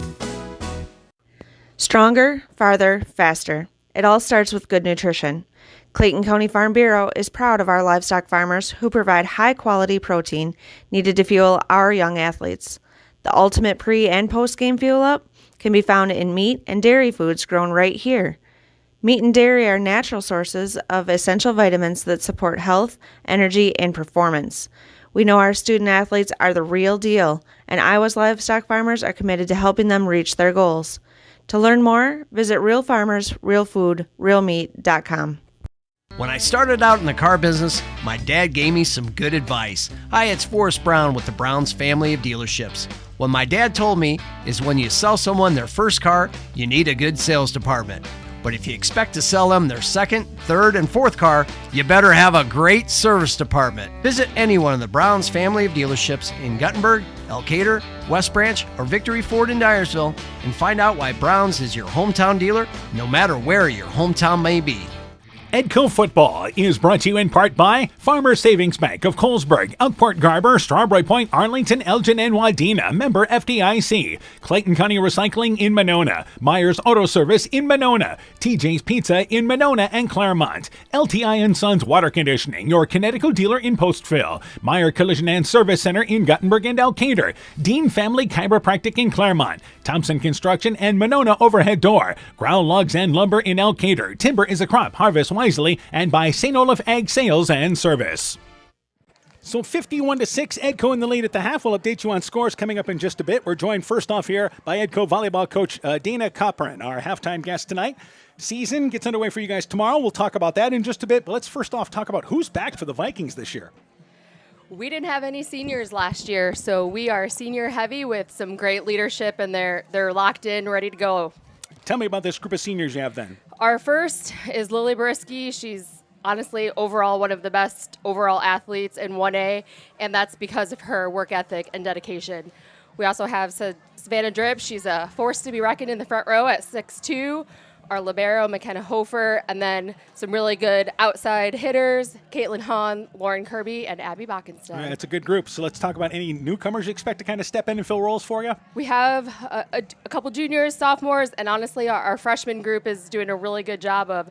Stronger, farther, faster. It all starts with good nutrition. Clayton County Farm Bureau is proud of our livestock farmers who provide high-quality protein needed to fuel our young athletes. The ultimate pre- and post-game fuel-up can be found in meat and dairy foods grown right here. Meat and dairy are natural sources of essential vitamins that support health, energy, and performance. We know our student athletes are the real deal, and Iowa's livestock farmers are committed to helping them reach their goals. To learn more, visit Real Farmers, Real Food, RealMeat.com. When I started out in the car business, my dad gave me some good advice. Hi, it's Forrest Brown with the Browns family of dealerships. What my dad told me is when you sell someone their first car, you need a good sales department. But if you expect to sell them their second, third, and fourth car, you better have a great service department. Visit any one of the Browns family of dealerships in Guttenberg, Elkader, West Branch, or Victory Ford in Dyersville and find out why Browns is your hometown dealer, no matter where your hometown may be. Edco Football is brought to you in part by Farmers Savings Bank of Colesburg, Elkport Garber, Strawberry Point, Arlington, Elgin, and Wadena. Member FDIC. Clayton County Recycling in Monona. Myers Auto Service in Monona. TJ's Pizza in Monona and Claremont. LTI & Sons Water Conditioning, your Connecticut dealer in Postville. Meyer Collision and Service Center in Guttenberg and Elkader. Dean Family Chiropractic in Claremont. Thompson Construction and Monona Overhead Door. Growl Logs and Lumber in Elkader. Timber is a crop. Harvest wisely, and by St. Olaf Ag Sales and Service. So 51-6, Edco in the lead at the half. We'll update you on scores coming up in just a bit. We're joined first off here by Edco volleyball coach Dana Copperin, our halftime guest tonight. Season gets underway for you guys tomorrow. We'll talk about that in just a bit, but let's first off talk about who's back for the Vikings this year. We didn't have any seniors last year, so we are senior heavy with some great leadership, and they're locked in, ready to go. Tell me about this group of seniors you have then. Our first is Lily Brisky. She's honestly overall one of the best overall athletes in 1A, and that's because of her work ethic and dedication. We also have Savannah Dripp. She's a force to be reckoned in the front row at 6'2". Our libero, McKenna Hofer, and then some really good outside hitters, Caitlin Hahn, Lauren Kirby, and Abby Bockenstead. All right, it's a good group. So let's talk about any newcomers you expect to kind of step in and fill roles for you. We have a couple juniors, sophomores, and honestly, our freshman group is doing a really good job of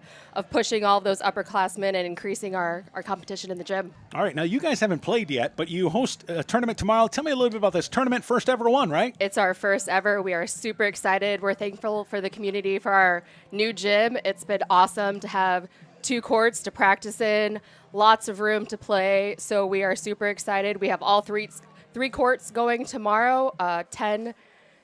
pushing all of those upperclassmen and increasing our competition in the gym. All right, now you guys haven't played yet, but you host a tournament tomorrow. Tell me a little bit about this tournament, first ever one, right? It's our first ever. We are super excited. We're thankful for the community for our new gym. It's been awesome to have 2 courts to practice in, lots of room to play, so we are super excited. We have all three courts going tomorrow, 10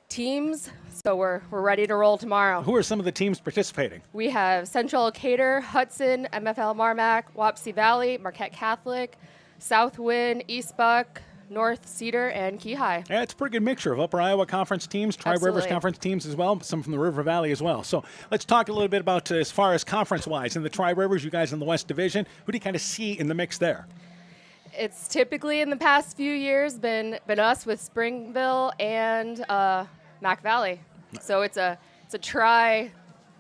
teams, so we're ready to roll tomorrow. Who are some of the teams participating? We have Central Elkader, Hudson, MFL Marmac, Wapsie Valley, Marquette Catholic, Southwind, East Buck, North Cedar, and Keyhigh. Yeah, it's a pretty good mixture of Upper Iowa Conference teams, Tri-Rivers Conference teams as well, some from the River Valley as well. So let's talk a little bit about as far as conference-wise. In the Tri-Rivers, you guys in the West Division, who do you kind of see in the mix there? It's typically in the past few years been us with Springville and Mac Valley. So it's a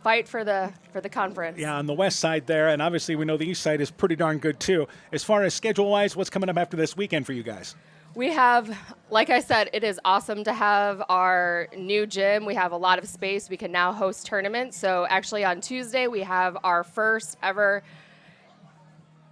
fight for the conference. Yeah, on the west side there, and obviously we know the east side is pretty darn good too. As far as schedule-wise, what's coming up after this weekend for you guys? We have, like I said, it is awesome to have our new gym. We have a lot of space. We can now host tournaments. So actually on Tuesday, we have our first ever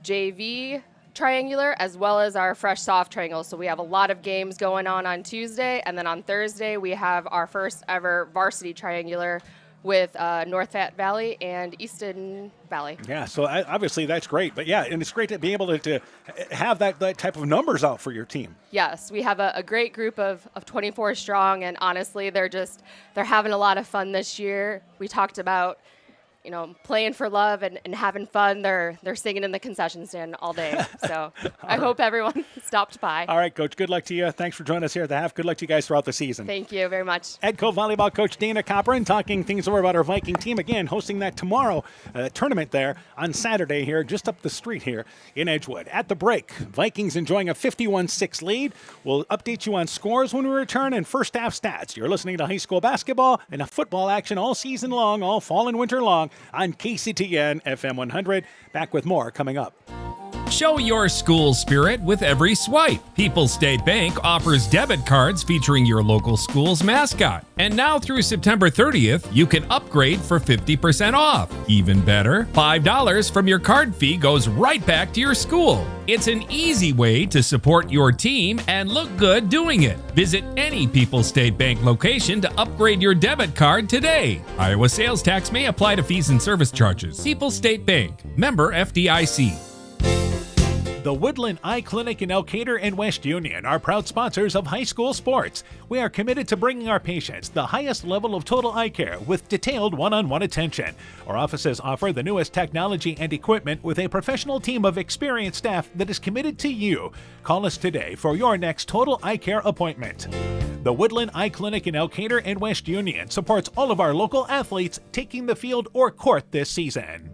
JV triangular as well as our fresh soft triangle. So we have a lot of games going on Tuesday. And then on Thursday, we have our first ever varsity triangular with North Fat Valley and Easton Valley. Yeah, so obviously that's great. But yeah, and it's great to be able to have that type of numbers out for your team. Yes, we have a great group of 24 strong, and honestly, they're having a lot of fun this year. We talked about, playing for love and having fun. They're singing in the concession stand all day. So I hope everyone stopped by. All right, Coach, good luck to you. Thanks for joining us here at the half. Good luck to you guys throughout the season. Thank you very much. Edco volleyball coach Dana Copperin talking things over about our Viking team. Again, hosting that tomorrow tournament there on Saturday here, just up the street here in Edgewood. At the break, Vikings enjoying a 51-6 lead. We'll update you on scores when we return and first half stats. You're listening to high school basketball and football action all season long, all fall and winter long on KCTN FM 100. Back with more coming up. Show your school spirit with every swipe. People's State Bank offers debit cards featuring your local school's mascot. And now through September 30th, you can upgrade for 50% off. Even better, $5 from your card fee goes right back to your school. It's an easy way to support your team and look good doing it. Visit any People's State Bank location to upgrade your debit card today. Iowa sales tax may apply to fees and service charges. People's State Bank, member FDIC. The Woodland Eye Clinic in Elkader and West Union are proud sponsors of high school sports. We are committed to bringing our patients the highest level of total eye care with detailed one-on-one attention. Our offices offer the newest technology and equipment with a professional team of experienced staff that is committed to you. Call us today for your next total eye care appointment. The Woodland Eye Clinic in Elkader and West Union supports all of our local athletes taking the field or court this season.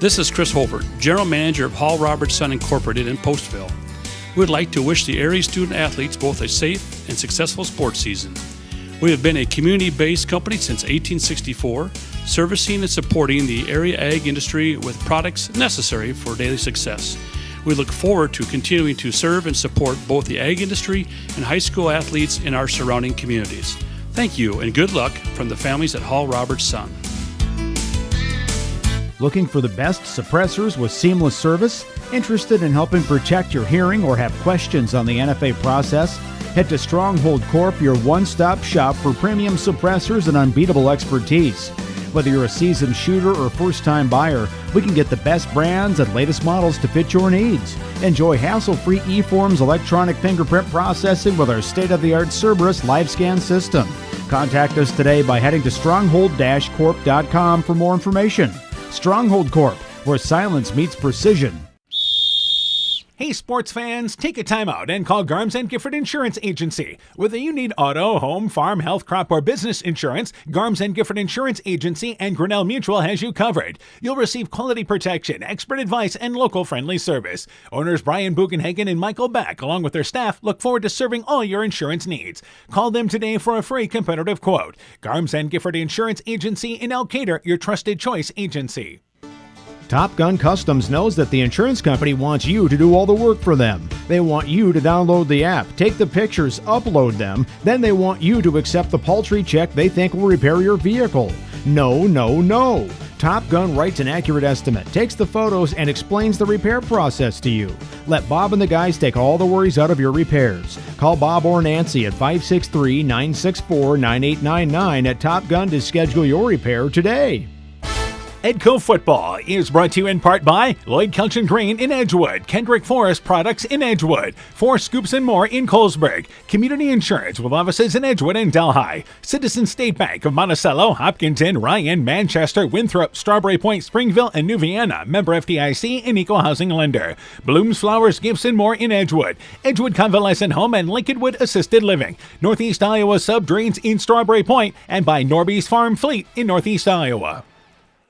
This is Chris Holbert, General Manager of Hall Robertson Incorporated in Postville. We would like to wish the area student athletes both a safe and successful sports season. We have been a community-based company since 1864, servicing and supporting the area ag industry with products necessary for daily success. We look forward to continuing to serve and support both the ag industry and high school athletes in our surrounding communities. Thank you and good luck from the families at Hall Roberts Son. Looking for the best suppressors with seamless service? Interested in helping protect your hearing or have questions on the NFA process? Head to Stronghold Corp, your one-stop shop for premium suppressors and unbeatable expertise. Whether you're a seasoned shooter or first-time buyer, we can get the best brands and latest models to fit your needs. Enjoy hassle-free eForms electronic fingerprint processing with our state-of-the-art Cerberus live scan system. Contact us today by heading to stronghold-corp.com for more information. Stronghold Corp, where silence meets precision. Hey sports fans, take a time out and call Garms & Gifford Insurance Agency. Whether you need auto, home, farm, health, crop, or business insurance, Garms & Gifford Insurance Agency and Grinnell Mutual has you covered. You'll receive quality protection, expert advice, and local friendly service. Owners Brian Bugenhagen and Michael Beck, along with their staff, look forward to serving all your insurance needs. Call them today for a free competitive quote. Garms & Gifford Insurance Agency in Elkader, your trusted choice agency. Top Gun Customs knows that the insurance company wants you to do all the work for them. They want you to download the app, take the pictures, upload them, then they want you to accept the paltry check they think will repair your vehicle. No, no, no. Top Gun writes an accurate estimate, takes the photos, and explains the repair process to you. Let Bob and the guys take all the worries out of your repairs. Call Bob or Nancy at 563-964-9899 at Top Gun to schedule your repair today. Edco Football is brought to you in part by Lloyd Kelchin Grain in Edgewood, Kendrick Forest Products in Edgewood, Four Scoops and More in Colesburg, Community Insurance with offices in Edgewood and Delhi, Citizen State Bank of Monticello, Hopkinton, Ryan, Manchester, Winthrop, Strawberry Point, Springville, and New Vienna, member FDIC and Eco Housing Lender, Blooms Flowers, Gifts and More in Edgewood, Edgewood Convalescent Home and Lincolnwood Assisted Living, Northeast Iowa Sub Drains in Strawberry Point, and by Norby's Farm Fleet in Northeast Iowa.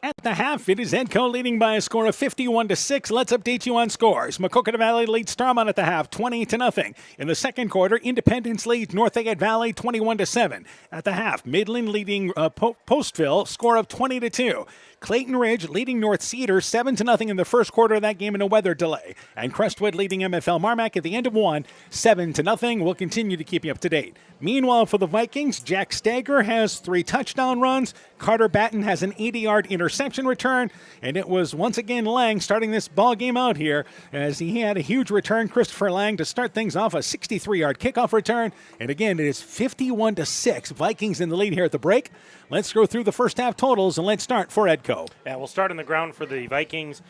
At the half, it is Edco leading by a score of 51-6. Let's update you on scores. Maquoketa Valley leads Starmont at the half, 20-0. In the second quarter, Independence leads North Fayette Valley, 21-7. At the half, Midland leading Postville, score of 20-2. Clayton Ridge leading North Cedar 7-0 in the first quarter of that game in a weather delay. And Crestwood leading MFL Marmac at the end of one, 7-0. We'll continue to keep you up to date. Meanwhile, for the Vikings, Jack Stager has 3 touchdown runs. Carter Batten has an 80-yard interception return. And it was once again Lang starting this ball game out here as he had a huge return. Christopher Lang to start things off, a 63-yard kickoff return. And again, it is 51-6. Vikings in the lead here at the break. Let's go through the first half totals and let's start for Edco. Yeah, we'll start on the ground for the Vikings.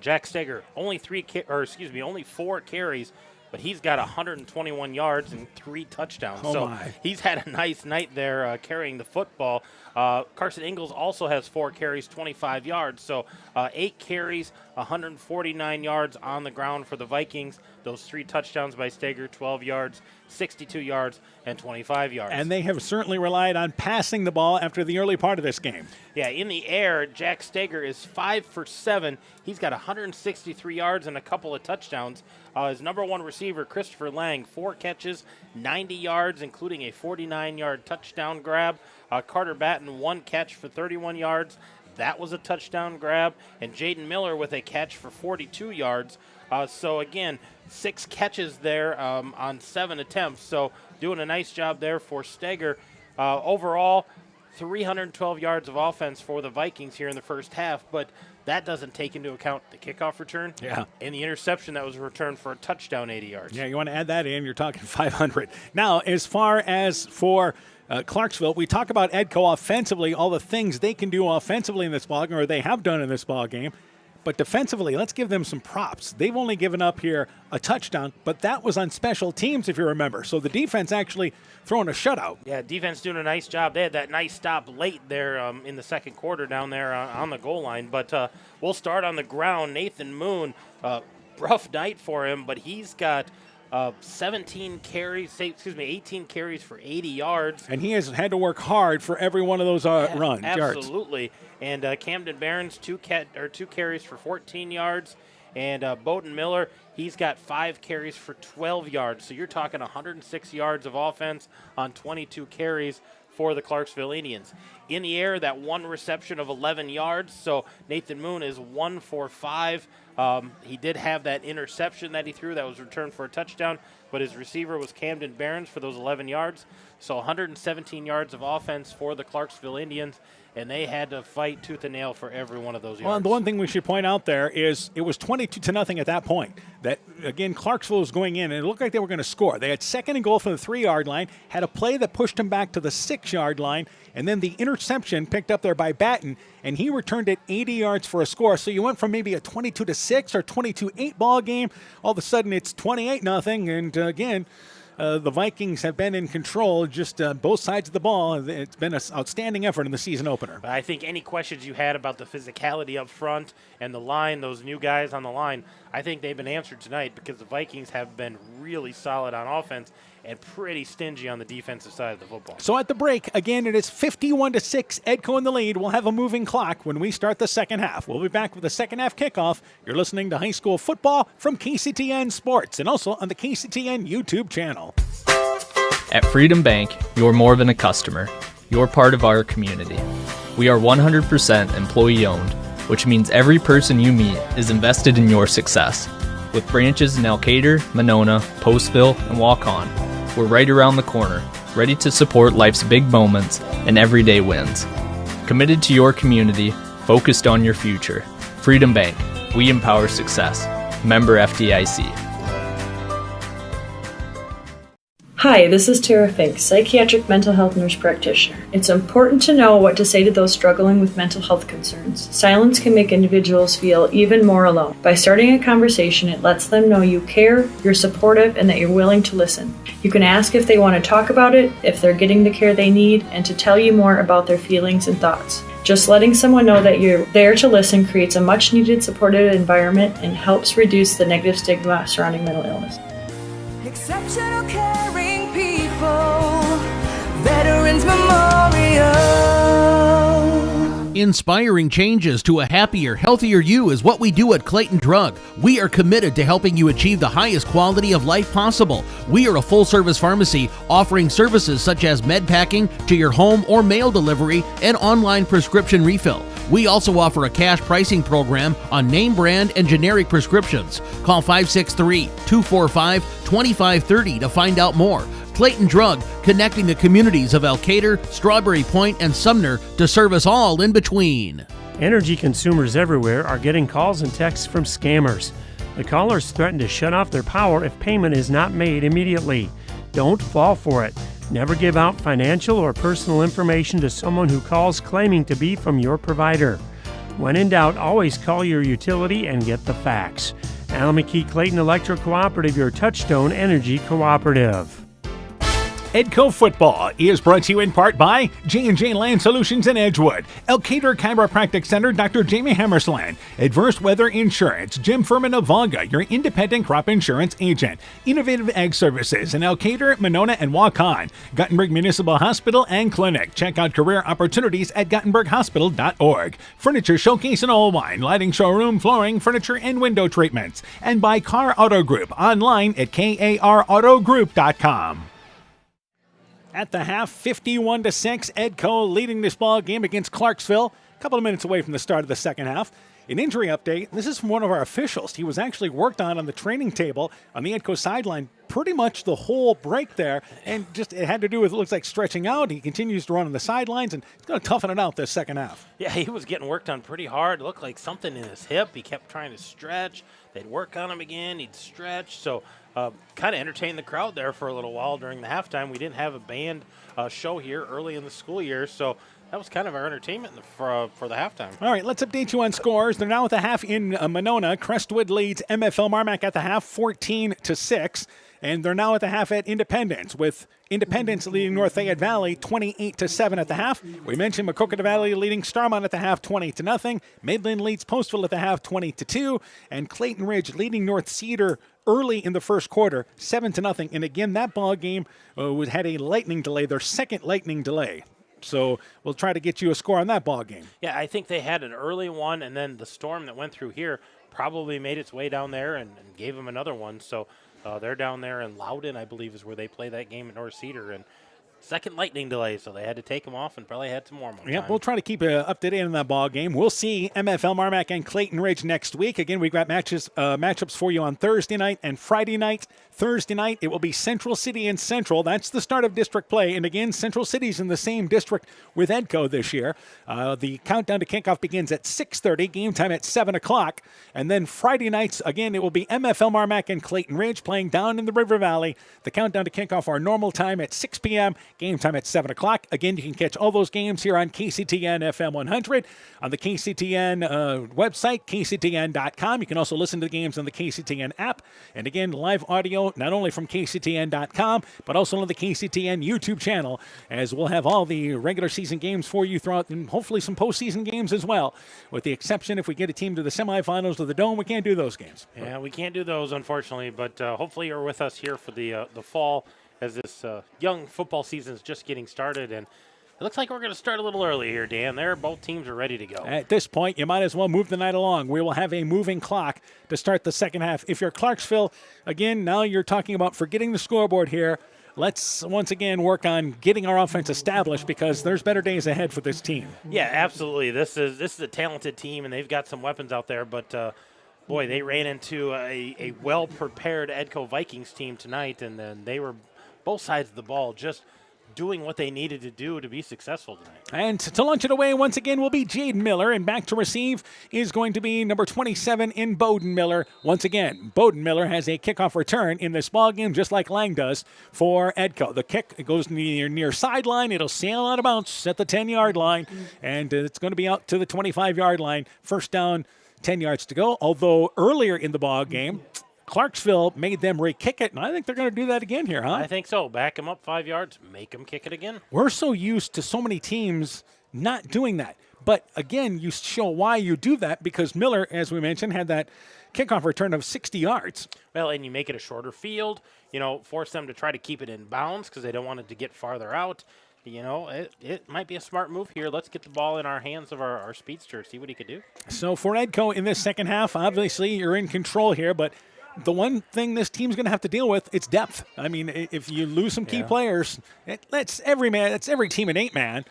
Jack Steger, only 4 carries, but he's got 121 yards and 3 touchdowns. He's had a nice night there carrying the football. Carson Ingalls also has 4 carries, 25 yards. So 8 carries, 149 yards on the ground for the Vikings. Those 3 touchdowns by Steger, 12 yards, 62 yards, and 25 yards. And they have certainly relied on passing the ball after the early part of this game. Yeah, in the air, Jack Steger is 5 for 7. He's got 163 yards and a couple of touchdowns. His number one receiver, Christopher Lang, 4 catches, 90 yards, including a 49-yard touchdown grab. Carter Batten, 1 catch for 31 yards. That was a touchdown grab. And Jaden Miller with a catch for 42 yards. So, again, 6 catches there on 7 attempts. So, doing a nice job there for Steger. Overall, 312 yards of offense for the Vikings here in the first half. But that doesn't take into account the kickoff return and the interception that was returned for a touchdown, 80 yards. Yeah, you want to add that in, you're talking 500. Now, as far as for Clarksville, we talk about Edco offensively, all the things they can do offensively in this ballgame, or they have done in this ballgame. But defensively, let's give them some props. They've only given up here a touchdown, but that was on special teams, if you remember. So the defense actually throwing a shutout. Yeah, defense doing a nice job. They had that nice stop late there in the second quarter down there on the goal line. But we'll start on the ground. Nathan Moon, rough night for him, but he's got 18 carries for 80 yards. And he has had to work hard for every one of those runs. Absolutely. Yards. And Camden Barons, 2 carries for 14 yards. And Bowden Miller, he's got 5 carries for 12 yards. So you're talking 106 yards of offense on 22 carries for the Clarksville Indians. In the air, that one reception of 11 yards, so Nathan Moon is 1 for 5. He did have that interception that he threw that was returned for a touchdown, but his receiver was Camden Barons for those 11 yards. So 117 yards of offense for the Clarksville Indians, and they had to fight tooth and nail for every one of those yards. Well, the one thing we should point out there is it was 22-0 at that point. That, again, Clarksville was going in, and it looked like they were going to score. They had second and goal from the 3-yard line, had a play that pushed them back to the 6-yard line, and then the interception picked up there by Batten, and he returned it 80 yards for a score. So you went from maybe a 22-6 or 22-8 ball game. All of a sudden it's 28-0, and again, the Vikings have been in control, just both sides of the ball. It's been an outstanding effort in the season opener. I think any questions you had about the physicality up front and the line, those new guys on the line, I think they've been answered tonight because the Vikings have been really solid on offense and pretty stingy on the defensive side of the football. So at the break, again, it is 51-6, Edco in the lead. We'll have a moving clock when we start the second half. We'll be back with the second half kickoff. You're listening to high school football from KCTN Sports and also on the KCTN YouTube channel. At Freedom Bank, you're more than a customer. You're part of our community. We are 100% employee-owned, which means every person you meet is invested in your success. With branches in Elkader, Monona, Postville, and Waukon, we're right around the corner, ready to support life's big moments and everyday wins. Committed to your community, focused on your future. Freedom Bank, we empower success. Member FDIC. Hi, this is Tara Fink, psychiatric mental health nurse practitioner. It's important to know what to say to those struggling with mental health concerns. Silence can make individuals feel even more alone. By starting a conversation, it lets them know you care, you're supportive, and that you're willing to listen. You can ask if they want to talk about it, if they're getting the care they need, and to tell you more about their feelings and thoughts. Just letting someone know that you're there to listen creates a much-needed supportive environment and helps reduce the negative stigma surrounding mental illness. Exceptional caring people, Veterans Memorial. Inspiring changes to a happier, healthier you is what we do at Clayton Drug. We are committed to helping you achieve the highest quality of life possible. We are a full-service pharmacy offering services such as med packing to your home or mail delivery and online prescription refill. We also offer a cash pricing program on name brand and generic prescriptions. Call 563-245-2530 to find out more. Clayton Drug, connecting the communities of Elkader, Strawberry Point, and Sumner to serve us all in between. Energy consumers everywhere are getting calls and texts from scammers. The callers threaten to shut off their power if payment is not made immediately. Don't fall for it. Never give out financial or personal information to someone who calls claiming to be from your provider. When in doubt, always call your utility and get the facts. Alameda Clayton Electric Cooperative, your Touchstone Energy Cooperative. Edco Football is brought to you in part by J&J Land Solutions in Edgewood, Elkader Chiropractic Center, Dr. Jamie Hammersland, Adverse Weather Insurance, Jim Furman of Volga, your independent crop insurance agent, Innovative Ag Services in Elkader, Monona, and Waukon, Guttenberg Municipal Hospital and Clinic. Check out career opportunities at guttenberghospital.org. Furniture Showcase in Oldwine, lighting showroom, flooring, furniture, and window treatments. And by Car Auto Group, online at karautogroup.com. At the half, 51-6, Edco leading this ball game against Clarksville. A couple of minutes away from the start of the second half. An injury update. This is from one of our officials. He was actually worked on the training table on the Edco sideline pretty much the whole break there, and just it had to do with, it looks like, stretching out. He continues to run on the sidelines, and he's going to toughen it out this second half. Yeah, he was getting worked on pretty hard. It looked like something in his hip. He kept trying to stretch. They'd work on him again. He'd stretch. So kind of entertained the crowd there for a little while during the halftime. We didn't have a band show here early in the school year, so that was kind of our entertainment for the halftime. All right, let's update you on scores. They're now at the half in Monona. Crestwood leads MFL Marmac at the half 14-6. And they're now at the half at Independence, with Independence leading North Fayette Valley 28-7 at the half. We mentioned Maquoketa Valley leading Starmont at the half 20-0. Midland leads Postville at the half 20-2. And Clayton Ridge leading North Cedar early in the first quarter 7-0. And again, that ball game had a lightning delay, their second lightning delay. So we'll try to get you a score on that ball game. Yeah, I think they had an early one, and then the storm that went through here probably made its way down there and gave them another one. So they're down there in Loudon, I believe, is where they play that game at North Cedar. And second lightning delay, so they had to take them off and probably had some more time. Yep, we'll try to keep up to date on that ball game. We'll see MFL Marmac and Clayton Ridge next week. Again, we've got matchups for you on Thursday night and Friday night. Thursday night, it will be Central City and Central. That's the start of district play. And again, Central City's in the same district with Edco this year. The countdown to kickoff begins at 6:30, game time at 7 o'clock. And then Friday nights, again, it will be MFL Marmac and Clayton Ridge playing down in the River Valley. The countdown to kickoff, our normal time at 6 p.m., game time at 7 o'clock. Again, you can catch all those games here on KCTN FM 100, on the KCTN website, kctn.com. You can also listen to the games on the KCTN app. And again, live audio not only from KCTN.com, but also on the KCTN YouTube channel, as we'll have all the regular season games for you throughout, and hopefully some postseason games as well, with the exception if we get a team to the semifinals of the Dome, we can't do those games. Yeah, we can't do those, unfortunately, but hopefully you're with us here for the fall as this young football season is just getting started, and it looks like we're going to start a little early here, Dan. Both teams are ready to go. At this point, you might as well move the night along. We will have a moving clock to start the second half. If you're Clarksville, again, now you're talking about forgetting the scoreboard here. Let's once again work on getting our offense established, because there's better days ahead for this team. Yeah, absolutely. This is a talented team, and they've got some weapons out there, but boy, they ran into a well-prepared Edco Vikings team tonight, and then they were both sides of the ball just doing what they needed to do to be successful tonight. And to launch it away once again will be Jaden Miller, and back to receive is going to be number 27 in Bowden Miller. Once again, Bowden Miller has a kickoff return in this ball game, just like Lang does for Edco. The kick goes near sideline. It'll sail out of bounds at the 10-yard line, and it's going to be out to the 25-yard line. First down, 10 yards to go. Although earlier in the ball game, Clarksville made them re-kick it, and I think they're going to do that again here, huh? I think so. Back them up 5 yards, make them kick it again. We're so used to so many teams not doing that. But again, you show why you do that, because Miller, as we mentioned, had that kickoff return of 60 yards. Well, and you make it a shorter field, force them to try to keep it in bounds because they don't want it to get farther out. It might be a smart move here. Let's get the ball in our hands of our speedster, see what he could do. So for Edco in this second half, obviously you're in control here, but the one thing this team's going to have to deal with, it's depth. I mean, if you lose some key players, that's every team an 8-man.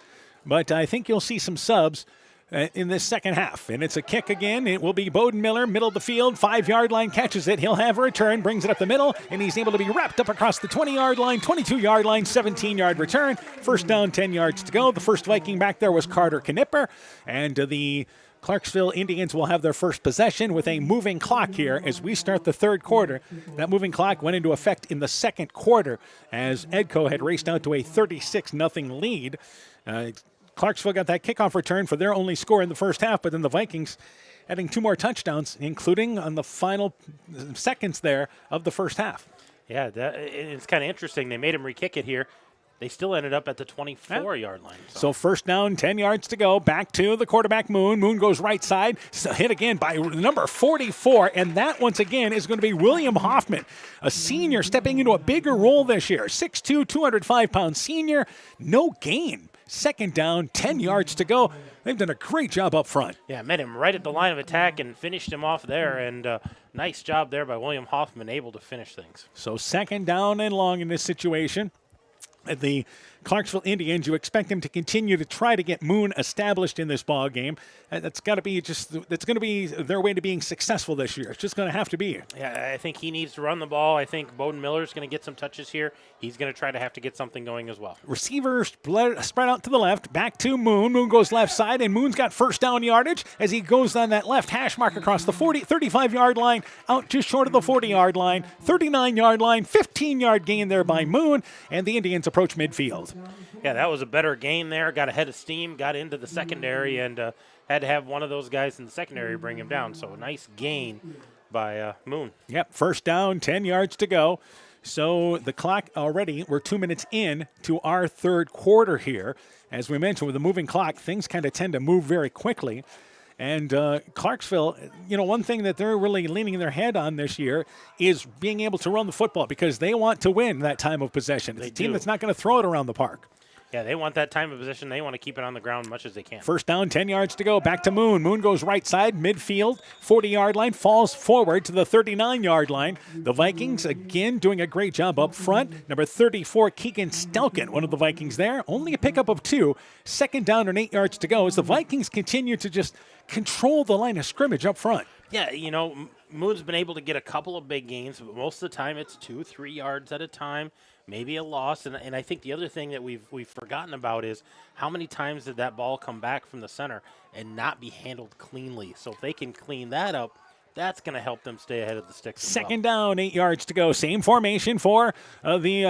But I think you'll see some subs in this second half. And it's a kick again. It will be Bowden Miller, middle of the field, 5-yard line, catches it. He'll have a return, brings it up the middle, and he's able to be wrapped up across the 20-yard line, 22-yard line, 17-yard return. First down, 10 yards to go. The first Viking back there was Carter Knipper, and the Clarksville Indians will have their first possession with a moving clock here as we start the third quarter. That moving clock went into effect in the second quarter as Edco had raced out to a 36-0 lead. Clarksville got that kickoff return for their only score in the first half, but then the Vikings adding 2 more touchdowns, including on the final seconds there of the first half. Yeah, it's kind of interesting. They made him re-kick it here. They still ended up at the 24-yard line. So first down, 10 yards to go. Back to the quarterback, Moon. Moon goes right side. Hit again by number 44. And that, once again, is going to be William Hoffman, a senior stepping into a bigger role this year. 6'2", 205-pound senior. No gain. Second down, 10 yards to go. They've done a great job up front. Yeah, met him right at the line of attack and finished him off there. And nice job there by William Hoffman, able to finish things. So second down and long in this situation. The Clarksville Indians, you expect them to continue to try to get Moon established in this ball game. That's going to be their way to being successful this year. It's just going to have to be. Yeah, I think he needs to run the ball. I think Bowden Miller's going to get some touches here. He's going to try to have to get something going as well. Receiver spread out to the left, back to Moon. Moon goes left side, and Moon's got first down yardage as he goes on that left hash mark across the 35-yard line, out just short of the 40-yard line, 39-yard line, 15-yard gain there by Moon, and the Indians approach midfield. Yeah, that was a better game there. Got ahead of steam, got into the secondary, and had to have one of those guys in the secondary bring him down. So a nice gain by Moon. Yep, first down, 10 yards to go. So the clock already, we're 2 minutes in to our third quarter here. As we mentioned, with the moving clock, things kind of tend to move very quickly. And Clarksville, one thing that they're really leaning their head on this year is being able to run the football because they want to win that time of possession. It's a team that's not going to throw it around the park. Yeah, they want that time of possession. They want to keep it on the ground as much as they can. First down, 10 yards to go. Back to Moon. Moon goes right side, midfield, 40-yard line, falls forward to the 39-yard line. The Vikings, again, doing a great job up front. Number 34, Keegan Stelkin, one of the Vikings there. Only a pickup of 2. Second down and 8 yards to go as the Vikings continue to just control the line of scrimmage up front. Yeah, Moon's been able to get a couple of big gains, but most of the time it's 2-3 yards at a time, maybe a loss. And I think the other thing that we've forgotten about is how many times did that ball come back from the center and not be handled cleanly. So if they can clean that up, that's going to help them stay ahead of the sticks. Second down, 8 yards to go. Same formation for the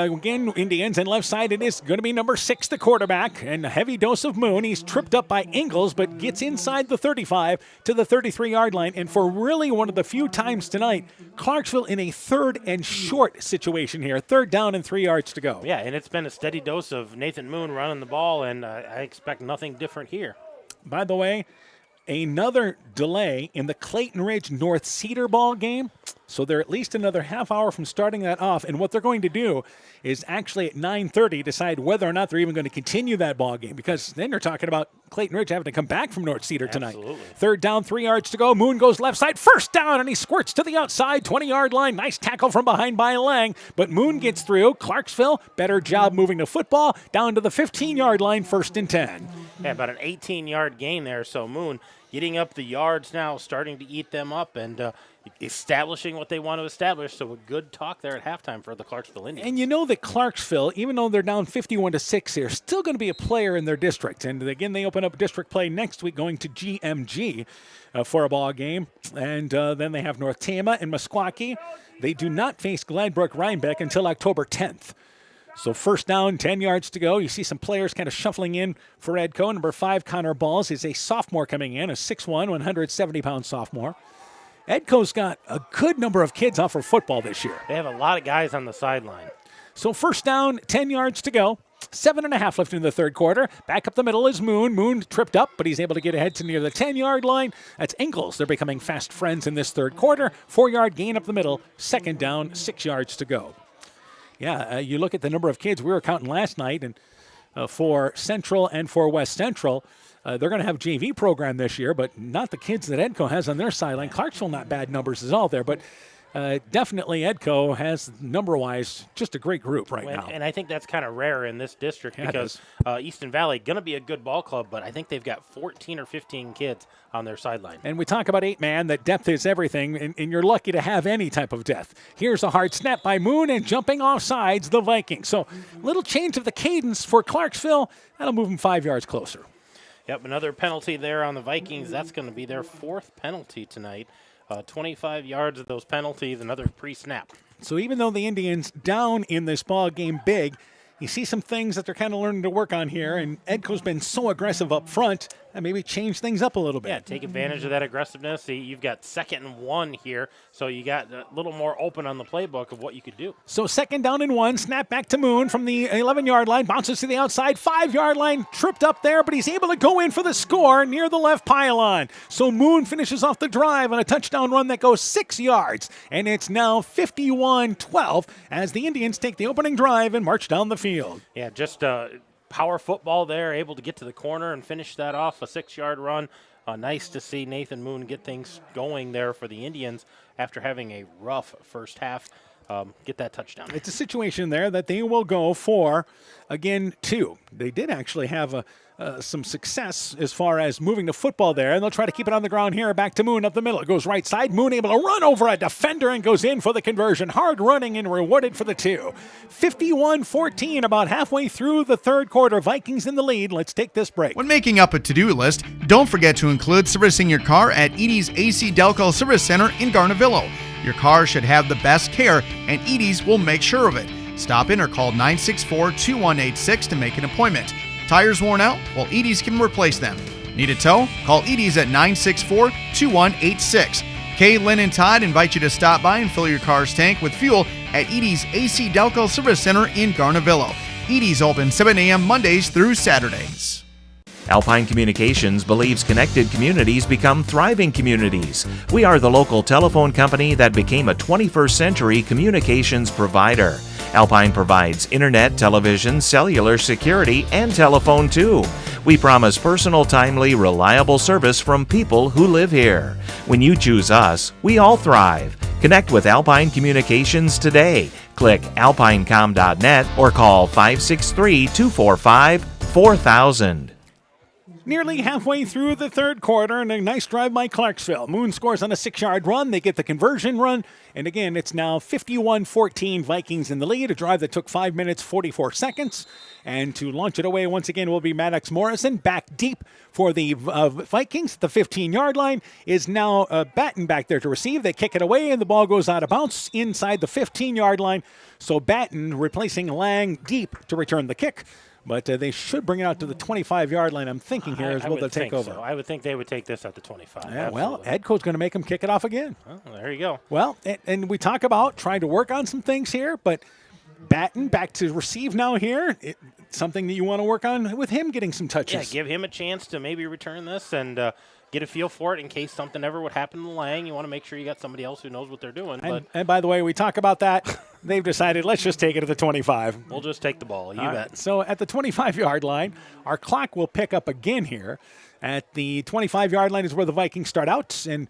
Indians. And left side, it is going to be number 6, the quarterback. And a heavy dose of Moon. He's tripped up by Ingles, but gets inside the 35 to the 33-yard line. And for really one of the few times tonight, Clarksville in a 3rd and short situation here. 3rd down and 3 yards to go. Yeah, and it's been a steady dose of Nathan Moon running the ball, and I expect nothing different here. By the way, another delay in the Clayton Ridge North Cedar ball game. So they're at least another half hour from starting that off. And what they're going to do is actually at 9:30 decide whether or not they're even going to continue that ball game, because then they're talking about Clayton Ridge having to come back from North Cedar tonight. Absolutely. 3rd down, 3 yards to go. Moon goes left side, first down, and he squirts to the outside, 20-yard line. Nice tackle from behind by Lang, but Moon gets through. Clarksville, better job moving the football down to the 15-yard line, 1st and 10. Yeah, about an 18-yard gain there. So Moon getting up the yards now, starting to eat them up, and establishing what they want to establish. So a good talk there at halftime for the Clarksville Indians. And you know that Clarksville, even though they're down 51-6 here, still going to be a player in their district. And again, they open up district play next week, going to GMG for a ball game. And then they have North Tama and Meskwaki. They do not face Gladbrook-Rhinebeck until October 10th. So first down, 10 yards to go. You see some players kind of shuffling in for Edco. Number 5, Connor Balls, is a sophomore coming in, a 6'1", 170-pound sophomore. Edco's got a good number of kids out for football this year. They have a lot of guys on the sideline. So first down, 10 yards to go. 7.5 left in the 3rd quarter. Back up the middle is Moon. Moon tripped up, but he's able to get ahead to near the 10-yard line. That's Ingles. They're becoming fast friends in this 3rd quarter. 4-yard gain up the middle. 2nd down, 6 yards to go. Yeah, you look at the number of kids we were counting last night, and for Central and for West Central, they're going to have JV program this year, but not the kids that Edco has on their sideline. Clarksville, not bad numbers is all there, but definitely Edco has, number-wise, just a great group right now. And I think that's kind of rare in this district because Easton Valley, going to be a good ball club, but I think they've got 14 or 15 kids on their sideline. And we talk about 8-man, that depth is everything, and you're lucky to have any type of depth. Here's a hard snap by Moon, and jumping off sides, the Vikings. So little change of the cadence for Clarksville. That'll move them 5 yards closer. Yep, another penalty there on the Vikings. That's going to be their 4th penalty tonight. 25 yards of those penalties, another pre-snap. So even though the Indians down in this ball game big, you see some things that they're kind of learning to work on here, and Edco's been so aggressive up front that maybe change things up a little bit. Yeah, take advantage of that aggressiveness. See, you've got 2nd and 1 here, so you got a little more open on the playbook of what you could do. So 2nd down and 1, snap back to Moon from the 11-yard line, bounces to the outside, 5-yard line, tripped up there, but he's able to go in for the score near the left pylon. So Moon finishes off the drive on a touchdown run that goes 6 yards, and it's now 51-12 as the Indians take the opening drive and march down the field. Yeah, just power football there, able to get to the corner and finish that off, a 6-yard run. Nice to see Nathan Moon get things going there for the Indians after having a rough first half. Get that touchdown. It's a situation there that they will go for, again, 2. They did actually have some success as far as moving the football there, and they'll try to keep it on the ground here. Back to Moon up the middle. It goes right side. Moon able to run over a defender and goes in for the conversion. Hard running and rewarded for the 2. 51-14, about halfway through the 3rd quarter. Vikings in the lead. Let's take this break. When making up a to-do list, don't forget to include servicing your car at Edie's AC Delco Service Center in Garnavillo. Your car should have the best care, and Edie's will make sure of it. Stop in or call 964-2186 to make an appointment. Tires worn out? Well, Edie's can replace them. Need a tow? Call Edie's at 964-2186. Kay, Lynn, and Todd invite you to stop by and fill your car's tank with fuel at Edie's AC Delco Service Center in Garnavillo. Edie's open 7 a.m. Mondays through Saturdays. Alpine Communications believes connected communities become thriving communities. We are the local telephone company that became a 21st century communications provider. Alpine provides internet, television, cellular security, and telephone too. We promise personal, timely, reliable service from people who live here. When you choose us, we all thrive. Connect with Alpine Communications today. Click alpinecom.net or call 563-245-4000. Nearly halfway through the third quarter, and a nice drive by Clarksville. Moon scores on a 6-yard run. They get the conversion run. And again, it's now 51-14 Vikings in the lead. A drive that took 5 minutes, 44 seconds. And to launch it away once again will be Maddox Morrison. Back deep for the Vikings. The 15-yard line is now Batten back there to receive. They kick it away, and the ball goes out of bounds inside the 15-yard line. So Batten replacing Lang deep to return the kick. But they should bring it out to the 25-yard line, I'm thinking here, as well they'll take over. So. I would think they would take this at the 25. Yeah, well, Edco's going to make them kick it off again. Oh, there you go. Well, and we talk about trying to work on some things here, but Batten back to receive now here. Something that you want to work on with him getting some touches. Yeah, give him a chance to maybe return this and get a feel for it in case something ever would happen to Lang. You want to make sure you got somebody else who knows what they're doing. And by the way, we talk about that. They've decided, let's just take it at the 25. We'll just take the ball. You bet. So at the 25-yard line, our clock will pick up again here. At the 25-yard line is where the Vikings start out. And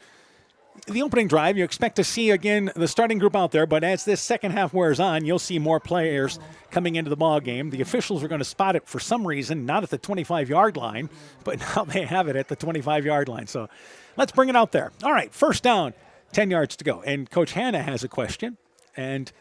the opening drive, you expect to see, again, the starting group out there. But as this second half wears on, you'll see more players coming into the ball game. The officials are going to spot it for some reason, not at the 25-yard line, but now they have it at the 25-yard line. So let's bring it out there. All right, first down, 10 yards to go. And Coach Hanna has a question. And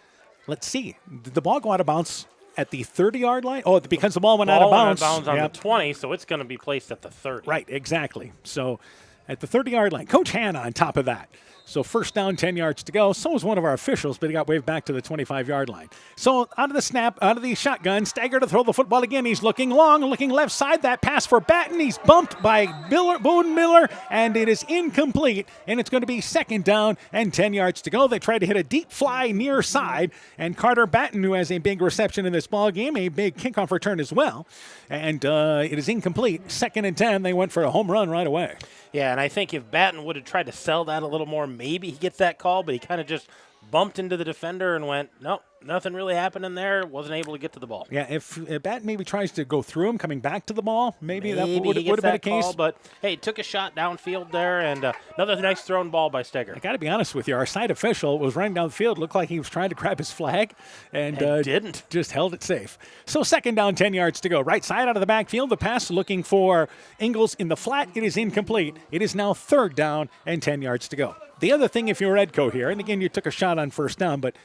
let's see. Did the ball go out of bounds at the 30-yard line? Oh, because the ball went out of bounds. On the 20, so it's going to be placed at the 30. Right, exactly. So at the 30-yard line, Coach Hanna on top of that. So first down, 10 yards to go. So was one of our officials, but he got waved back to the 25-yard line. So out of the snap, out of the shotgun, Stagger to throw the football again. He's looking long, looking left side. That pass for Batten. He's bumped by Bowden Miller, and it is incomplete. And it's going to be second down and 10 yards to go. They tried to hit a deep fly near side, and Carter Batten, who has a big reception in this ball game, a big kickoff return as well. And it is incomplete. Second and 10. They went for a home run right away. Yeah, and I think if Batten would have tried to sell that a little more, maybe he gets that call, but he kind of just bumped into the defender and went, nope, nothing really happened in there, wasn't able to get to the ball. Yeah, if Batten maybe tries to go through him, coming back to the ball, maybe that would have been a case. Call, but, hey, took a shot downfield there, and another nice thrown ball by Steger. I got to be honest with you. Our side official was running down the field, looked like he was trying to grab his flag, and didn't. Just held it safe. So second down, 10 yards to go. Right side out of the backfield, the pass looking for Ingles in the flat. It is incomplete. It is now third down and 10 yards to go. The other thing, if you're Edco here, and again, you took a shot on first down, but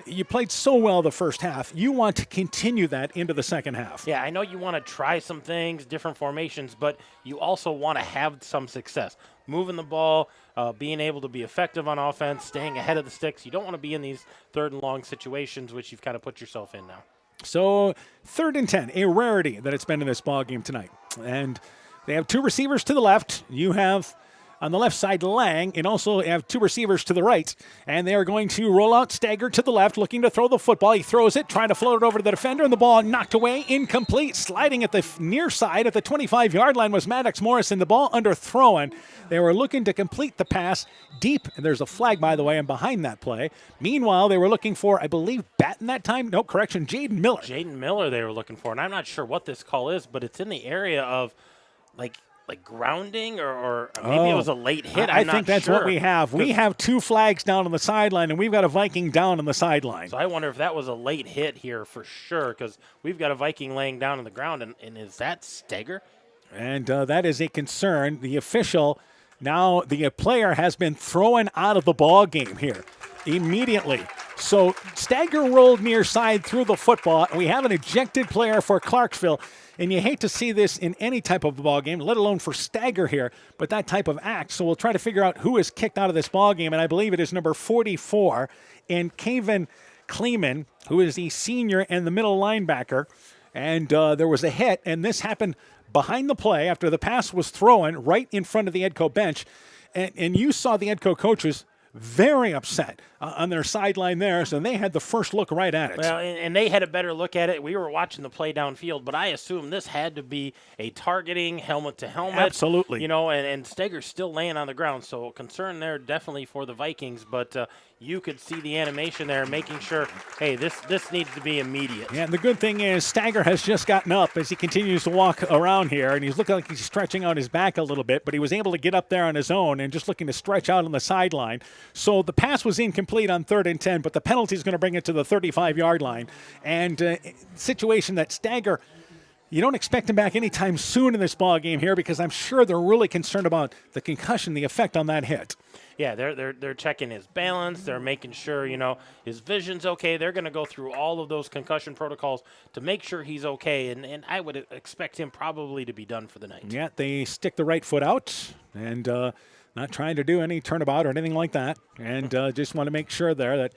you played so well the first half, you want to continue that into the second half. Yeah, I know you want to try some things, different formations, but you also want to have some success. Moving the ball, being able to be effective on offense, staying ahead of the sticks. You don't want to be in these third and long situations, which you've kind of put yourself in now. So third and 10, a rarity that it's been in this ball game tonight. And they have two receivers to the left. You have on the left side, Lang, and also have two receivers to the right. And they are going to roll out Stagger to the left, looking to throw the football. He throws it, trying to float it over to the defender, and the ball knocked away, incomplete. Sliding at the near side at the 25-yard line was Maddox Morrison. The ball underthrown. They were looking to complete the pass deep, and there's a flag, by the way, and behind that play. Meanwhile, they were looking for, I believe, Batten that time. No, correction, Jaden Miller. Jaden Miller they were looking for, and I'm not sure what this call is, but it's in the area of, like grounding or maybe it was a late hit. I think that's what we have. We have two flags down on the sideline, and we've got a Viking down on the sideline. So I wonder if that was a late hit here for sure, because we've got a Viking laying down on the ground, and is that Steger? And that is a concern. The official, now the player has been thrown out of the ball game here immediately. So Stagger rolled near side through the football. We have an ejected player for Clarksville. And you hate to see this in any type of ball game, let alone for Stagger here, but that type of act. So we'll try to figure out who is kicked out of this ball game, and I believe it is number 44, and Caven Kleeman, who is the senior and the middle linebacker. And there was a hit, and this happened behind the play after the pass was thrown right in front of the Edco bench. And you saw the Edco coaches very upset on their sideline there, so they had the first look right at it. Well, and they had a better look at it. We were watching the play downfield, but I assume this had to be a targeting helmet to helmet. Absolutely. And Steger's still laying on the ground, so concern there definitely for the Vikings, but you could see the animation there making sure, hey, this needs to be immediate. Yeah, and the good thing is Stager has just gotten up as he continues to walk around here, and he's looking like he's stretching out his back a little bit, but he was able to get up there on his own and just looking to stretch out on the sideline. So the pass was incomplete on 3rd and 10, but the penalty is going to bring it to the 35-yard line. And situation that Stager, you don't expect him back anytime soon in this ball game here because I'm sure they're really concerned about the concussion, the effect on that hit. Yeah, they're checking his balance. They're making sure, his vision's okay. They're going to go through all of those concussion protocols to make sure he's okay, and I would expect him probably to be done for the night. Yeah, they stick the right foot out and not trying to do any turnabout or anything like that, and just want to make sure there that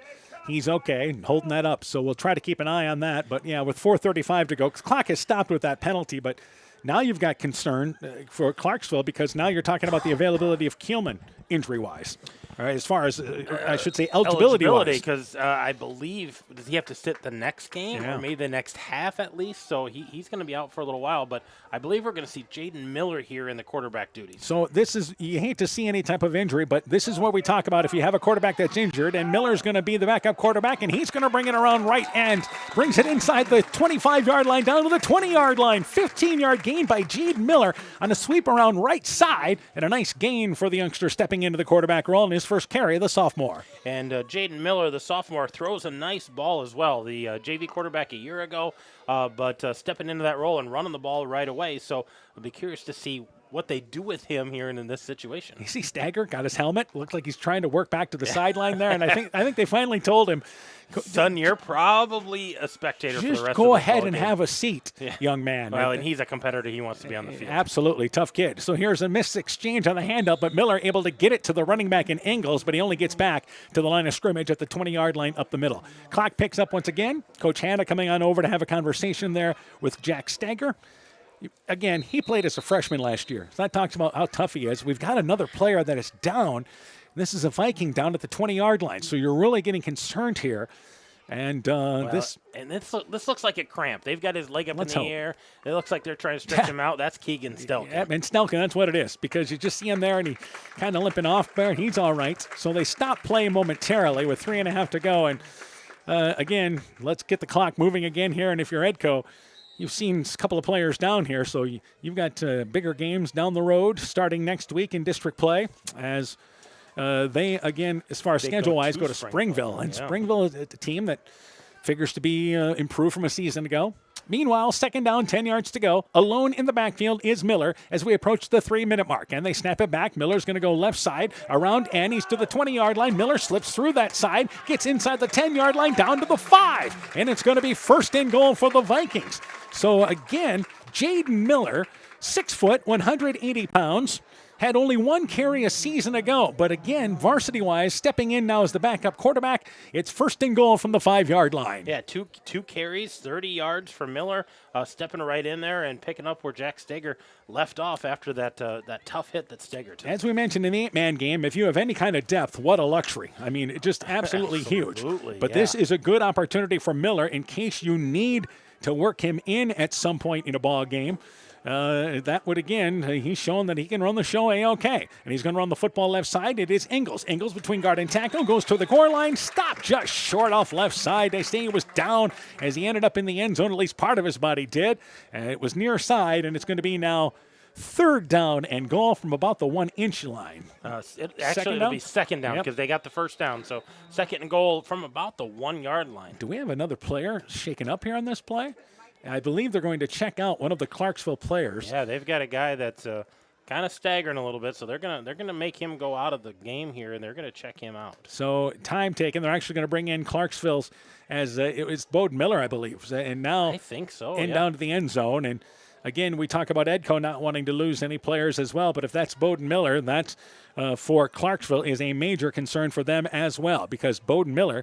he's okay and holding that up. So we'll try to keep an eye on that. But, yeah, with 4:35 to go, clock has stopped with that penalty, but now you've got concern for Clarksville because now you're talking about the availability of Keelman injury-wise. All right, as far as, I should say, eligibility-wise. Because I believe, does he have to sit the next game or maybe the next half at least? So he's going to be out for a little while. But I believe we're going to see Jaden Miller here in the quarterback duties. So this is, you hate to see any type of injury, but this is what we talk about if you have a quarterback that's injured, and Miller's going to be the backup quarterback, and he's going to bring it around right and brings it inside the 25-yard line down to the 20-yard line. 15-yard gain by Jaden Miller on a sweep around right side, and a nice gain for the youngster stepping into the quarterback role in his first carry, the sophomore. And Jaden Miller, the sophomore, throws a nice ball as well. The JV quarterback a year ago, but stepping into that role and running the ball right away. So I'll be curious to see what they do with him here in this situation. You see Stager got his helmet. Looked like he's trying to work back to the sideline there, and I think they finally told him, son, you're probably a spectator for the rest of the Just go ahead and game. have a seat, young man. Well, and he's a competitor. He wants to be on the field. Absolutely. Tough kid. So here's a missed exchange on the handout, but Miller able to get it to the running back in Ingles, but he only gets back to the line of scrimmage at the 20-yard line up the middle. Clock picks up once again. Coach Hanna coming on over to have a conversation there with Jack Stager. Again, he played as a freshman last year. So that talks about how tough he is. We've got another player that is down. This is a Viking down at the 20-yard line. So you're really getting concerned here. And this looks like a cramp. They've got his leg up in the air. It looks like they're trying to stretch him out. That's Keegan Stelkin. Yeah, and Stelkin, that's what it is, because you just see him there, and he kind of limping off there. He's all right. So they stop play momentarily with 3.5 to go. And, again, let's get the clock moving again here. And if you're Edco, you've seen a couple of players down here, so you've got bigger games down the road starting next week in district play as they, again, as far as schedule-wise, go to Springville. And Springville is a team that figures to be improved from a season ago. Meanwhile, second down, 10 yards to go. Alone in the backfield is Miller as we approach the 3-minute mark. And they snap it back. Miller's going to go left side around Annie's to the 20-yard line. Miller slips through that side, gets inside the 10-yard line down to the 5. And it's going to be first and goal for the Vikings. So, again, Jaden Miller, 6 foot, 180 pounds, had only one carry a season ago. But again, varsity-wise, stepping in now as the backup quarterback, it's first and goal from the 5-yard line. Yeah, two carries, 30 yards for Miller, stepping right in there and picking up where Jack Steger left off after that tough hit that Steger took. As we mentioned in the 8-man game, if you have any kind of depth, what a luxury. I mean, just absolutely huge. But this is a good opportunity for Miller in case you need to work him in at some point in a ball game. That would, again, he's shown that he can run the show A-OK. And he's going to run the football left side. It is Ingles. Ingles between guard and tackle, goes to the goal line, stopped just short off left side. They say he was down as he ended up in the end zone, at least part of his body did. It was near side, and it's going to be now third down and goal from about the 1-inch line. It'll be second down because they got the first down. So second and goal from about the 1-yard line. Do we have another player shaken up here on this play? I believe they're going to check out one of the Clarksville players. Yeah, they've got a guy that's kind of staggering a little bit, so they're gonna make him go out of the game here, and they're gonna check him out. So time taken. They're actually going to bring in Clarksville's as it was Bode Miller, I believe, and now I think so. And down to the end zone. And again, we talk about Edco not wanting to lose any players as well, but if that's Bowden Miller, that for Clarksville is a major concern for them as well, because Bowden Miller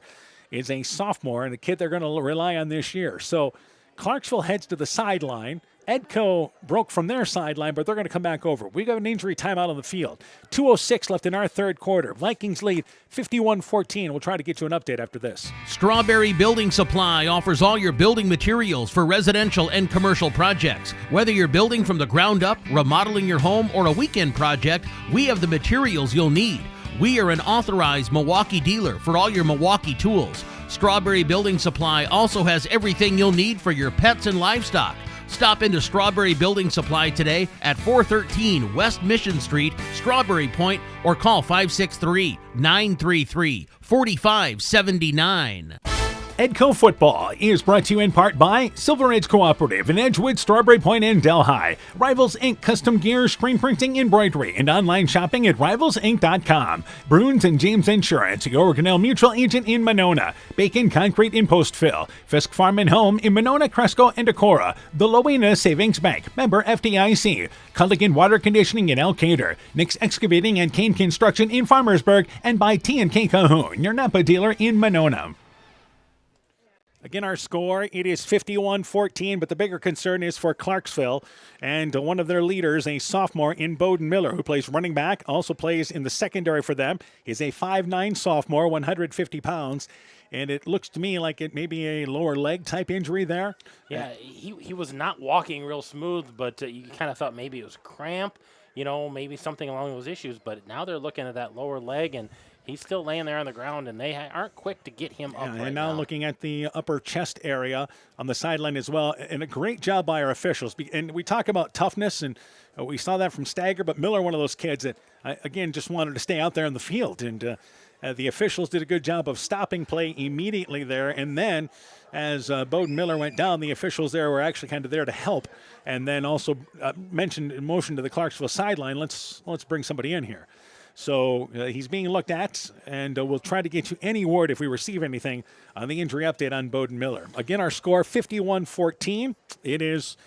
is a sophomore and a kid they're going to rely on this year. So Clarksville heads to the sideline. Edco broke from their sideline, but they're going to come back over. We got an injury timeout on the field. 2:06 left in our third quarter. Vikings lead 51-14. We'll try to get you an update after this. Strawberry Building Supply offers all your building materials for residential and commercial projects. Whether you're building from the ground up, remodeling your home, or a weekend project, we have the materials you'll need. We are an authorized Milwaukee dealer for all your Milwaukee tools. Strawberry Building Supply also has everything you'll need for your pets and livestock. Stop into Strawberry Building Supply today at 413 West Mission Street, Strawberry Point, or call 563-933-4579. Edco Football is brought to you in part by Silver Edge Cooperative in Edgewood, Strawberry Point, and Delhi. Rivals Inc. Custom Gear, Screen Printing, Embroidery, and online shopping at rivalsinc.com. Bruins and James Insurance, your Canal Mutual agent in Monona. Bacon Concrete in Postville. Fisk Farm and Home in Monona, Cresco, and Decorah. The Lowena Savings Bank, member FDIC. Culligan Water Conditioning in Elkader. Nick's Excavating and Kane Construction in Farmersburg. And by T&K Cahoon, your Napa dealer in Monona. Again, our score, it is 51-14, but the bigger concern is for Clarksville. And one of their leaders, a sophomore in Bowden Miller, who plays running back, also plays in the secondary for them, is a 5'9 sophomore, 150 pounds. And it looks to me like it may be a lower leg type injury there. Yeah, he was not walking real smooth, but you kind of thought maybe it was cramp, maybe something along those issues. But now they're looking at that lower leg, and he's still laying there on the ground, and they aren't quick to get him up and now looking at the upper chest area on the sideline as well. And a great job by our officials. And we talk about toughness, and we saw that from Stagger, but Miller, one of those kids that, again, just wanted to stay out there in the field. And the officials did a good job of stopping play immediately there. And then as Bowden Miller went down, the officials there were actually kind of there to help. And then also motion to the Clarksville sideline, let's bring somebody in here. So he's being looked at, and we'll try to get you any word if we receive anything on the injury update on Bowden Miller. Again, our score 51-14. It is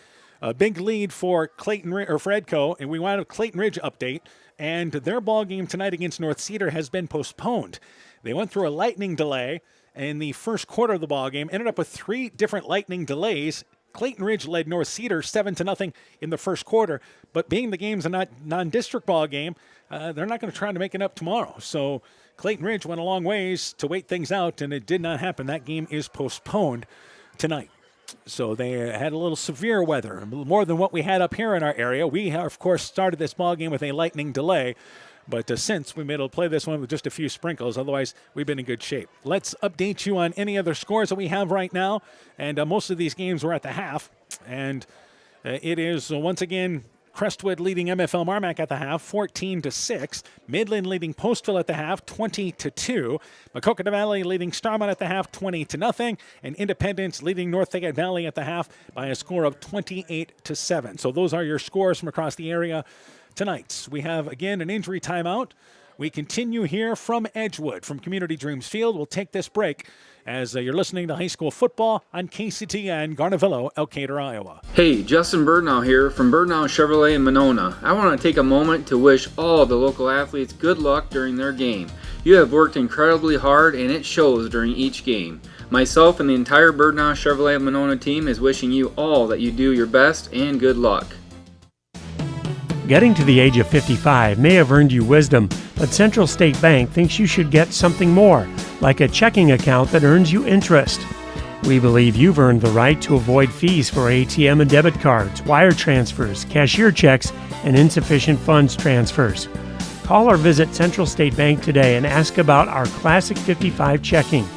a big lead for Clayton or for Edco, and we want a Clayton Ridge update. And their ball game tonight against North Cedar has been postponed. They went through a lightning delay in the first quarter of the ball game, ended up with 3 different lightning delays. Clayton Ridge led North Cedar 7-0 in the first quarter, but being the game's a non-district ball game, they're not going to try to make it up tomorrow. So Clayton Ridge went a long ways to wait things out, and it did not happen. That game is postponed tonight. So they had a little severe weather, more than what we had up here in our area. We, of course, started this ball game with a lightning delay, but since we made able to play this one with just a few sprinkles, otherwise we've been in good shape. Let's update you on any other scores that we have right now, and most of these games were at the half, and it is once again Crestwood leading MFL Marmac at the half, 14-6. Midland leading Postville at the half, 20-2. Maquoketa Valley leading Starmont at the half, 20-0. And Independence leading North Fayette Valley at the half by a score of 28-7. So those are your scores from across the area tonight. We have, again, an injury timeout. We continue here from Edgewood, from Community Dreams Field. We'll take this break as you're listening to high school football on KCTN, Garnavillo, Elkader, Iowa. Hey, Justin Birdnow here from Birdnow Chevrolet in Monona. I want to take a moment to wish all the local athletes good luck during their game. You have worked incredibly hard, and it shows during each game. Myself and the entire Birdnow Chevrolet Monona team is wishing you all that you do your best and good luck. Getting to the age of 55 may have earned you wisdom, but Central State Bank thinks you should get something more, like a checking account that earns you interest. We believe you've earned the right to avoid fees for ATM and debit cards, wire transfers, cashier checks, and insufficient funds transfers. Call or visit Central State Bank today and ask about our Classic 55 checking.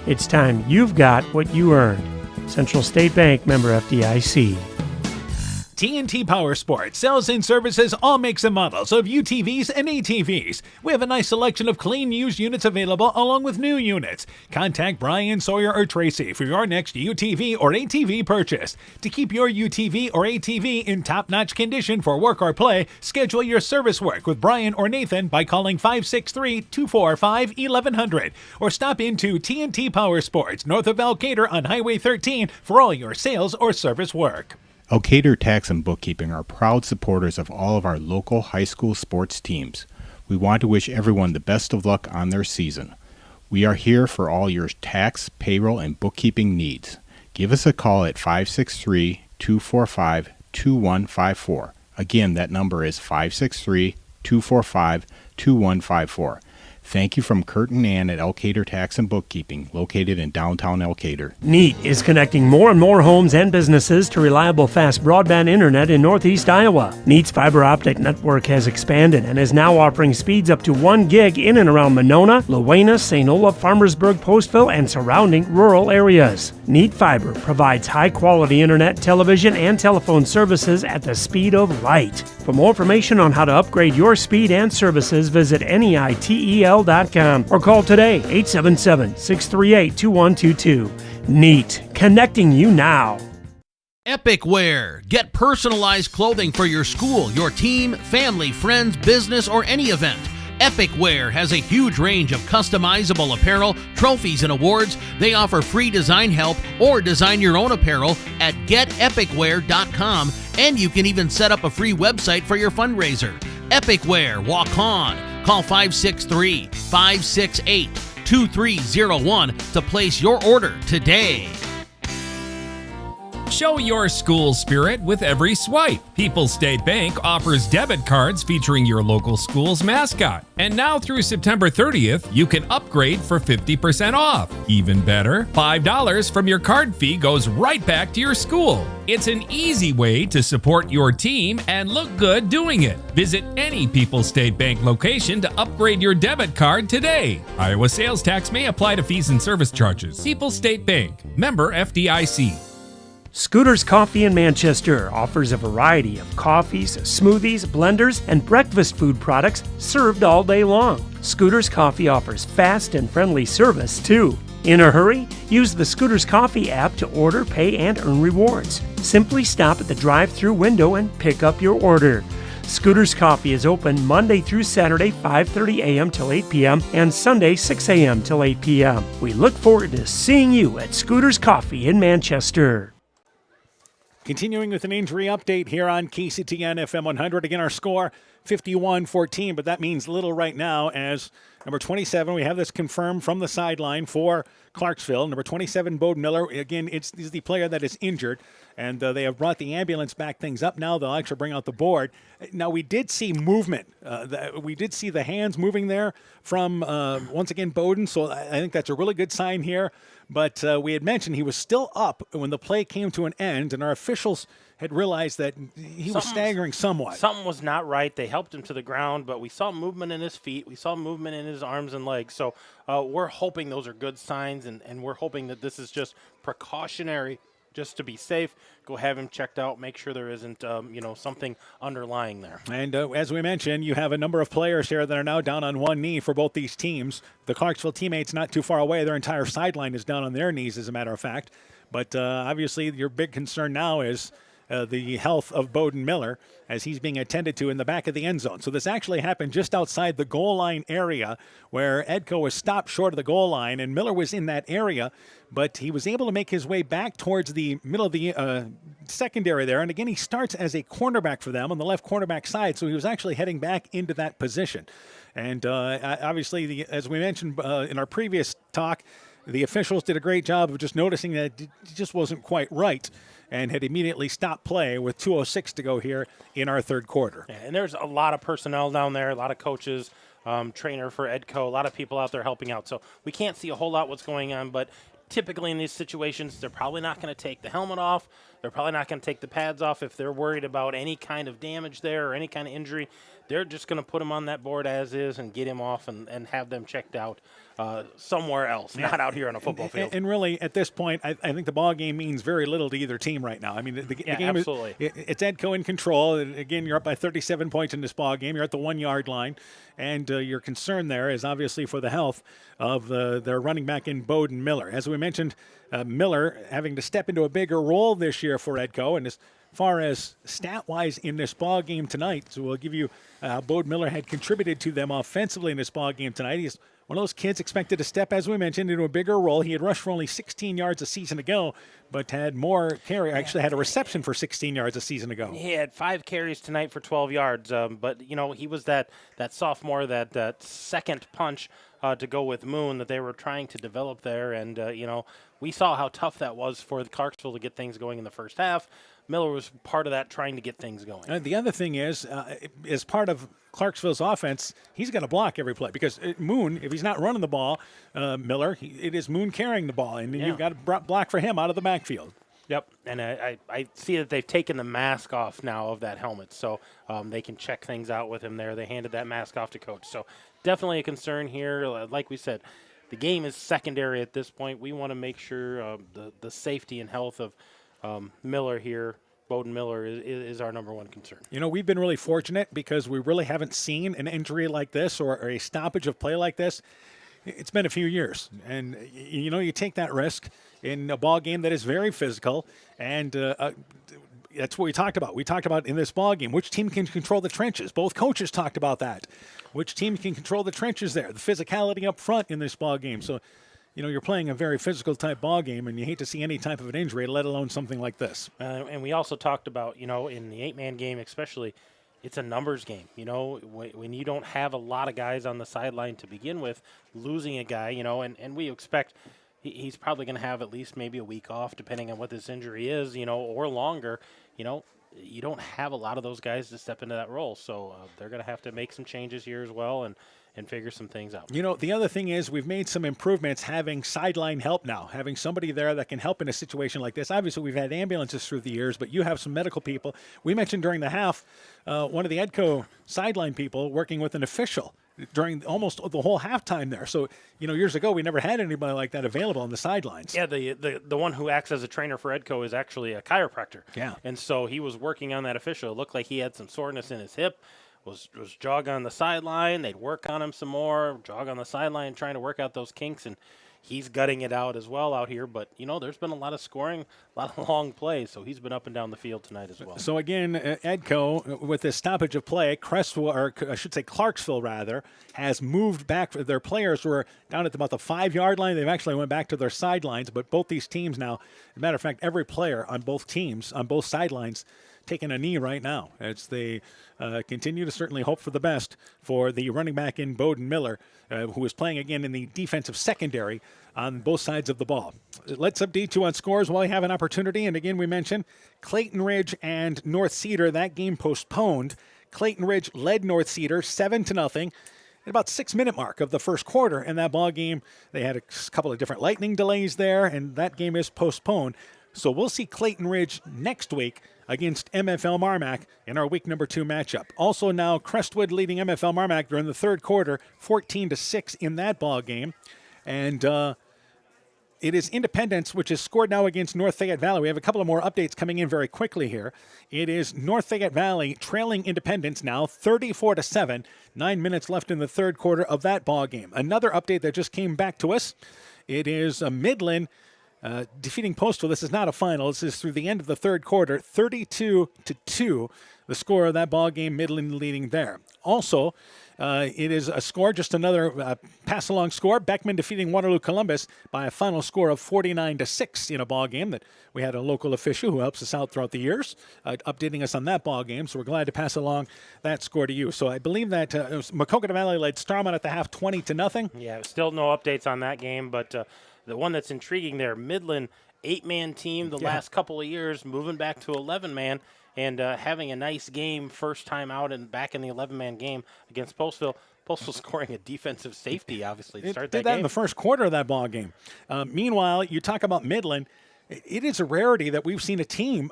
It's time you've got what you earned. Central State Bank, member FDIC. TNT Power Sports sells and services all makes and models of UTVs and ATVs. We have a nice selection of clean used units available along with new units. Contact Brian, Sawyer, or Tracy for your next UTV or ATV purchase. To keep your UTV or ATV in top-notch condition for work or play, schedule your service work with Brian or Nathan by calling 563-245-1100 or stop into TNT Power Sports north of Elkader on Highway 13 for all your sales or service work. Elkader Tax and Bookkeeping are proud supporters of all of our local high school sports teams. We want to wish everyone the best of luck on their season. We are here for all your tax, payroll, and bookkeeping needs. Give us a call at 563-245-2300 563-245-2154. Again, that number is 563-245-2154. Thank you from Kurt and Ann at Elkader Tax and Bookkeeping, located in downtown Elkader. NEAT is connecting more and more homes and businesses to reliable, fast broadband internet in Northeast Iowa. NEAT's fiber optic network has expanded and is now offering speeds up to 1 gig in and around Monona, Luena, St. Olaf, Farmersburg, Postville, and surrounding rural areas. NEAT Fiber provides high-quality internet, television, and telephone services at the speed of light. For more information on how to upgrade your speed and services, visit NEITEL.com or call today 877-638-2122. NEAT, connecting you now. Epic Wear. Get personalized clothing for your school, your team, family, friends, business, or any event. Epic Wear has a huge range of customizable apparel, trophies, and awards. They offer free design help or design your own apparel at getepicwear.com, and you can even set up a free website for your fundraiser. Epic Wear, walk on. Call 563-568-2301 to place your order today. Show your school spirit with every swipe. People's State Bank offers debit cards featuring your local school's mascot. And now through September 30th, you can upgrade for 50% off. Even better, $5 from your card fee goes right back to your school. It's an easy way to support your team and look good doing it. Visit any People's State Bank location to upgrade your debit card today. Iowa sales tax may apply to fees and service charges. People's State Bank, member FDIC. Scooter's Coffee in Manchester offers a variety of coffees, smoothies, blenders, and breakfast food products served all day long. Scooter's Coffee offers fast and friendly service, too. In a hurry? Use the Scooter's Coffee app to order, pay, and earn rewards. Simply stop at the drive-thru window and pick up your order. Scooter's Coffee is open Monday through Saturday, 5:30 a.m. till 8 p.m. and Sunday, 6 a.m. till 8 p.m. We look forward to seeing you at Scooter's Coffee in Manchester. Continuing with an injury update here on KCTN FM 100. Again, our score 51-14, but that means little right now as number 27, we have this confirmed from the sideline for Clarksville. Number 27, Bode Miller. Again, he's the player that is injured, and they have brought the ambulance back things up now. They'll actually bring out the board. Now, we did see movement. We did see the hands moving there from, once again, Bowden, so I think that's a really good sign here. But we had mentioned he was still up when the play came to an end, and our officials had realized that he was staggering somewhat. Something was not right. They helped him to the ground, but we saw movement in his feet. We saw movement in his arms and legs. So we're hoping those are good signs, and we're hoping that this is just precautionary, just to be safe. Go have him checked out, make sure there isn't, something underlying there. And as we mentioned, you have a number of players here that are now down on one knee for both these teams. The Clarksville teammates not too far away. Their entire sideline is down on their knees, as a matter of fact. But obviously your big concern now is the health of Bowden Miller as he's being attended to in the back of the end zone. So this actually happened just outside the goal line area where Edco was stopped short of the goal line, and Miller was in that area, but he was able to make his way back towards the middle of the secondary there. And again, he starts as a cornerback for them on the left cornerback side, so he was actually heading back into that position. And obviously, as we mentioned in our previous talk, the officials did a great job of just noticing that it just wasn't quite right and had immediately stopped play with 2:06 to go here in our third quarter. Yeah, and there's a lot of personnel down there, a lot of coaches, trainer for Edco, a lot of people out there helping out. So we can't see a whole lot what's going on, but typically in these situations, they're probably not going to take the helmet off. They're probably not going to take the pads off if they're worried about any kind of damage there or any kind of injury. They're just going to put him on that board as is and get him off and have them checked out somewhere else, not out here on a football field. And really, at this point, I think the ball game means very little to either team right now. I mean, the game absolutely. It's Edco in control. Again, you're up by 37 points in this ball game. You're at the 1 yard line, and your concern there is obviously for the health of their running back in Bowden Miller. As we mentioned, Miller having to step into a bigger role this year for Edco, and as far as stat-wise in this ball game tonight, so we'll give you Bode Miller had contributed to them offensively in this ball game tonight. He's one of those kids expected to step, as we mentioned, into a bigger role. He had rushed for only 16 yards a season ago, but had more carry. Actually, had a reception for 16 yards a season ago. He had 5 carries tonight for 12 yards. But he was that sophomore, that second punch to go with Moon that they were trying to develop there. And we saw how tough that was for the Clarksville to get things going in the first half. Miller was part of that, trying to get things going. The other thing is, as part of Clarksville's offense, he's got to block every play because Moon, if he's not running the ball, Miller, it is Moon carrying the ball, and you've got to block for him out of the backfield. Yep, and I see that they've taken the mask off now of that helmet, so they can check things out with him there. They handed that mask off to coach, so definitely a concern here. Like we said, the game is secondary at this point. We want to make sure the safety and health of Miller here, Bowden Miller, is our number one concern. You know, we've been really fortunate because we really haven't seen an injury like this or a stoppage of play like this. It's been a few years, and you know, you take that risk in a ball game that is very physical, and that's what we talked about. We talked about in this ball game which team can control the trenches. Both coaches talked about that. Which team can control the trenches there? The physicality up front in this ball game. So, you know, you're playing a very physical type ball game, and you hate to see any type of an injury, let alone something like this. And we also talked about, you know, in the 8-man game especially, it's a numbers game. You know, when you don't have a lot of guys on the sideline to begin with, losing a guy, you know, and we expect he's probably going to have at least maybe a week off, depending on what this injury is, you know, or longer. You know, you don't have a lot of those guys to step into that role. So they're going to have to make some changes here as well and figure some things out. You know, the other thing is we've made some improvements having sideline help now, having somebody there that can help in a situation like this. Obviously, we've had ambulances through the years, but you have some medical people. We mentioned during the half one of the Edco sideline people working with an official during almost the whole halftime there. So, you know, years ago, we never had anybody like that available on the sidelines. Yeah, the one who acts as a trainer for Edco is actually a chiropractor. Yeah. And so he was working on that official. It looked like he had some soreness in his hip, was jog on the sideline. They'd work on him some more, jog on the sideline, trying to work out those kinks, and he's gutting it out as well out here. But, you know, there's been a lot of scoring, a lot of long plays, so he's been up and down the field tonight as well. So, again, Edco, with this stoppage of play, Clarksville, rather, has moved back. Their players were down at about the 5-yard line. They've actually went back to their sidelines, but both these teams now, as a matter of fact, every player on both teams, on both sidelines, taking a knee right now as they continue to certainly hope for the best for the running back in Bowden Miller, who is playing again in the defensive secondary on both sides of the ball. Let's update you on scores while you have an opportunity. And again, we mentioned Clayton Ridge and North Cedar. That game postponed. Clayton Ridge led North Cedar 7-0. At about 6-minute mark of the first quarter in that ball game, they had a couple of different lightning delays there, and that game is postponed. So we'll see Clayton Ridge next week against MFL Marmac in our week number 2 matchup. Also now Crestwood leading MFL Marmac during the third quarter, 14-6 in that ball game. And it is Independence, which is scored now against North Fayette Valley. We have a couple of more updates coming in very quickly here. It is North Fayette Valley trailing Independence now 34-7. 9 minutes left in the third quarter of that ball game. Another update that just came back to us. It is Midland defeating Postville. This is not a final. This is through the end of the third quarter, 32-2. The score of that ball game, Midland leading there. Also, it is a score, just another pass-along score. Beckman defeating Waterloo Columbus by a final score of 49-6 in a ball game that we had a local official who helps us out throughout the years, updating us on that ball game. So we're glad to pass along that score to you. So I believe that Maquoketa Valley led Starmont at the half 20-0. Yeah, still no updates on that game, but the one that's intriguing there, Midland 8-man team the last couple of years, moving back to 11-man. And having a nice game first time out and back in the 11-man game against Postville. Postville scoring a defensive safety, obviously, to start that game. Did that in the first quarter of that ball game. Meanwhile, you talk about Midland. It is a rarity that we've seen a team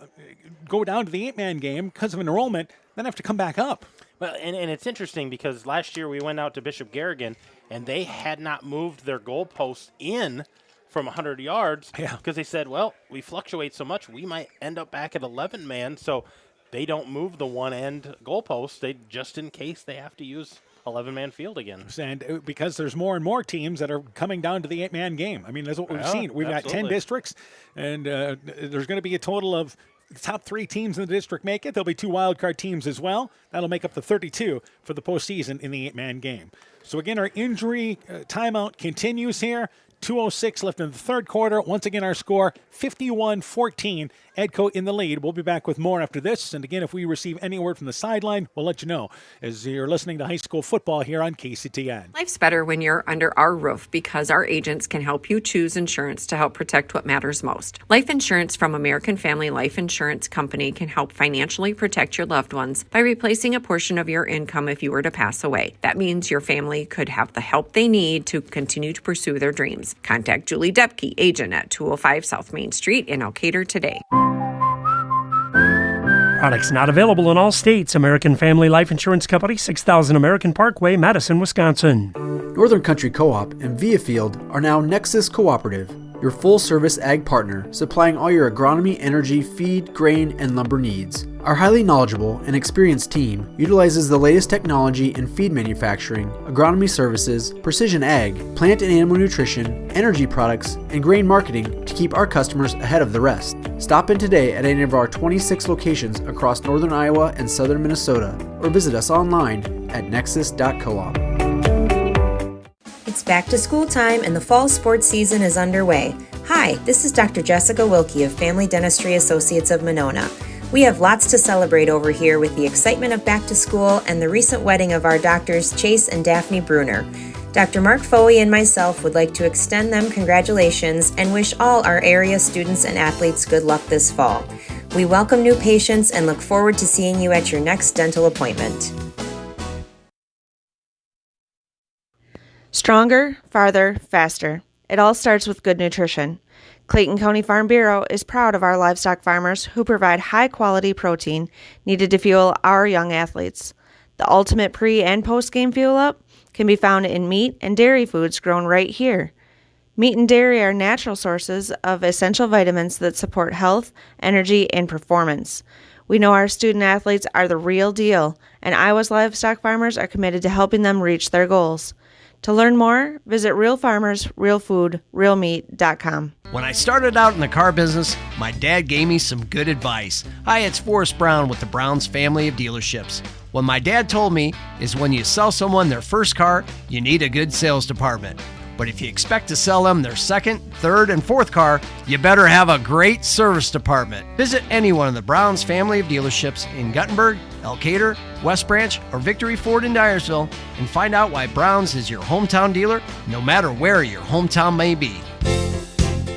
go down to the 8-man game because of enrollment, then have to come back up. Well, and it's interesting because last year we went out to Bishop Garrigan, and they had not moved their goalposts in from 100 yards because they said, well, we fluctuate so much, we might end up back at 11-man, so they don't move the one-end goalpost. They just in case they have to use 11-man field again. And because there's more and more teams that are coming down to the 8-man game. I mean, that's what we've seen. We've got 10 districts, and there's going to be a total of the top 3 teams in the district make it. There'll be 2 wildcard teams as well. That'll make up the 32 for the postseason in the 8-man game. So again, our injury timeout continues here. 2:06 left in the third quarter. Once again, our score 51-14. Edco in the lead. We'll be back with more after this. And again, if we receive any word from the sideline, we'll let you know as you're listening to high school football here on KCTN. Life's better when you're under our roof because our agents can help you choose insurance to help protect what matters most. Life insurance from American Family Life Insurance Company can help financially protect your loved ones by replacing a portion of your income if you were to pass away. That means your family could have the help they need to continue to pursue their dreams. Contact Julie Depke, agent at 205 South Main Street in Elkader today. Products not available in all states. American Family Life Insurance Company, 6000 American Parkway, Madison, Wisconsin. Northern Country Co-op and Viafield are now Nexus Cooperative, your full-service ag partner supplying all your agronomy, energy, feed, grain, and lumber needs. Our highly knowledgeable and experienced team utilizes the latest technology in feed manufacturing, agronomy services, precision ag, plant and animal nutrition, energy products, and grain marketing to keep our customers ahead of the rest. Stop in today at any of our 26 locations across northern Iowa and southern Minnesota, or visit us online at nexus.coop. It's back to school time and the fall sports season is underway. Hi, this is Dr. Jessica Wilkie of Family Dentistry Associates of Monona. We have lots to celebrate over here with the excitement of back to school and the recent wedding of our doctors Chase and Daphne Bruner. Dr. Mark Foley and myself would like to extend them congratulations and wish all our area students and athletes good luck this fall. We welcome new patients and look forward to seeing you at your next dental appointment. Stronger, farther, faster. It all starts with good nutrition. Clayton County Farm Bureau is proud of our livestock farmers who provide high-quality protein needed to fuel our young athletes. The ultimate pre- and post-game fuel-up can be found in meat and dairy foods grown right here. Meat and dairy are natural sources of essential vitamins that support health, energy, and performance. We know our student athletes are the real deal, and Iowa's livestock farmers are committed to helping them reach their goals. To learn more, visit realfarmersrealfoodrealmeat.com. When I started out in the car business, my dad gave me some good advice. Hi, it's Forrest Brown with the Brown's family of dealerships. What my dad told me is when you sell someone their first car, you need a good sales department. But if you expect to sell them their second, third, and fourth car, you better have a great service department. Visit any one of the Brown's family of dealerships in Guttenberg, Elkader, West Branch, or Victory Ford in Dyersville and find out why Brown's is your hometown dealer, no matter where your hometown may be.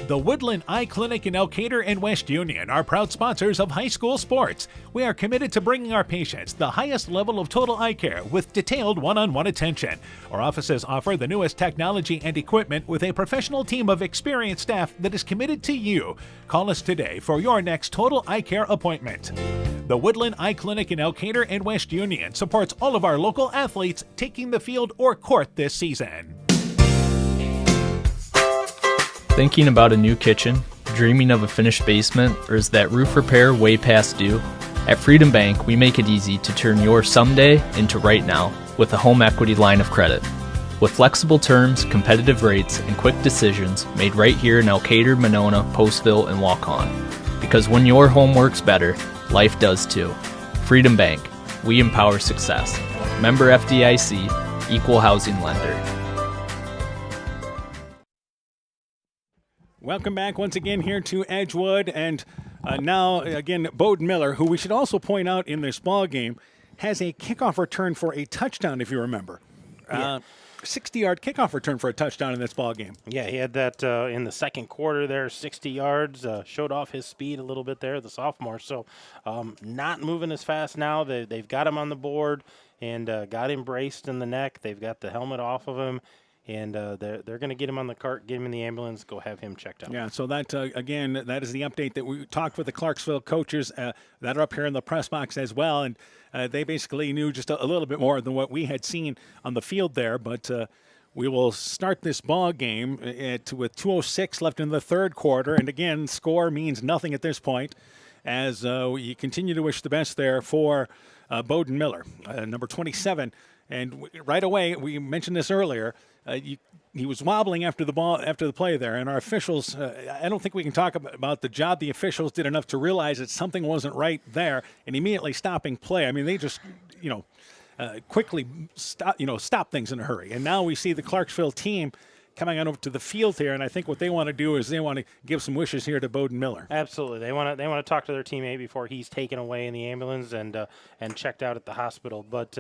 The Woodland Eye Clinic in Elkader and West Union are proud sponsors of high school sports. We are committed to bringing our patients the highest level of total eye care with detailed one-on-one attention. Our offices offer the newest technology and equipment with a professional team of experienced staff that is committed to you. Call us today for your next total eye care appointment. The Woodland Eye Clinic in Elkader and West Union supports all of our local athletes taking the field or court this season. Thinking about a new kitchen? Dreaming of a finished basement? Or is that roof repair way past due? At Freedom Bank, we make it easy to turn your someday into right now with a home equity line of credit. With flexible terms, competitive rates, and quick decisions made right here in Elkader, Monona, Postville, and Waukon. Because when your home works better, life does too. Freedom Bank. We empower success. Member FDIC, Equal Housing Lender. Welcome back once again here to Edgewood, and now again Bowden Miller, who we should also point out in this ball game, has a kickoff return for a touchdown. If you remember, 60-yard kickoff return for a touchdown in this ball game. Yeah, he had that in the second quarter there, 60 yards. Showed off his speed a little bit there, the sophomore. So not moving as fast now. They've got him on the board and got him braced in the neck. They've got the helmet off of him. And they're going to get him on the cart, get him in the ambulance, go have him checked out. Yeah, so that, again, that is the update that we talked with the Clarksville coaches that are up here in the press box as well. And they basically knew just a little bit more than what we had seen on the field there. But we will start this ball game with 2:06 left in the third quarter. And, again, score means nothing at this point as we continue to wish the best there for Bowden Miller, number 27. And right away, we mentioned this earlier, he was wobbling after the play there, and our officials, I don't think we can talk about the job the officials did enough to realize that something wasn't right there and immediately stopping play. I mean, they just, quickly stop things in a hurry. And now we see the Clarksville team coming on over to the field here, and I think what they want to do is they want to give some wishes here to Bowden Miller. Absolutely, they want to talk to their teammate before he's taken away in the ambulance and checked out at the hospital. But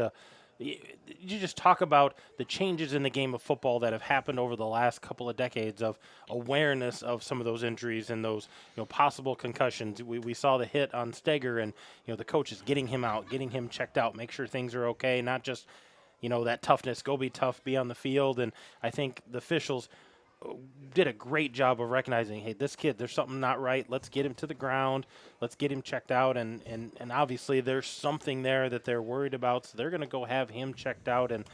you just talk about the changes in the game of football that have happened over the last couple of decades of awareness of some of those injuries and those possible concussions. We saw the hit on Steger, and the coaches getting him out, getting him checked out, make sure things are okay, not just that toughness, go be tough, be on the field. And I think the officials did a great job of recognizing, hey, this kid, there's something not right. Let's get him to the ground. Let's get him checked out. And obviously there's something there that they're worried about, so they're going to go have him checked out. And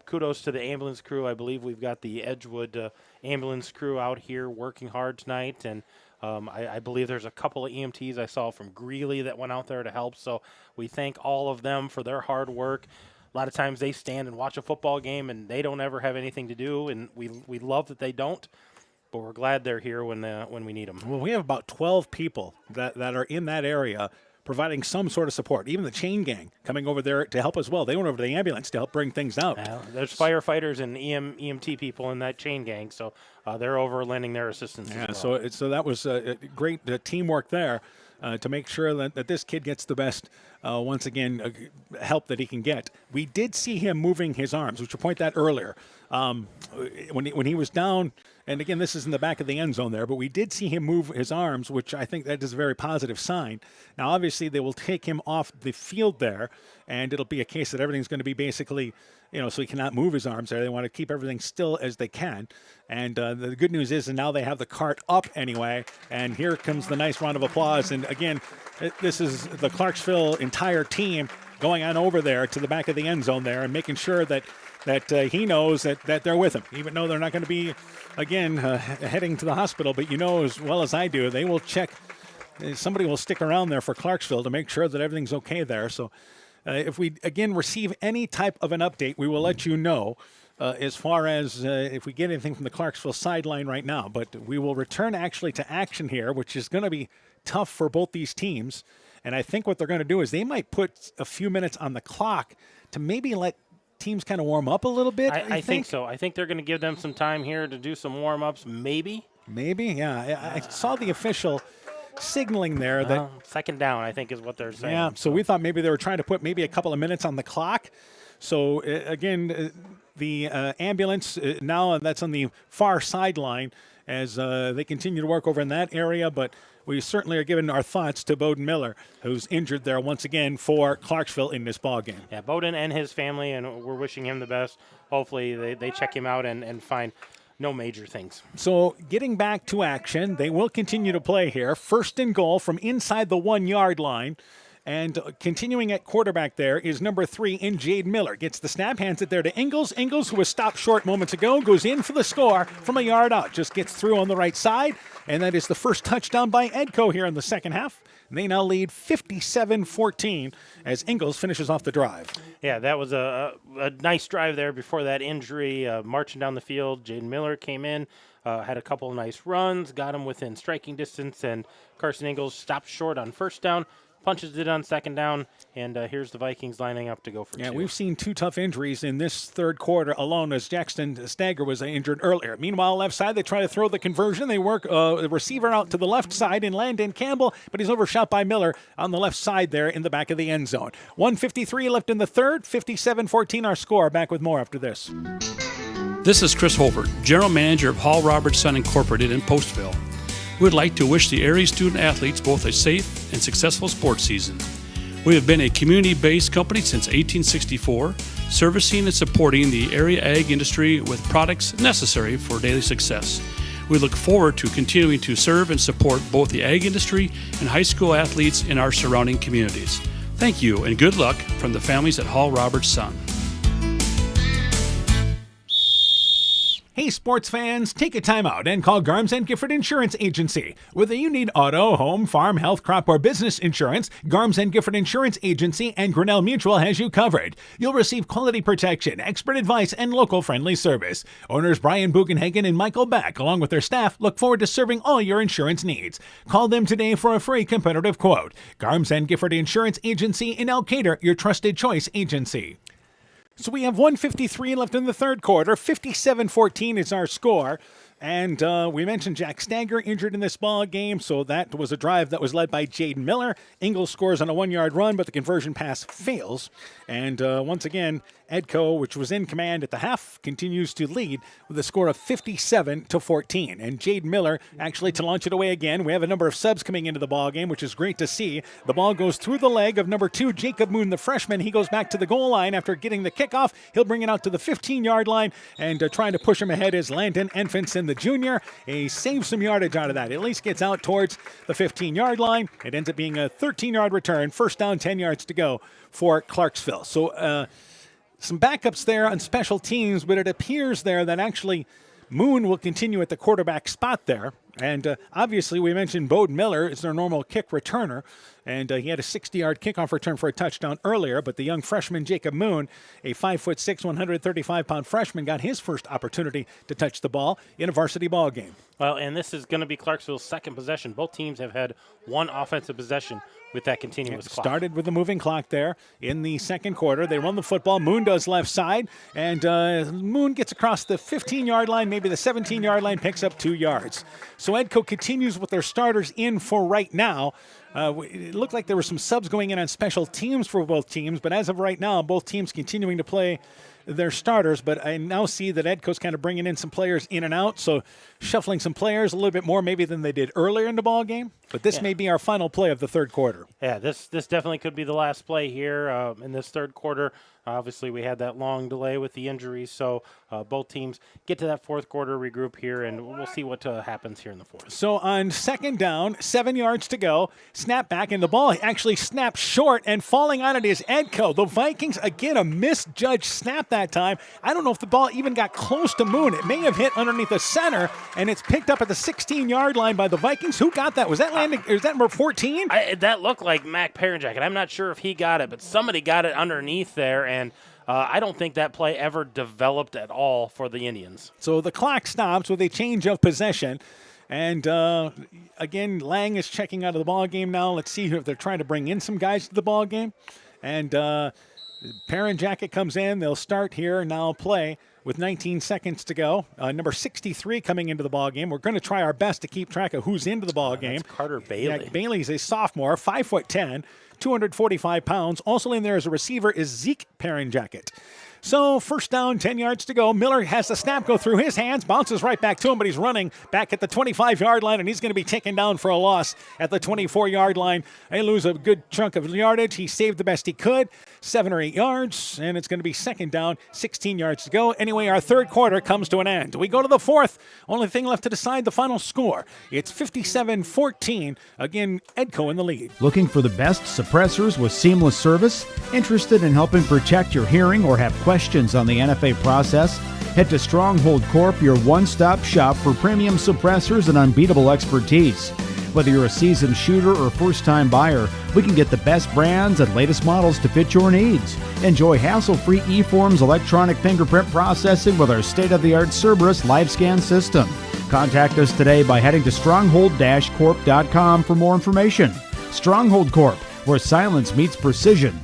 kudos to the ambulance crew. I believe we've got the Edgewood ambulance crew out here working hard tonight. And I believe there's a couple of EMTs I saw from Greeley that went out there to help. So we thank all of them for their hard work. A lot of times they stand and watch a football game and they don't ever have anything to do, and we love that they don't, but we're glad they're here when we need them. Well, we have about 12 people that are in that area providing some sort of support. Even the chain gang coming over there to help as well. They went over to the ambulance to help bring things out. There's firefighters and EMT people in that chain gang, so they're over lending their assistance as well. So that was great teamwork there. To make sure that this kid gets the best, once again, help that he can get. We did see him moving his arms, which you point that earlier. When he was down, and again, this is in the back of the end zone there, but we did see him move his arms, which I think that is a very positive sign. Now, obviously, they will take him off the field there, and it'll be a case that everything's going to be basically, so he cannot move his arms there. They want to keep everything still as they can. And the good news is, and now they have the cart up anyway, and here comes the nice round of applause. And again, this is the Clarksville entire team going on over there to the back of the end zone there and making sure that he knows that they're with him, even though they're not going to be, again, heading to the hospital. But as well as I do, they will check. Somebody will stick around there for Clarksville to make sure that everything's okay there. So if we, again, receive any type of an update, we will let you know. As far as if we get anything from the Clarksville sideline right now. But we will return actually to action here, which is going to be tough for both these teams. And I think what they're going to do is they might put a few minutes on the clock to maybe let teams kind of warm up a little bit. I think so. I think they're going to give them some time here to do some warm-ups, maybe. Maybe, yeah. I saw the official signaling there that second down, I think, is what they're saying. Yeah, so we thought maybe they were trying to put maybe a couple of minutes on the clock. So, again, the ambulance, now that's on the far sideline as they continue to work over in that area. But we certainly are giving our thoughts to Bowden Miller, who's injured there once again for Clarksville in this ball game. Yeah, Bowden and his family, and we're wishing him the best. Hopefully they check him out and find no major things. So getting back to action, they will continue to play here. First and goal from inside the 1 yard line. And continuing at quarterback there is number 3 in Jade Miller. Gets the snap, hands it there to Ingles. Ingles, who was stopped short moments ago, goes in for the score from a yard out. Just gets through on the right side. And that is the first touchdown by Edco here in the second half. They now lead 57-14 as Ingles finishes off the drive. Yeah, that was a nice drive there before that injury. Marching down the field, Jade Miller came in, had a couple of nice runs, got him within striking distance, and Carson Ingles stopped short on first down. Punches it on second down, and here's the Vikings lining up to go for 2. Yeah, we've seen 2 tough injuries in this third quarter alone as Jackson Stager was injured earlier. Meanwhile, left side, they try to throw the conversion. They work the receiver out to the left side in Landon Campbell, but he's overshot by Miller on the left side there in the back of the end zone. 1:53 left in the third, 57-14 our score. Back with more after this. This is Chris Holbert, General Manager of Hall Roberts Son Incorporated in Postville. We would like to wish the area student athletes both a safe and successful sports season. We have been a community-based company since 1864, servicing and supporting the area ag industry with products necessary for daily success. We look forward to continuing to serve and support both the ag industry and high school athletes in our surrounding communities. Thank you and good luck from the families at Hall Roberts Son. Hey sports fans, take a time out and call Garms & Gifford Insurance Agency. Whether you need auto, home, farm, health, crop, or business insurance, Garms & Gifford Insurance Agency and Grinnell Mutual has you covered. You'll receive quality protection, expert advice, and local friendly service. Owners Brian Bugenhagen and Michael Beck, along with their staff, look forward to serving all your insurance needs. Call them today for a free competitive quote. Garms & Gifford Insurance Agency in Elkader, your trusted choice agency. So we have 1:53 left in the third quarter. 57-14 is our score. And we mentioned Jack Stagger injured in this ball game, so that was a drive that was led by Jaden Miller. Ingles scores on a 1-yard run, but the conversion pass fails. And once again, Edco, which was in command at the half, continues to lead with a score of 57-14. And Jaden Miller actually to launch it away again. We have a number of subs coming into the ball game, which is great to see. The ball goes through the leg of number 2, Jacob Moon, the freshman. He goes back to the goal line after getting the kickoff. He'll bring it out to the 15-yard line, and trying to push him ahead is Landon Enfinson, the junior. He saves some yardage out of that. At least gets out towards the 15-yard line. It ends up being a 13-yard return. First down, 10 yards to go for Clarksville. So some backups there on special teams, but it appears there that actually Moon will continue at the quarterback spot there. And obviously we mentioned Bode Miller is their normal kick returner. And he had a 60-yard kickoff return for a touchdown earlier, but the young freshman Jacob Moon, a 5'6", 135-pound freshman, got his first opportunity to touch the ball in a varsity ball game. Well, and this is going to be Clarksville's second possession. Both teams have had one offensive possession with that continuous clock. Started with the moving clock there in the second quarter. They run the football. Moon does left side, and Moon gets across the 15-yard line, maybe the 17-yard line, picks up 2 yards. So Edco continues with their starters in for right now. It looked like there were some subs going in on special teams for both teams, but as of right now, both teams continuing to play their starters. But I now see that Edco's kind of bringing in some players in and out, so shuffling some players a little bit more maybe than they did earlier in the ball game. But this may be our final play of the third quarter. Yeah, this definitely could be the last play here in this third quarter. Obviously, we had that long delay with the injuries, so both teams get to that fourth quarter, regroup here, and we'll see what happens here in the fourth. So on second down, 7 yards to go, snap back, and the ball actually snaps short, and falling on it is Edco. The Vikings, again, a misjudged snap that time. I don't know if the ball even got close to Moon. It may have hit underneath the center, and it's picked up at the 16-yard line by the Vikings. Who got that? Was that landing? Is that number 14? That looked like Mac Parenjacket. I'm not sure if he got it, but somebody got it underneath there, and I don't think that play ever developed at all for the Indians. So the clock stops with a change of possession. And again, Lang is checking out of the ball game now. Let's see if they're trying to bring in some guys to the ball game. And Parenjacket comes in. They'll start here and now play with 19 seconds to go. Number 63 coming into the ball game. We're going to try our best to keep track of who's into the ball game. That's Carter Bailey. Yeah, Bailey's a sophomore, 5'10", 245 pounds. Also in there as a receiver is Zeke Parenjacket. So first down, 10 yards to go. Miller has the snap go through his hands, bounces right back to him, but he's running back at the 25-yard line, and he's going to be taken down for a loss at the 24-yard line. They lose a good chunk of yardage. He saved the best he could, 7 or 8 yards, and it's going to be second down, 16 yards to go. Anyway, our third quarter comes to an end. We go to the fourth. Only thing left to decide the final score. It's 57-14. Again, Edco in the lead. Looking for the best suppressors with seamless service? Interested in helping protect your hearing or have questions on the NFA process? Head to Stronghold Corp, your one-stop shop for premium suppressors and unbeatable expertise. Whether you're a seasoned shooter or first-time buyer, we can get the best brands and latest models to fit your needs. Enjoy hassle-free eForms electronic fingerprint processing with our state-of-the-art Cerberus live scan system. Contact us today by heading to stronghold-corp.com for more information. Stronghold Corp, where silence meets precision.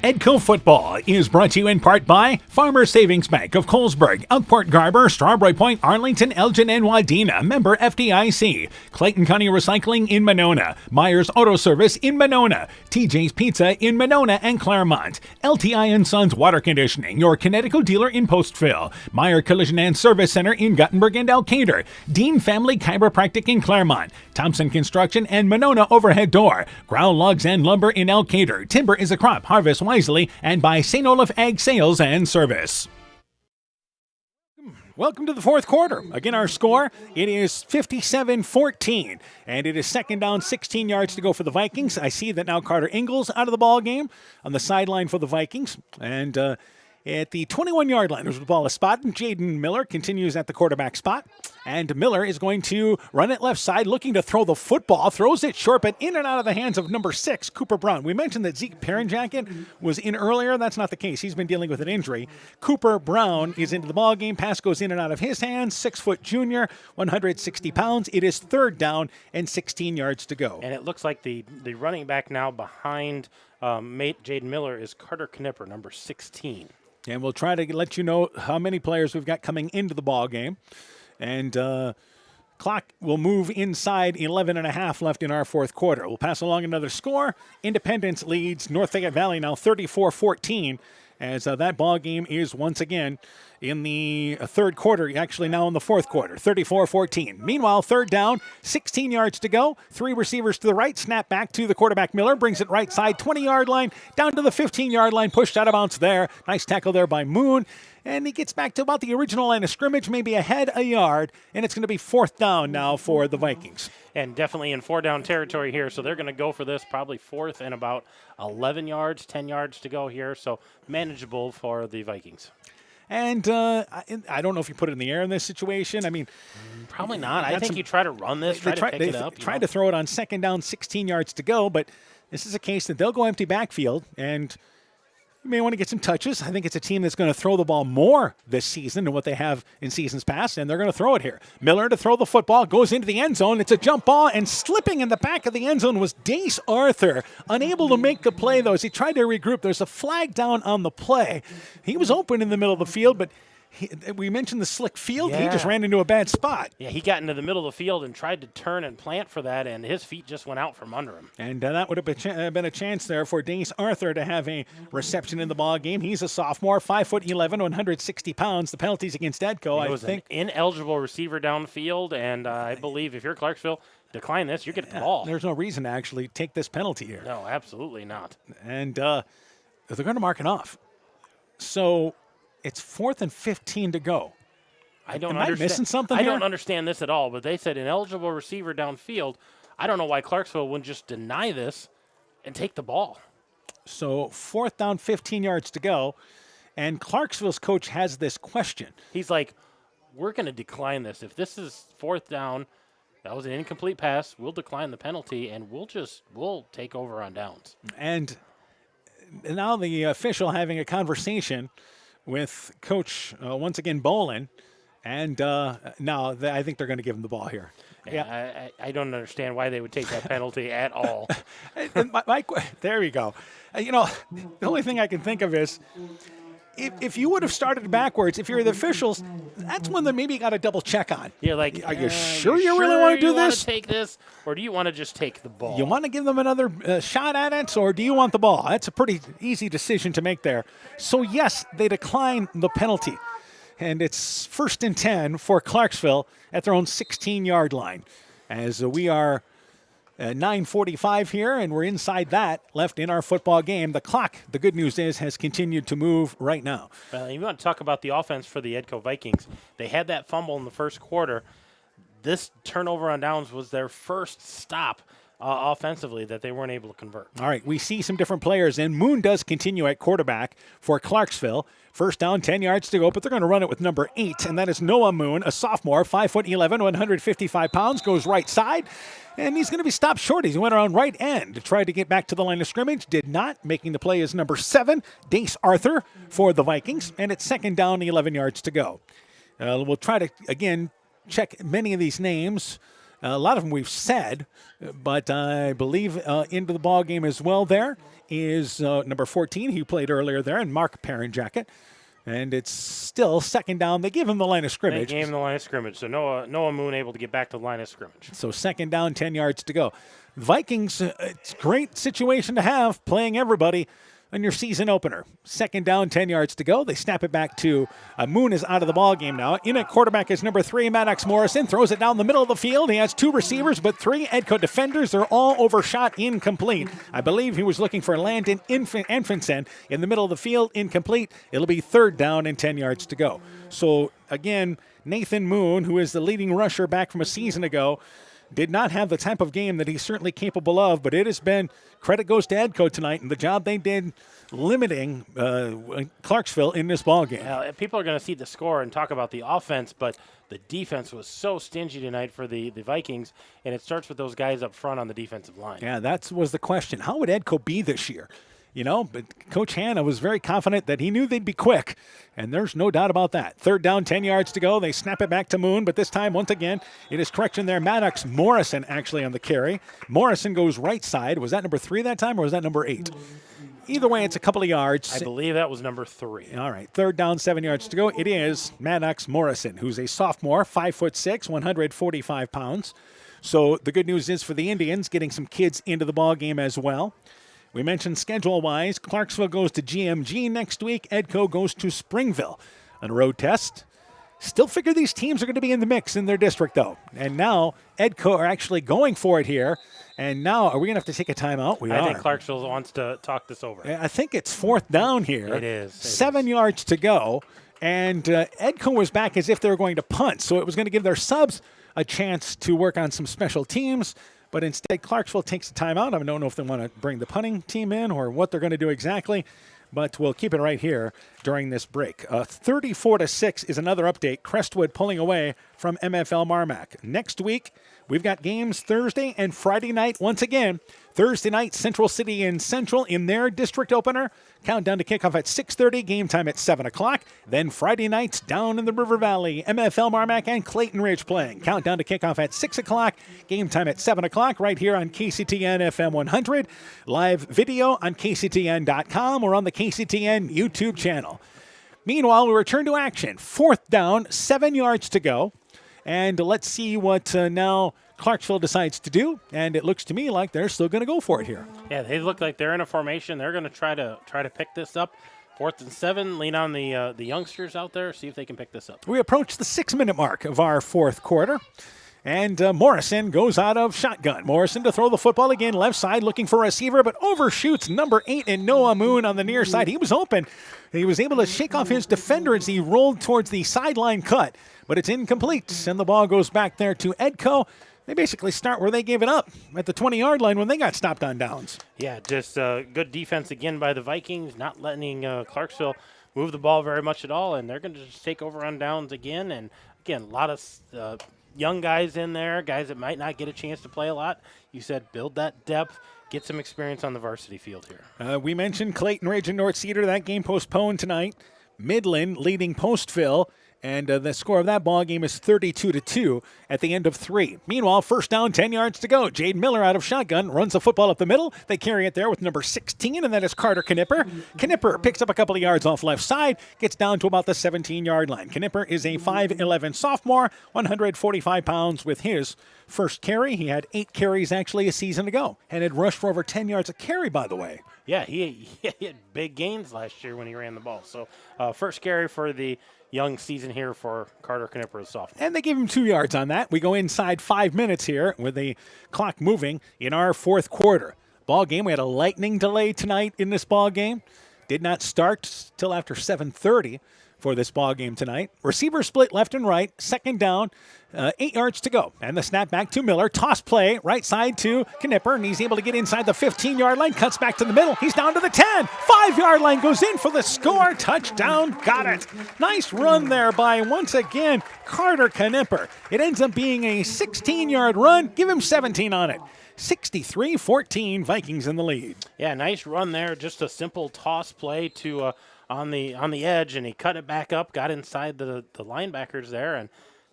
Edco Football is brought to you in part by Farmers Savings Bank of Colesburg, Elkport Garber, Strawberry Point, Arlington, Elgin, and Wadena. Member FDIC. Clayton County Recycling in Monona. Myers Auto Service in Monona. TJ's Pizza in Monona and Claremont. LTI & Sons Water Conditioning, your Connecticut dealer in Postville. Meyer Collision and Service Center in Gothenburg and Elkader. Dean Family Chiropractic in Claremont. Thompson Construction and Monona Overhead Door. Growl Logs and Lumber in Elkader. Timber is a crop. Harvest wisely, and by St. Olaf Ag Sales and Service. Welcome to the fourth quarter. Again, our score, it is 57-14, and it is second down, 16 yards to go for the Vikings. I see that now Carter Ingalls out of the ball game on the sideline for the Vikings, and at the 21-yard line, there's the ball is spotted. Jaden Miller continues at the quarterback spot. And Miller is going to run it left side, looking to throw the football. Throws it short, but in and out of the hands of number 6, Cooper Brown. We mentioned that Zeke Parenjacket was in earlier. That's not the case. He's been dealing with an injury. Cooper Brown is into the ball game. Pass goes in and out of his hands. 6-foot junior, 160 pounds. It is third down and 16 yards to go. And it looks like the running back now behind mate Jaden Miller is Carter Knipper, number 16. And we'll try to let you know how many players we've got coming into the ball game. And clock will move inside 11 and a half left in our fourth quarter. We'll pass along another score. Independence leads North Fayette Valley now 34-14. As that ball game is once again in the third quarter, actually now in the fourth quarter, 34-14. Meanwhile, third down, 16 yards to go. 3 receivers to the right, snap back to the quarterback Miller, brings it right side, 20-yard line, down to the 15-yard line, pushed out of bounds there. Nice tackle there by Moon. And he gets back to about the original line of scrimmage, maybe ahead a yard, and it's going to be fourth down now for the Vikings. And definitely in 4-down territory here, so they're going to go for this probably fourth and about 11 yards, 10 yards to go here, so manageable for the Vikings. And I don't know if you put it in the air in this situation. I mean, probably not. I think you try to run this, try to pick it up. Tried to throw it on second down, 16 yards to go, but this is a case that they'll go empty backfield, and you may want to get some touches. I think it's a team that's going to throw the ball more this season than what they have in seasons past, and they're going to throw it here. Miller to throw the football, goes into the end zone. It's a jump ball, and slipping in the back of the end zone was Dace Arthur. Unable to make the play, though, as he tried to regroup. There's a flag down on the play. He was open in the middle of the field, but we mentioned the slick field. Yeah. He just ran into a bad spot. Yeah, he got into the middle of the field and tried to turn and plant for that, and his feet just went out from under him. And that would have been a chance there for Dace Arthur to have a reception in the ball game. He's a sophomore, 5'11", 160 pounds. The penalties against Edco, It was an ineligible receiver downfield, and I believe if you're Clarksville, decline this, you get the ball. There's no reason to actually take this penalty here. No, absolutely not. And they're going to mark it off. So it's 4th and 15 to go. Am I missing something I here? don't understand this at all, but they said ineligible receiver downfield. I don't know why Clarksville wouldn't just deny this and take the ball. So 4th down, 15 yards to go, and Clarksville's coach has this question. He's like, we're going to decline this. If this is 4th down, that was an incomplete pass, we'll decline the penalty, and we'll take over on downs. And now the official having a conversation with Coach, once again, Bolin. And now I think they're going to give him the ball here. Yeah, I don't understand why they would take that penalty at all. There we go. The only thing I can think of is if you would have started backwards, if you're the officials, that's one that maybe you got to double check on. You're like, are you sure you really want to do this? Take this, or do you want to just take the ball? You want to give them another shot at it, or do you want the ball? That's a pretty easy decision to make there. So, yes, they decline the penalty. And it's 1st and 10 for Clarksville at their own 16-yard line. As we are 9:45 here, and we're inside that left in our football game. The clock, the good news is, has continued to move right now. You want to talk about the offense for the Edco Vikings. They had that fumble in the first quarter. This turnover on downs was their first stop offensively that they weren't able to convert. All right, we see some different players, and Moon does continue at quarterback for Clarksville. First down, 10 yards to go, but they're going to run it with number 8, and that is Noah Moon, a sophomore, 5'11", 155 pounds, goes right side, and he's going to be stopped short. He went around right end to try to get back to the line of scrimmage, did not. Making the play is number 7, Dace Arthur for the Vikings, and it's 2nd down, 11 yards to go. We'll try to, again, check many of these names. A lot of them we've said, but I believe into the ball game as well there is number 14, who played earlier there, and Mark Parenjacket. And it's still 2nd down. They give him the line of scrimmage. They gave him the line of scrimmage, so Noah Moon able to get back to the line of scrimmage. So 2nd down, 10 yards to go. Vikings, it's a great situation to have, playing everybody on your season opener. 2nd down, 10 yards to go. They snap it back to Moon is out of the ball game now. In at quarterback is number 3, Maddox Morrison. Throws it down the middle of the field. He has 2 receivers, but 3 Edco defenders. They're all overshot, incomplete. I believe he was looking for Landon Infinson in the middle of the field, incomplete. It'll be 3rd down and 10 yards to go. So, again, Nathan Moon, who is the leading rusher back from a season ago, did not have the type of game that he's certainly capable of, but it has been, credit goes to Edco tonight and the job they did limiting Clarksville in this ball game. People are going to see the score and talk about the offense, but the defense was so stingy tonight for the Vikings, and it starts with those guys up front on the defensive line. Yeah, that was the question. How would Edco be this year? But Coach Hanna was very confident that he knew they'd be quick, and there's no doubt about that. Third down, 10 yards to go. They snap it back to Moon, but this time, once again, it is correction there. Maddox Morrison actually on the carry. Morrison goes right side. Was that number 3 that time, or was that number 8? Either way, it's a couple of yards. I believe that was number 3. All right, third down, 7 yards to go. It is Maddox Morrison, who's a sophomore, 5'6", 145 pounds. So the good news is for the Indians, getting some kids into the ball game as well. We mentioned schedule-wise, Clarksville goes to GMG next week. Edco goes to Springville on a road test. Still figure these teams are going to be in the mix in their district, though. And now Edco are actually going for it here. And now, are we going to have to take a timeout? I think Clarksville wants to talk this over. I think it's fourth down here. It is. 7 yards to go. And Edco was back as if they were going to punt. So it was going to give their subs a chance to work on some special teams. But instead, Clarksville takes a timeout. I don't know if they want to bring the punting team in or what they're going to do exactly. But we'll keep it right here during this break. 34-6 is another update. Crestwood pulling away from MFL Marmac. Next week, we've got games Thursday and Friday night once again. Thursday night, Central City and Central in their district opener. Countdown to kickoff at 6:30, game time at 7 o'clock. Then Friday nights down in the River Valley, MFL Marmac and Clayton Ridge playing. Countdown to kickoff at 6 o'clock, game time at 7 o'clock right here on KCTN FM 100. Live video on KCTN.com or on the KCTN YouTube channel. Meanwhile, we return to action. Fourth down, 7 yards to go. And let's see what now Clarksville decides to do. And it looks to me like they're still going to go for it here. Yeah, they look like they're in a formation. They're going to try to pick this up. 4th and 7. Lean on the youngsters out there. See if they can pick this up. We approach the 6-minute mark of our fourth quarter. And Morrison goes out of shotgun. Morrison to throw the football again, left side, looking for a receiver, but overshoots number 8 and Noah Moon on the near side. He was open. He was able to shake off his defender as he rolled towards the sideline cut, but it's incomplete, and the ball goes back there to Edco. They basically start where they gave it up, at the 20-yard line when they got stopped on downs. Yeah, just good defense again by the Vikings, not letting Clarksville move the ball very much at all, and they're going to just take over on downs again. And, again, a lot of young guys in there, guys that might not get a chance to play a lot. You said build that depth, get some experience on the varsity field here. We mentioned Clayton Ridge and North Cedar. That game postponed tonight. Midland leading Postville. And the score of that ball game is 32-2 at the end of 3. Meanwhile, first down, 10 yards to go. Jade Miller out of shotgun runs the football up the middle. They carry it there with number 16, and that is Carter Knipper. Knipper picks up a couple of yards off left side, gets down to about the 17-yard line. Knipper is a 5'11 sophomore, 145 pounds with his first carry. He had 8 carries actually a season ago and had rushed for over 10 yards a carry, by the way. Yeah, he had big gains last year when he ran the ball. So first carry for the young season here for Carter Knipper as sophomore. And they give him 2 yards on that. We go inside 5 minutes here with the clock moving in our fourth quarter. Ball game, we had a lightning delay tonight in this ball game. Did not start till after 7:30 for this ball game tonight. Receiver split left and right. Second down, 8 yards to go. And the snap back to Miller. Toss play, right side to Knipper, and he's able to get inside the 15-yard line. Cuts back to the middle. He's down to the 10. 5-yard line goes in for the score. Touchdown. Got it. Nice run there by, once again, Carter Knipper. It ends up being a 16-yard run. Give him 17 on it. 63-14, Vikings in the lead. Yeah, nice run there. Just a simple toss play to on the edge, and he cut it back up, got inside the linebackers there, and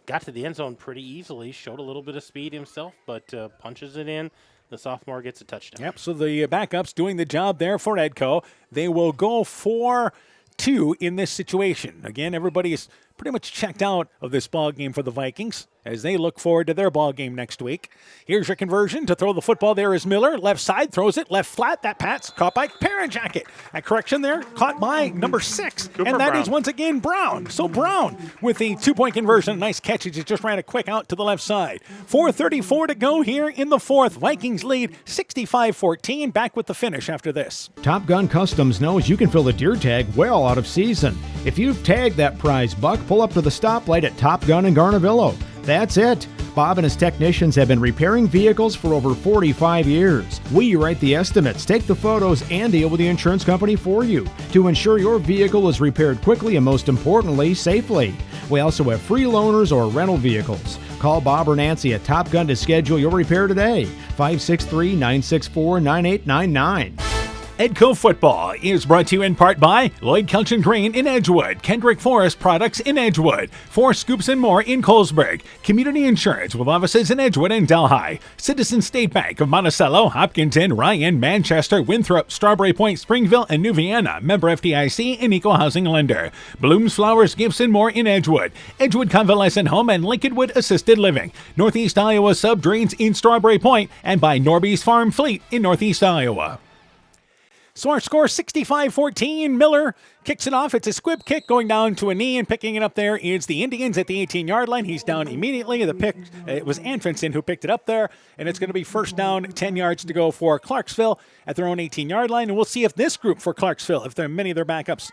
got to the end zone pretty easily. Showed a little bit of speed himself, but punches it in. The sophomore gets a touchdown. Yep, so the backups doing the job there for Edco. They will go 4-2 in this situation. Again, everybody is pretty much checked out of this ball game for the Vikings as they look forward to their ball game next week. Here's your conversion to throw the football. There is Miller. Left side, throws it. Left flat. That Pat's caught by Parajacket. A correction there, caught by number 6. And that is once again Brown. So Brown with the 2-point conversion. Nice catch. He just ran it quick out to the left side. 4:34 to go here in the fourth. Vikings lead 65-14. Back with the finish after this. Top Gun Customs knows you can fill the deer tag well out of season. If you've tagged that prize buck, pull up to the stoplight at Top Gun in Garnavillo. That's it. Bob and his technicians have been repairing vehicles for over 45 years. We write the estimates, take the photos, and deal with the insurance company for you to ensure your vehicle is repaired quickly and, most importantly, safely. We also have free loaners or rental vehicles. Call Bob or Nancy at Top Gun to schedule your repair today. 563-964-9899. Edco Football is brought to you in part by Lloyd Kelchin Grain in Edgewood, Kendrick Forest Products in Edgewood, Four Scoops and More in Colesburg, Community Insurance with offices in Edgewood and Delhi, Citizen State Bank of Monticello, Hopkinton, Ryan, Manchester, Winthrop, Strawberry Point, Springville, and New Vienna, member FDIC and Equal Housing Lender, Blooms Flowers, Gifts and More in Edgewood, Edgewood Convalescent Home and Lincolnwood Assisted Living, Northeast Iowa Subdrains in Strawberry Point, and by Norby's Farm Fleet in Northeast Iowa. So our score 65-14. Miller kicks it off. It's a squib kick going down to a knee, and picking it up there is the Indians at the 18-yard line. He's down immediately. The pick, it was Anfinson who picked it up there, and it's going to be first down, 10 yards to go for Clarksville at their own 18-yard line. And we'll see if this group for Clarksville, if many of their backups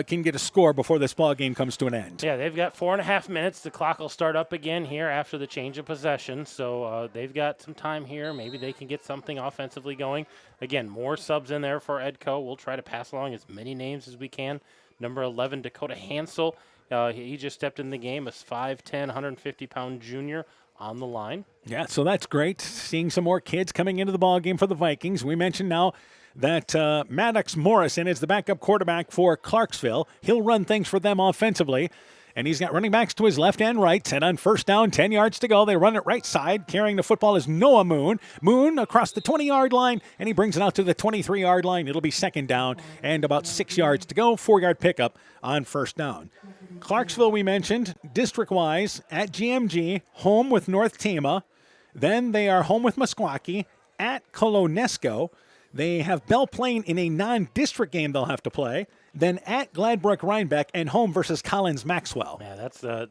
can get a score before this ball game comes to an end. Yeah, they've got 4.5 minutes. The clock will start up again here after the change of possession. So they've got some time here. Maybe they can get something offensively going. Again, more subs in there for Edco. We'll try to pass along as many names as we can. Number 11, Dakota Hansel. He just stepped in the game, a 5'10", 150-pound junior on the line. Yeah, so that's great. Seeing some more kids coming into the ball game for the Vikings. We mentioned now that Maddox Morrison is the backup quarterback for Clarksville. He'll run things for them offensively. And he's got running backs to his left and right. And on first down, 10 yards to go. They run it right side. Carrying the football is Noah Moon. Moon across the 20-yard line, and he brings it out to the 23-yard line. It'll be second down and about 6 yards to go. 4-yard pickup on first down. Clarksville, we mentioned, district-wise, at GMG, home with North Tama. Then they are home with Meskwaki, at Colonesco. They have Belle Plaine in a non-district game they'll have to play. Then at Gladbrook Rhinebeck and home versus Collins Maxwell. Yeah, that's a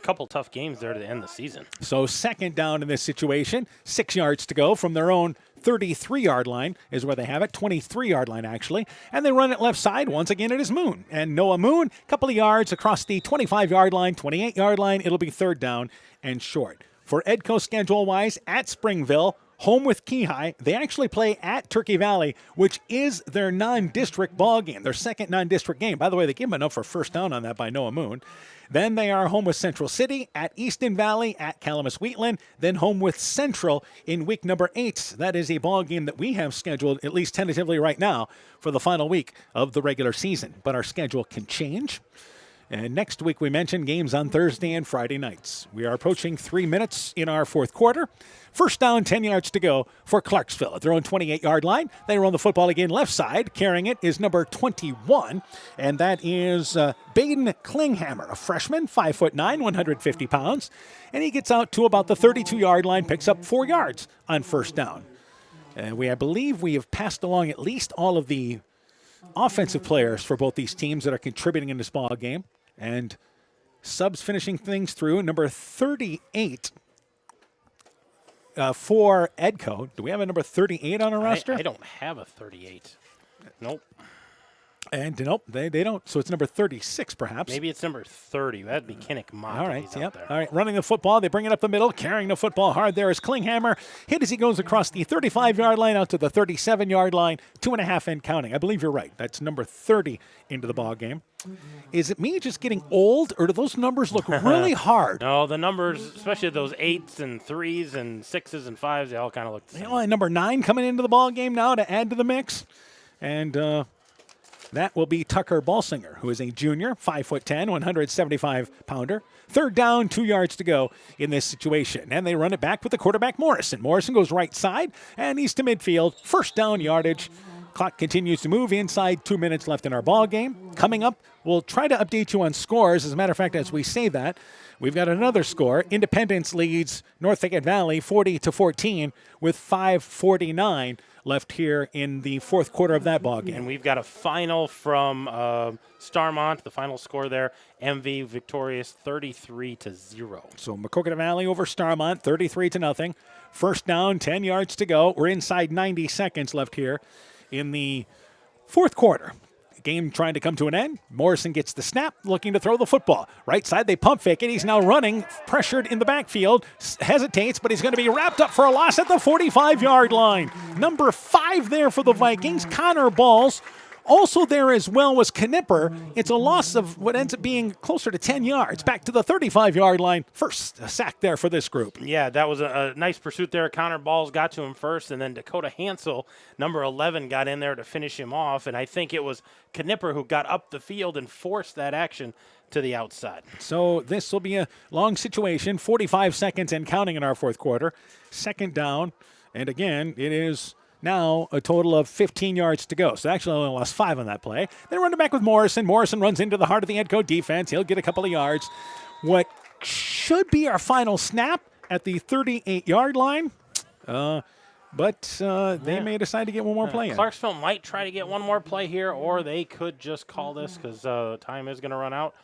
couple tough games there to end the season. So second down in this situation, 6 yards to go from their own 33-yard line is where they have it, 23-yard line actually. And they run it left side. Once again, it is Moon. And Noah Moon, a couple of yards across the 25-yard line, 28-yard line. It'll be third down and short. For Edco schedule-wise, at Springville, home with Keyhigh. They actually play at Turkey Valley, which is their non-district ball game, their second non-district game. By the way, they gave them enough for first down on that by Noah Moon. Then they are home with Central City, at Easton Valley, at Calamus-Wheatland, then home with Central in week number 8. That is a ball game that we have scheduled, at least tentatively right now, for the final week of the regular season. But our schedule can change. And next week, we mentioned games on Thursday and Friday nights. We are approaching 3 minutes in our fourth quarter. First down, 10 yards to go for Clarksville. At their own 28-yard line, they run the football again left side. Carrying it is number 21, and that is Baden Klinghammer, a freshman, 5'9", 150 pounds. And he gets out to about the 32-yard line, picks up 4 yards on first down. And I believe we have passed along at least all of the offensive players for both these teams that are contributing in this ball game. And subs finishing things through, number 38 for Edco. Do we have a number 38 on our roster? I don't have a 38. Nope. And nope, they don't. So it's number 36, perhaps. Maybe it's number 30. That'd be Kinnick Mott. All right, yep. All right, running the football. They bring it up the middle, carrying the football hard. There is Klinghammer. Hit as he goes across the 35-yard line out to the 37-yard line. 2.5 and counting. I believe you're right. That's number 30 into the ball game. Is it me just getting old, or do those numbers look really hard? No, the numbers, especially those 8s and 3s and 6s and 5s, they all kind of look the same. And number 9 coming into the ball game now to add to the mix. And that will be Tucker Balsinger, who is a junior, 5'10", 175-pounder. Third down, 2 yards to go in this situation. And they run it back with the quarterback, Morrison. Morrison goes right side, and he's to midfield. First down yardage. Clock continues to move inside. 2 minutes left in our ball game. Coming up, we'll try to update you on scores. As a matter of fact, as we say that, we've got another score. Independence leads North Thicket Valley 40-14 with 5:49 left here in the fourth quarter of that ball game. And we've got a final from Starmont, the final score there. MV victorious 33-0. So Maquoketa Valley over Starmont, 33-0. First down, 10 yards to go. We're inside 90 seconds left here in the fourth quarter. Game trying to come to an end. Morrison gets the snap, looking to throw the football. Right side, they pump fake it. He's now running, pressured in the backfield. Hesitates, but he's going to be wrapped up for a loss at the 45-yard line. Number 5 there for the Vikings. Connor Balls Also there as well was Knipper. It's a loss of what ends up being closer to 10 yards, back to the 35-yard line. First sack there for this group. Yeah, that was a nice pursuit there. Connor Balls got to him first, and then Dakota Hansel, number 11, got in there to finish him off. And I think it was Knipper who got up the field and forced that action to the outside. So this will be a long situation, 45 seconds and counting in our fourth quarter. Second down, and again, it is now a total of 15 yards to go. So actually only lost 5 on that play. They run it back with Morrison. Morrison runs into the heart of the Edco defense. He'll get a couple of yards. What should be our final snap at the 38-yard line, but they may decide to get one more play in. Clarksville might try to get one more play here, or they could just call this because time is going to run out.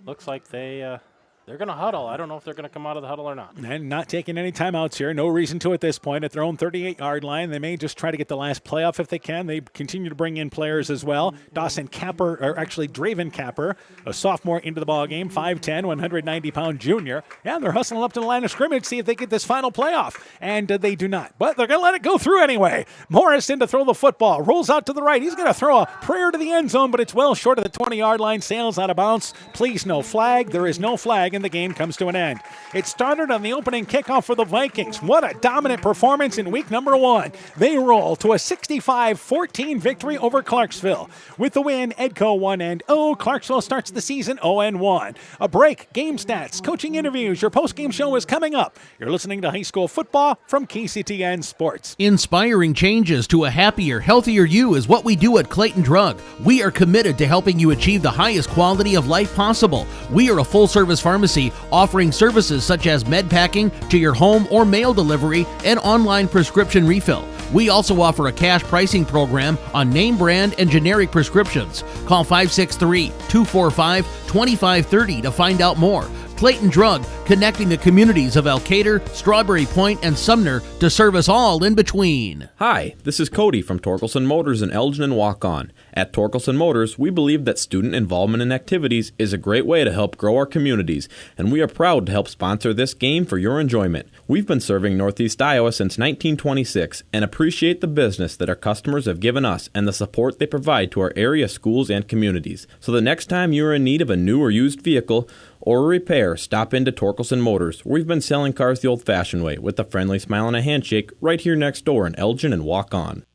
Looks like they're going to huddle. I don't know if they're going to come out of the huddle or not. And not taking any timeouts here. No reason to at this point. At their own 38-yard line, they may just try to get the last playoff if they can. They continue to bring in players as well. Draven Capper, a sophomore into the ball game, 5'10", 190-pound junior. Yeah, they're hustling up to the line of scrimmage, see if they get this final playoff. And they do not. But they're going to let it go through anyway. Morrison to throw the football. Rolls out to the right. He's going to throw a prayer to the end zone, but it's well short of the 20-yard line. Sails out of bounds. Please, no flag. There is no flag, and the game comes to an end. It started on the opening kickoff for the Vikings. What a dominant performance in week number 1. They roll to a 65-14 victory over Clarksville. With the win, Edco 1-0. Clarksville starts the season 0-1. A break, game stats, coaching interviews. Your postgame show is coming up. You're listening to high school football from KCTN Sports. Inspiring changes to a happier, healthier you is what we do at Clayton Drug. We are committed to helping you achieve the highest quality of life possible. We are a full-service pharmacy offering services such as med packing to your home or mail delivery and online prescription refill. We also offer a cash pricing program on name brand and generic prescriptions. Call 563-245-2530 to find out more. Clayton Drug, connecting the communities of Elkader, Strawberry Point, and Sumner to service all in between. Hi, this is Cody from Torkelson Motors in Elgin and Walk-On. At Torkelson Motors, we believe that student involvement in activities is a great way to help grow our communities, and we are proud to help sponsor this game for your enjoyment. We've been serving Northeast Iowa since 1926 and appreciate the business that our customers have given us and the support they provide to our area schools and communities. So the next time you are in need of a new or used vehicle or a repair, stop into Torkelson Motors. We've been selling cars the old-fashioned way with a friendly smile and a handshake right here next door in Elgin and Walk-On.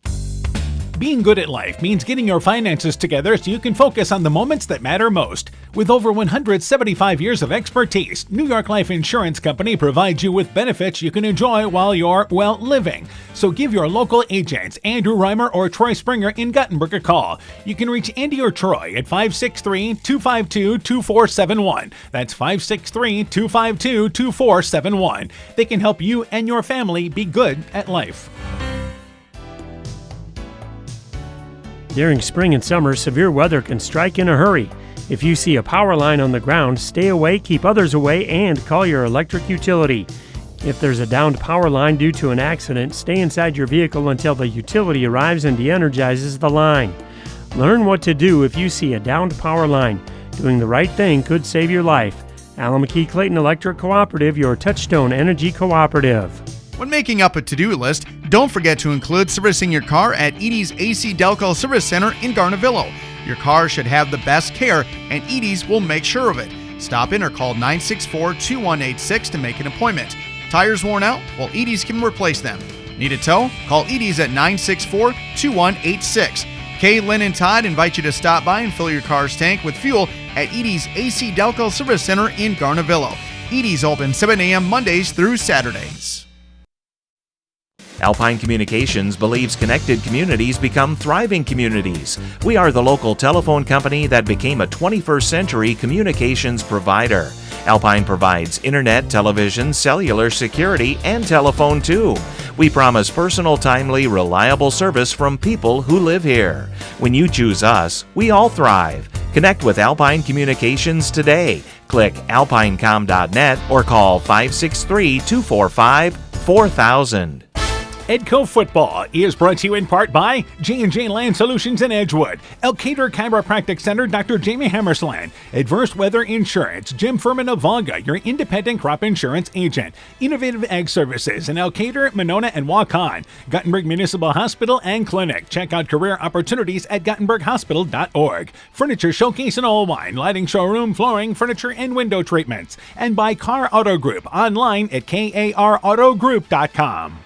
Being good at life means getting your finances together so you can focus on the moments that matter most. With over 175 years of expertise, New York Life Insurance Company provides you with benefits you can enjoy while you're, living. So give your local agents, Andrew Reimer or Troy Springer in Guttenberg, a call. You can reach Andy or Troy at 563-252-2471. That's 563-252-2471. They can help you and your family be good at life. During spring and summer, severe weather can strike in a hurry. If you see a power line on the ground, stay away, keep others away, and call your electric utility. If there's a downed power line due to an accident, stay inside your vehicle until the utility arrives and de-energizes the line. Learn what to do if you see a downed power line. Doing the right thing could save your life. Alameda Clayton Electric Cooperative, your Touchstone Energy Cooperative. When making up a to-do list, don't forget to include servicing your car at Edie's AC Delco Service Center in Garnavillo. Your car should have the best care, and Edie's will make sure of it. Stop in or call 964-2186 to make an appointment. Tires worn out? Well, Edie's can replace them. Need a tow? Call Edie's at 964-2186. Kay, Lynn, and Todd invite you to stop by and fill your car's tank with fuel at Edie's AC Delco Service Center in Garnavillo. Edie's open 7 a.m. Mondays through Saturdays. Alpine Communications believes connected communities become thriving communities. We are the local telephone company that became a 21st century communications provider. Alpine provides internet, television, cellular security, and telephone too. We promise personal, timely, reliable service from people who live here. When you choose us, we all thrive. Connect with Alpine Communications today. Click alpinecom.net or call 563-245-4000. Edco Football is brought to you in part by J&J Land Solutions in Edgewood, Elkader Chiropractic Center, Dr. Jamie Hammersland, Adverse Weather Insurance, Jim Furman of Volga, your independent crop insurance agent, Innovative Ag Services in Elkader, Monona, and Waukon, Guttenberg Municipal Hospital and Clinic. Check out career opportunities at guttenberghospital.org. Furniture Showcase and Allwine, lighting showroom, flooring, furniture, and window treatments. And by Car Auto Group, online at karautogroup.com.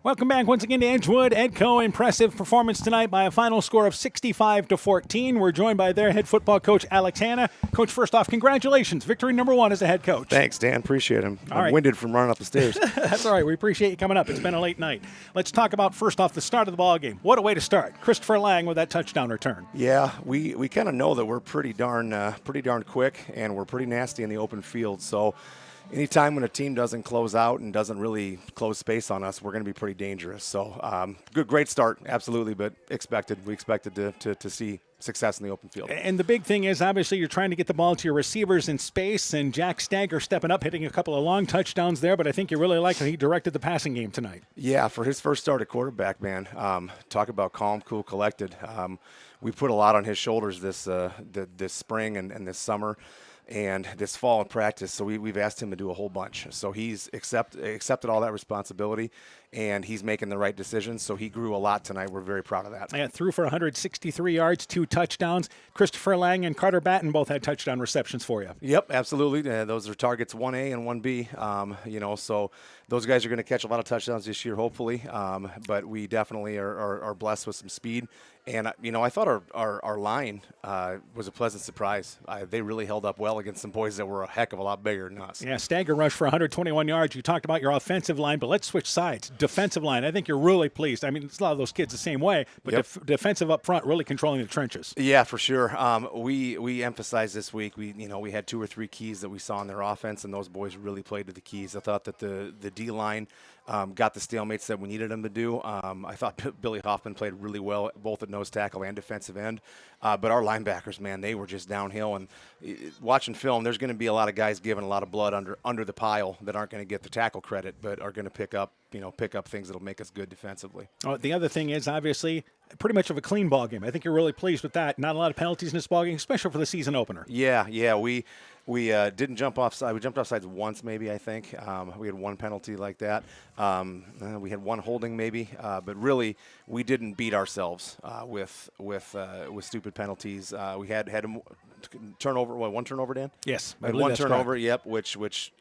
Welcome back once again to Edgewood. Edco, impressive performance tonight by a final score of 65-14. We're joined by their head football coach, Alex Hanna. Coach, first off, congratulations. Victory number 1 as a head coach. Thanks, Dan. Appreciate it. I'm winded from running up the stairs. That's all right. We appreciate you coming up. It's been a late night. Let's talk about, first off, the start of the ball game. What a way to start. Christopher Lang with that touchdown return. Yeah, we kind of know that we're pretty darn quick, and we're pretty nasty in the open field. So anytime when a team doesn't close out and doesn't really close space on us, we're going to be pretty dangerous. So great start, absolutely, but we expected to see success in the open field. And the big thing is, obviously, you're trying to get the ball to your receivers in space, and Jack Stagger stepping up, hitting a couple of long touchdowns there, but I think you really like how he directed the passing game tonight. Yeah, for his first start at quarterback, man, talk about calm, cool, collected. We put a lot on his shoulders this spring and this summer and this fall in practice, so we've asked him to do a whole bunch. So he's accepted all that responsibility, and he's making the right decisions. So he grew a lot tonight. We're very proud of that. Yeah, threw for 163 yards, 2 touchdowns. Christopher Lang and Carter Batten both had touchdown receptions for you. Yep, absolutely. Those are targets 1A and 1B. So those guys are going to catch a lot of touchdowns this year, hopefully. But we definitely are blessed with some speed. And, I thought our line was a pleasant surprise. They really held up well against some boys that were a heck of a lot bigger than us. Yeah, Stagger rushed for 121 yards. You talked about your offensive line, but let's switch sides. Defensive line, I think you're really pleased. I mean, it's a lot of those kids the same way, but Yep. Defensive up front, really controlling the trenches. Yeah, for sure. We emphasized this week. We had 2 or 3 keys that we saw in their offense, and those boys really played to the keys. I thought that the D line got the stalemates that we needed them to do. I thought Billy Hoffman played really well, both at nose tackle and defensive end. But our linebackers, man, they were just downhill. And watching film, there's going to be a lot of guys giving a lot of blood under the pile that aren't going to get the tackle credit, but are going to pick up things that'll make us good defensively. Oh, the other thing is, obviously, pretty much of a clean ball game. I think you're really pleased with that. Not a lot of penalties in this ball game, especially for the season opener. Yeah. We didn't jump offside. We jumped offsides once, maybe, I think. We had 1 penalty like that. We had 1 holding, maybe. But really, we didn't beat ourselves with stupid penalties. We had a turnover. What, 1 turnover, Dan? Yes. We had 1 turnover, yep, which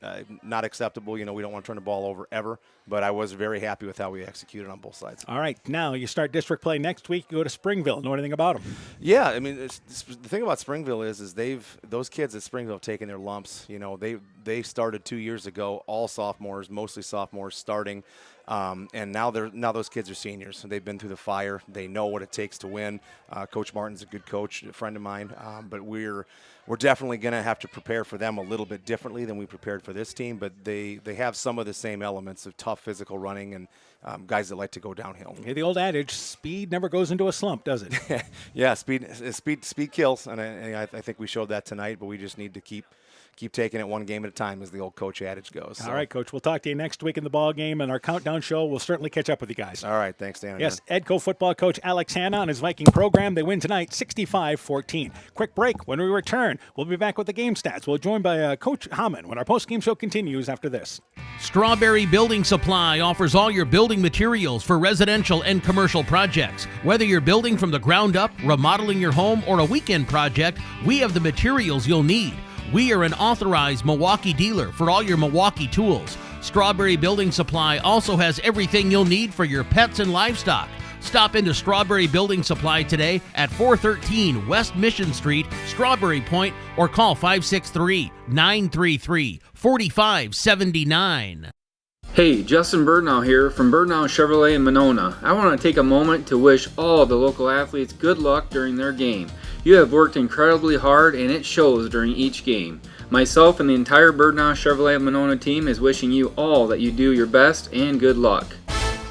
not acceptable. We don't want to turn the ball over ever. But I was very happy with how we executed on both sides. All right. Now you start district play next week. You go to Springville. Know anything about them? Yeah. I mean, the thing about Springville is those kids at Springville have taken their lumps. They started 2 years ago, all sophomores, mostly sophomores starting. And now those kids are seniors. They've been through the fire. They know what it takes to win. Coach Martin's a good coach, a friend of mine. But we're definitely going to have to prepare for them a little bit differently than we prepared for this team. But they have some of the same elements of tough physical running and guys that like to go downhill. Yeah, the old adage, speed never goes into a slump, does it? Yeah, speed kills. And I think we showed that tonight. But we just need to keep taking it one game at a time, as the old coach adage goes. So. All right, Coach. We'll talk to you next week in the ball game and our countdown show. We'll certainly catch up with you guys. All right. Thanks, Dan. Yes, Edco football coach Alex Hanna on his Viking program. They win tonight 65-14. Quick break. When we return, we'll be back with the game stats. We're joined by Coach Hammond when our postgame show continues after this. Strawberry Building Supply offers all your building materials for residential and commercial projects. Whether you're building from the ground up, remodeling your home, or a weekend project, we have the materials you'll need. We are an authorized Milwaukee dealer for all your Milwaukee tools. Strawberry Building Supply also has everything you'll need for your pets and livestock. Stop into Strawberry Building Supply today at 413 West Mission Street, Strawberry Point, or call 563-933-4579. Hey, Justin Birdnow here from Birdnow Chevrolet in Monona. I want to take a moment to wish all the local athletes good luck during their game. You have worked incredibly hard and it shows during each game. Myself and the entire Birdnow Chevrolet Monona team is wishing you all that you do your best and good luck.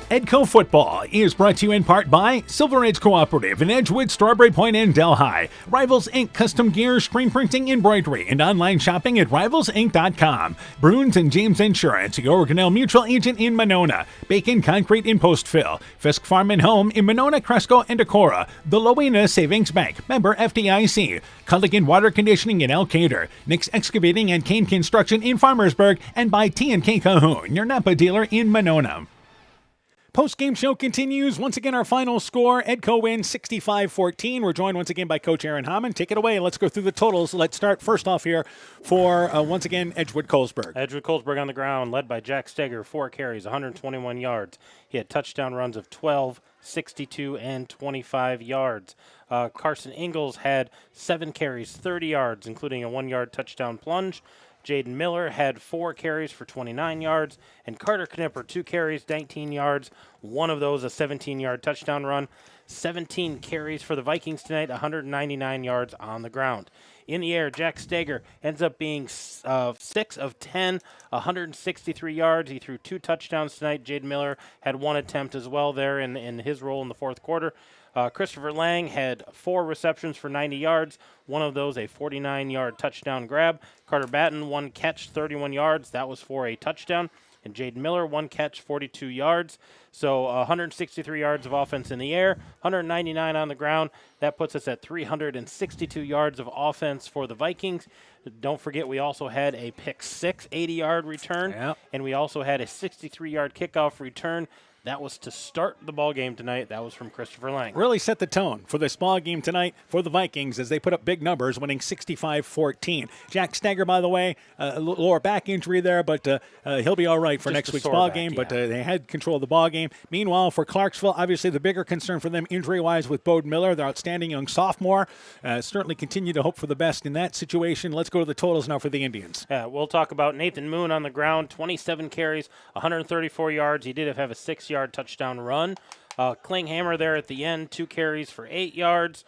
Edco Football is brought to you in part by Silver Edge Cooperative in Edgewood, Strawberry Point, and Delhi. Rivals Inc. Custom Gear, Screen Printing, Embroidery, and online shopping at rivalsinc.com. Bruins and James Insurance, your Organelle Mutual Agent in Monona. Bacon Concrete in Postville. Fisk Farm and Home in Monona, Cresco, and Decorah. The Lowena Savings Bank, member FDIC. Culligan Water Conditioning in Elkader. Nick's Excavating and Kane Construction in Farmersburg. And by T&K Cahoon, your Napa dealer in Monona. Post-game show continues. Once again, our final score, Edco wins 65-14. We're joined once again by Coach Aaron Hammond. Take it away. Let's go through the totals. Let's start first off here for, once again, Edgewood-Colesburg. Edgewood-Colesburg on the ground, led by Jack Steger, 4 carries, 121 yards. He had touchdown runs of 12, 62, and 25 yards. Carson Ingalls had 7 carries, 30 yards, including a 1-yard touchdown plunge. Jaden Miller had 4 carries for 29 yards, and Carter Knipper 2 carries, 19 yards, one of those a 17-yard touchdown run. 17 carries for the Vikings tonight, 199 yards on the ground. In the air, Jack Steger ends up being 6 of 10, 163 yards. He threw 2 touchdowns tonight. Jaden Miller had 1 attempt as well there in his role in the fourth quarter. Christopher Lang had 4 receptions for 90 yards, one of those a 49-yard touchdown grab. Carter Batten, 1 catch, 31 yards. That was for a touchdown. And Jaden Miller, 1 catch, 42 yards. So 163 yards of offense in the air, 199 on the ground. That puts us at 362 yards of offense for the Vikings. Don't forget, we also had a pick 6 80-yard return, and we also had a 63-yard kickoff return. That was to start the ball game tonight. That was from Christopher Lang. Really set the tone for this ball game tonight for the Vikings as they put up big numbers, winning 65-14. Jack Steger, by the way, a lower back injury there, but he'll be all right for next week's ball game. But they had control of the ball game. Meanwhile, for Clarksville, obviously the bigger concern for them injury-wise with Bode Miller, their outstanding young sophomore. Certainly continue to hope for the best in that situation. Let's go to the totals now for the Indians. We'll talk about Nathan Moon on the ground, 27 carries, 134 yards. He did have a 6-yard touchdown run. Klinghammer there at the end, 2 carries for 8 yards.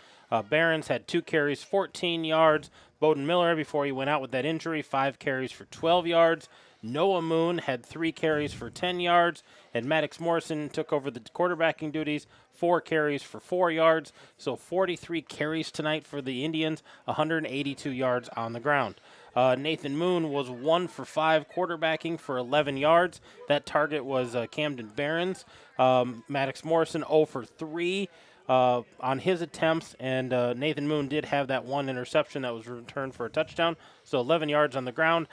Barons had 2 carries, 14 yards. Bowden Miller, before he went out with that injury, 5 carries for 12 yards. Noah Moon had 3 carries for 10 yards. And Maddox Morrison took over the quarterbacking duties, 4 carries for 4 yards. So 43 carries tonight for the Indians, 182 yards on the ground. Nathan Moon was 1 for 5 quarterbacking for 11 yards. That target was Camden Barons. Maddox Morrison 0 for 3 on his attempts, and Nathan Moon did have that 1 interception that was returned for a touchdown. So 11 yards on the ground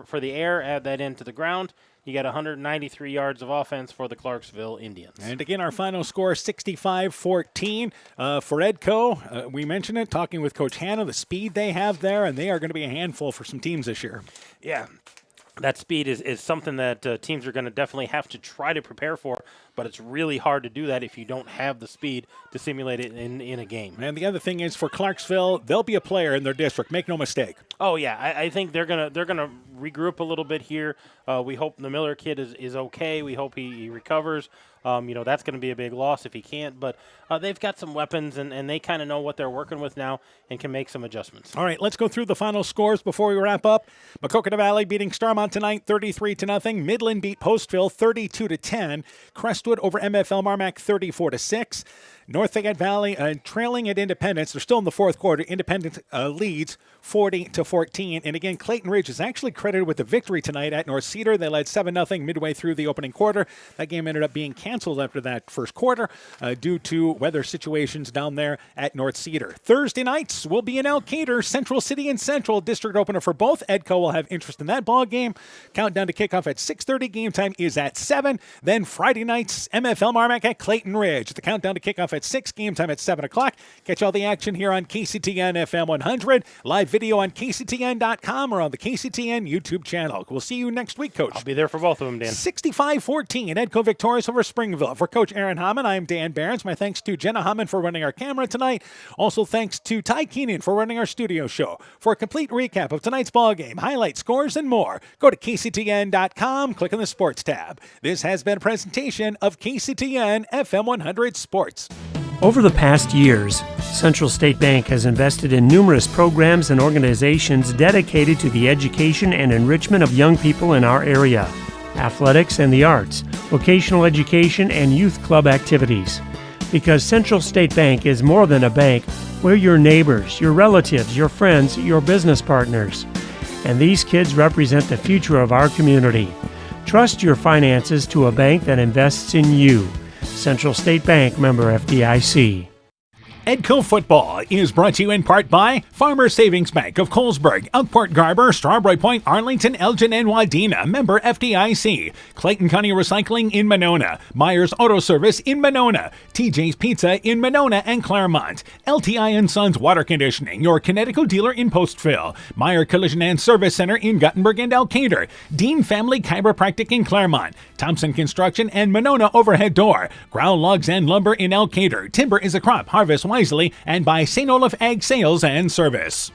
for the air. Add that into the ground. You got 193 yards of offense for the Clarksville Indians. And again, our final score, 65-14 for Edco. We mentioned it, talking with Coach Hanna, the speed they have there, and they are going to be a handful for some teams this year. Yeah. That speed is something that teams are going to definitely have to try to prepare for, but it's really hard to do that if you don't have the speed to simulate it in a game. And the other thing is, for Clarksville, they'll be a player in their district. Make no mistake. Oh yeah, I think they're gonna regroup a little bit here. We hope the Miller kid is okay. We hope he recovers. That's going to be a big loss if he can't, but they've got some weapons, and they kind of know what they're working with now and can make some adjustments. All right, let's go through the final scores before we wrap up. Maquoketa Valley beating Starmont tonight 33-0. Midland beat Postville 32-10. Crestwood over MFL Marmac 34-6. North Fayette Valley trailing at Independence. They're still in the fourth quarter. Independence leads 40-14. And again, Clayton Ridge is actually credited with the victory tonight at North Cedar. They led 7-0 midway through the opening quarter. That game ended up being canceled after that first quarter due to weather situations down there at North Cedar. Thursday nights will be in Elkader, Central City and Central. District opener for both. Edco will have interest in that ball game. Countdown to kickoff at 6:30. Game time is at 7. Then Friday nights, MFL Marmac at Clayton Ridge. The countdown to kickoff at 6. Game time at 7 o'clock. Catch all the action here on KCTN FM 100. Live video on KCTN.com or on the KCTN YouTube channel. We'll see you next week, Coach. I'll be there for both of them, Dan. 65-14. Edco victorious over Springville. For Coach Aaron Hammond, I'm Dan Behrens. My thanks to Jenna Hammond for running our camera tonight. Also thanks to Ty Keenan for running our studio show. For a complete recap of tonight's ball game, highlights, scores, and more, go to KCTN.com, click on the Sports tab. This has been a presentation of KCTN FM 100 Sports. Over the past years, Central State Bank has invested in numerous programs and organizations dedicated to the education and enrichment of young people in our area. athletics and the arts, vocational education, and youth club activities. Because Central State Bank is more than a bank, we're your neighbors, your relatives, your friends, your business partners. And these kids represent the future of our community. Trust your finances to a bank that invests in you. Central State Bank, member FDIC. Edco Football is brought to you in part by Farmers Savings Bank of Colesburg, Elkport Garber, Strawberry Point, Arlington, Elgin, and Wadena, member FDIC. Clayton County Recycling in Monona, Myers Auto Service in Monona, TJ's Pizza in Monona and Claremont, LTI & Sons Water Conditioning, your Connecticut dealer in Postville, Meyer Collision and Service Center in Guttenberg and Elkader, Dean Family Chiropractic in Claremont, Thompson Construction and Monona Overhead Door, Growl Logs and Lumber in Elkader, Timber is a Crop, Harvest Wisely, and by St. Olaf Ag Sales and Service.